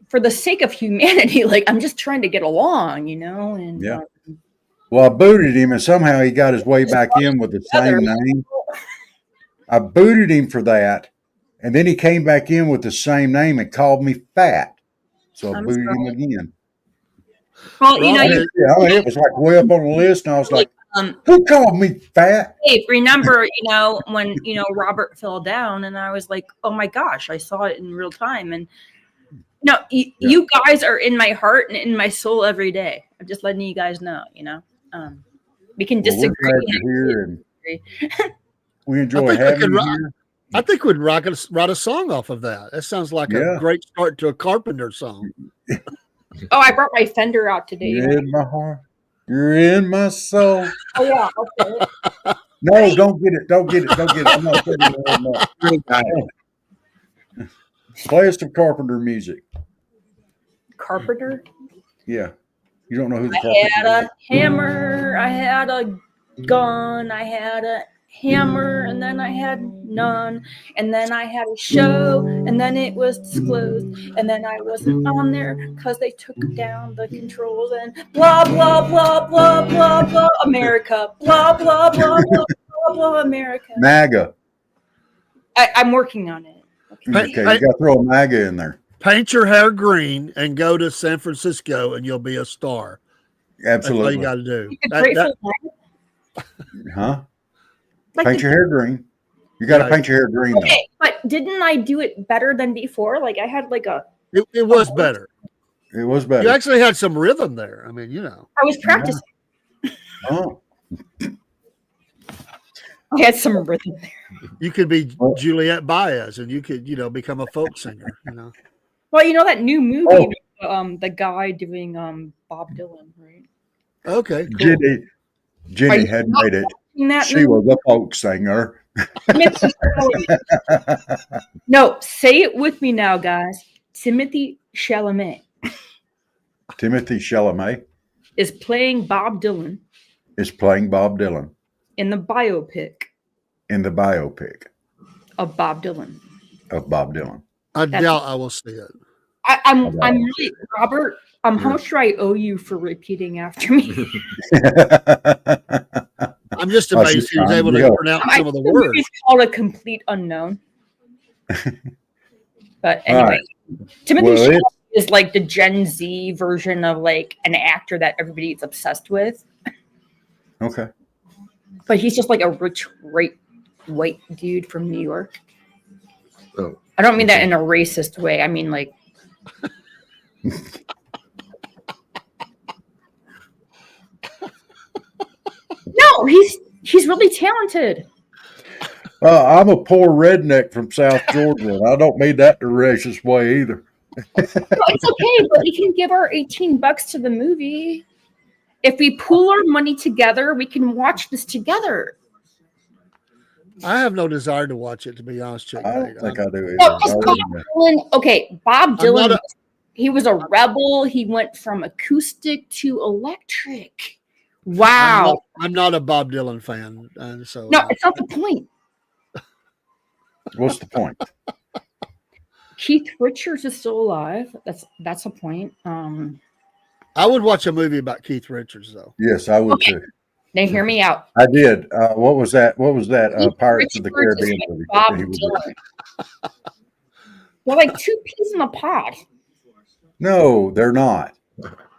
for the sake of humanity, like I'm just trying to get along, you know. And yeah. Well, I booted him, and somehow he got his way back in with the same name. I booted him for that, and then he came back in with the same name and called me fat. So I booted him again. Well, you know, it was like way up on the list, and I was like, who called me fat? Hey, remember, you know, when, you know, Robert fell down, and I was like, oh my gosh, I saw it in real time. And no, you guys are in my heart and in my soul every day. I'm just letting you guys know, you know. We can disagree. We enjoy having you here. I think we'd write a song off of that. That sounds like a great start to a Carpenter song. Oh, I brought my Fender out today. You're in my heart. You're in my soul. Oh, yeah. Okay. No, don't get it. Don't get it. I'm not putting it. Play us some Carpenter music. Carpenter? Yeah. You don't know who the Carpenter is? I had a hammer. I had a gun. I had a hammer, and then I had none, and then I had a show, and then it was disclosed, and then I wasn't on there because they took down the controls, and blah blah blah blah blah blah America, blah blah blah blah blah blah America. MAGA. I'm working on it. Okay, you got to throw a MAGA in there. Paint your hair green and go to San Francisco, and you'll be a star. Absolutely, that's all you got to do. Huh? Like paint your hair green. You got to paint your hair green. Okay, but didn't I do it better than before? Like I had like a. It was better. It was better. You actually had some rhythm there. I mean, you know. I was practicing. Yeah. Oh. I had some rhythm there. You could be Juliet Baez, and you could, you know, become a folk singer. You know. Well, you know that new movie, the guy doing Bob Dylan, right? Okay. Cool. Jenny had made it. She was a folk singer. No, say it with me now, guys. Timothy Chalamet. Timothy Chalamet is playing Bob Dylan. In the biopic. Of Bob Dylan. I doubt I will see it. I'm really, Robert, how much do I owe you for repeating after me? I'm just amazed he was able to pronounce some of the words. It's called A Complete Unknown. But anyway, Timothy Chalamet is like the Gen Z version of like an actor that everybody is obsessed with. Okay. But he's just like a rich, white dude from New York. Oh. I don't mean that in a racist way. I mean like No, he's really talented. I'm a poor redneck from South Georgia, and I don't mean that the racist way either. No, it's okay, but we can give our $18 to the movie. If we pool our money together, we can watch this together. I have no desire to watch it, to be honest with you. I don't think I do either. No, Bob Dylan. Okay, Bob Dylan. He was a rebel. He went from acoustic to electric. Wow. I'm not a Bob Dylan fan, and so no, it's not the point. What's the point? Keith Richards is still alive. That's a point. I would watch a movie about Keith Richards, though. Yes, I would too. Now hear me out. I did. What was that? What was that? Pirates of the Richards Caribbean is movie. Bob Dylan. They're like two peas in a pod. No, they're not.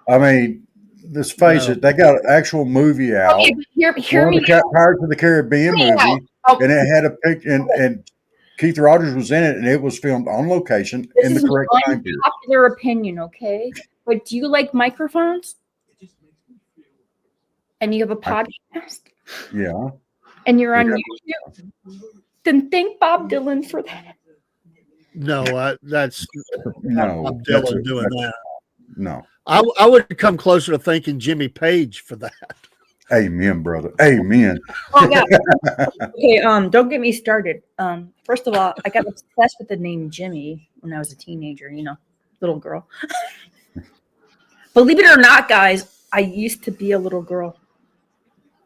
I mean, let's face it. They got an actual movie out. Okay, but hear me out. Pirates of the Caribbean movie, and it had a picture, and Keith Rogers was in it, and it was filmed on location in the correct time period. Popular opinion, okay? But do you like microphones? And you have a podcast? Yeah. And you're on YouTube? Then thank Bob Dylan for that. No, that's no Bob Dylan doing that. No. I would come closer to thanking Jimmy Page for that. Amen, brother. Amen. Oh yeah. Okay, don't get me started. First of all, I got obsessed with the name Jimmy when I was a teenager, little girl. Believe it or not, guys, I used to be a little girl.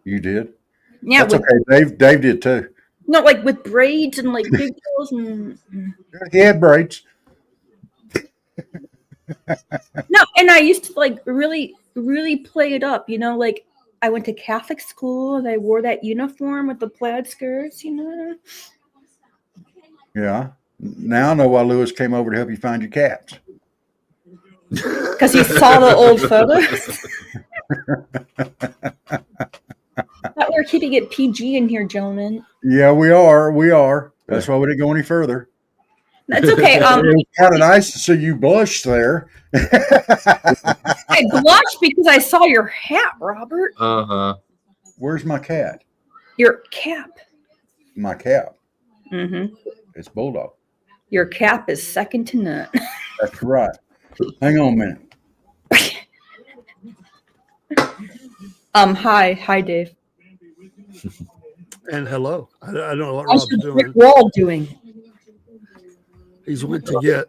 You did? Yeah. That's okay. Dave did too. No, like with braids and like big girls and He had braids. No, and I used to like really, really play it up, like I went to Catholic school and I wore that uniform with the plaid skirts, Yeah. Now I know why Lewis came over to help you find your cats. Because he saw the old photos. Thought we were keeping it PG in here, gentlemen. Yeah, we are. We are. That's why we didn't go any further. That's okay. It was kind of nice to see you blush there. I blushed because I saw your hat, Robert. Where's my cat? Your cap. My cap. Mm-hmm. It's Bulldog. Your cap is second to none. That's right. Hang on a minute. Hi, Dave. And hello. I don't know what How's Rob's your doing. brick wall doing? He's went to get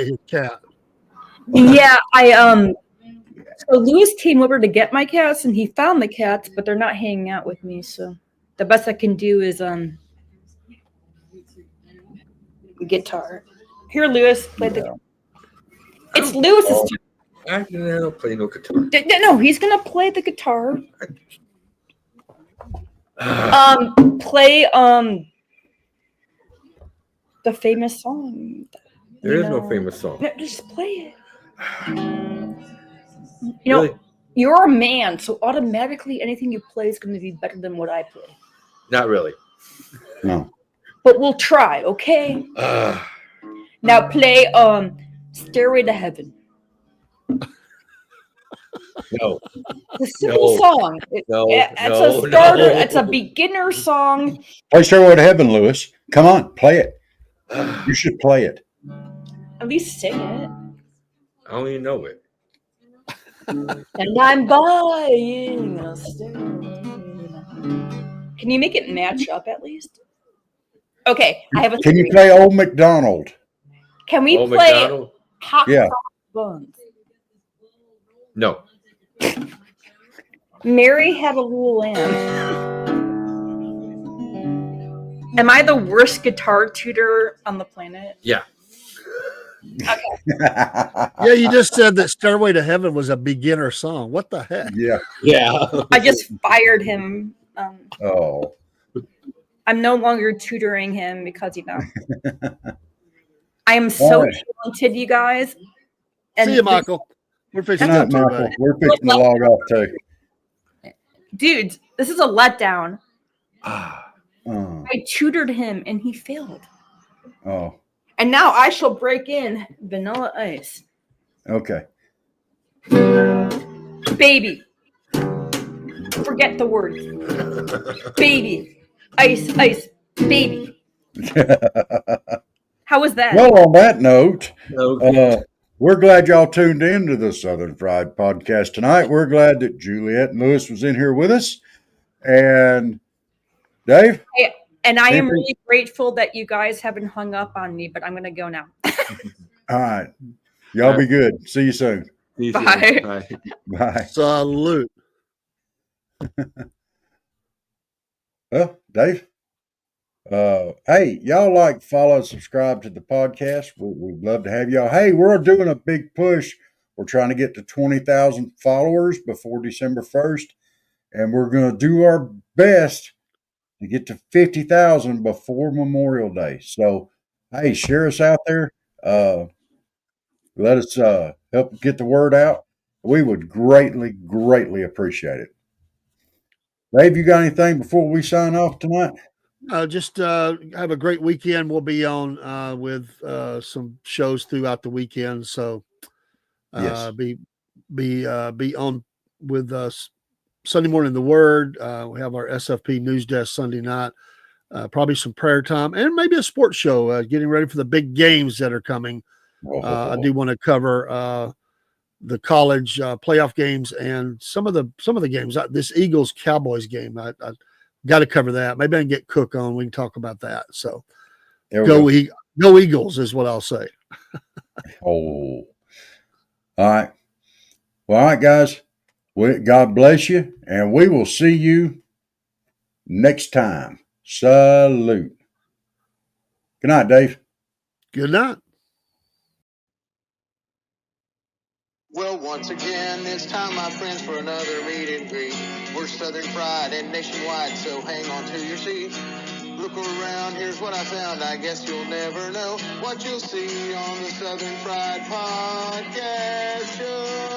his cat. Yeah, so Lewis came over to get my cats and he found the cats, but they're not hanging out with me, so the best I can do is guitar. Here, Lewis, play the It's Lewis's turn. I don't play no guitar. No, he's gonna play the guitar. Play the famous song. There is no famous song. No, just play it. Really? You're a man, so automatically anything you play is going to be better than what I play. Not really. No. But we'll try, okay? Now play Stairway to Heaven. No. It's a simple song. It's a starter. It's a beginner song. Play Stairway to Heaven, Lewis. Come on, play it. You should play it. At least sing it. I don't even know it. And I'm buying a stairway. Can you make it match up at least? Okay, I have a. Can you play Old MacDonald? Can we Old play MacDonald? Hot Yeah. Buns? No. Mary had a little lamb. Am I the worst guitar tutor on the planet? Yeah. Okay. Yeah, you just said that Stairway to Heaven was a beginner song. What the heck? Yeah. Yeah. I just fired him. Oh. I'm no longer tutoring him because, I am so talented, you guys. And See you, Michael. We're fixing Good night, to Michael. We're fixing to log off too. dudes, this is a letdown. Oh. I tutored him and he failed. Oh. And now I shall break in Vanilla Ice. Okay. Baby. Forget the word. Baby. Ice, ice, baby. How was that? Well, on that note, Okay. we're glad y'all tuned in to the Southern Fried Podcast tonight. We're glad that Juliet and Lewis was in here with us. And Dave? And I am anything? really grateful that you guys haven't hung up on me, but I'm going to go now. All right. Y'all be good. See you soon. See you Bye. soon. Bye. Bye. Salute. Well, Dave? Hey, y'all follow and subscribe to the podcast. We'd love to have y'all. Hey, we're doing a big push. We're trying to get to 20,000 followers before December 1st, and we're going to do our best to get to 50,000 before Memorial Day. So, hey, share us out there. Let us help get the word out. We would greatly, greatly appreciate it. Dave, you got anything before we sign off tonight? Just have a great weekend. We'll be on with some shows throughout the weekend. So Yes. be on with us Sunday morning. The Word. We have our SFP news desk Sunday night. Probably some prayer time and maybe a sports show. Getting ready for the big games that are coming. I do want to cover the college playoff games and some of the games. This Eagles Cowboys game. I got to cover that. Maybe I can get Cook on. We can talk about that. So go Eagles is what I'll say. All right. Well, all right, guys. God bless you, and we will see you next time. Salute. Good night, Dave. Good night. Well, once again, it's time, my friends, for another meet and greet. We're Southern Fried and nationwide, so hang on to your seat. Look around, here's what I found. I guess you'll never know what you'll see on the Southern Fried Podcast Show.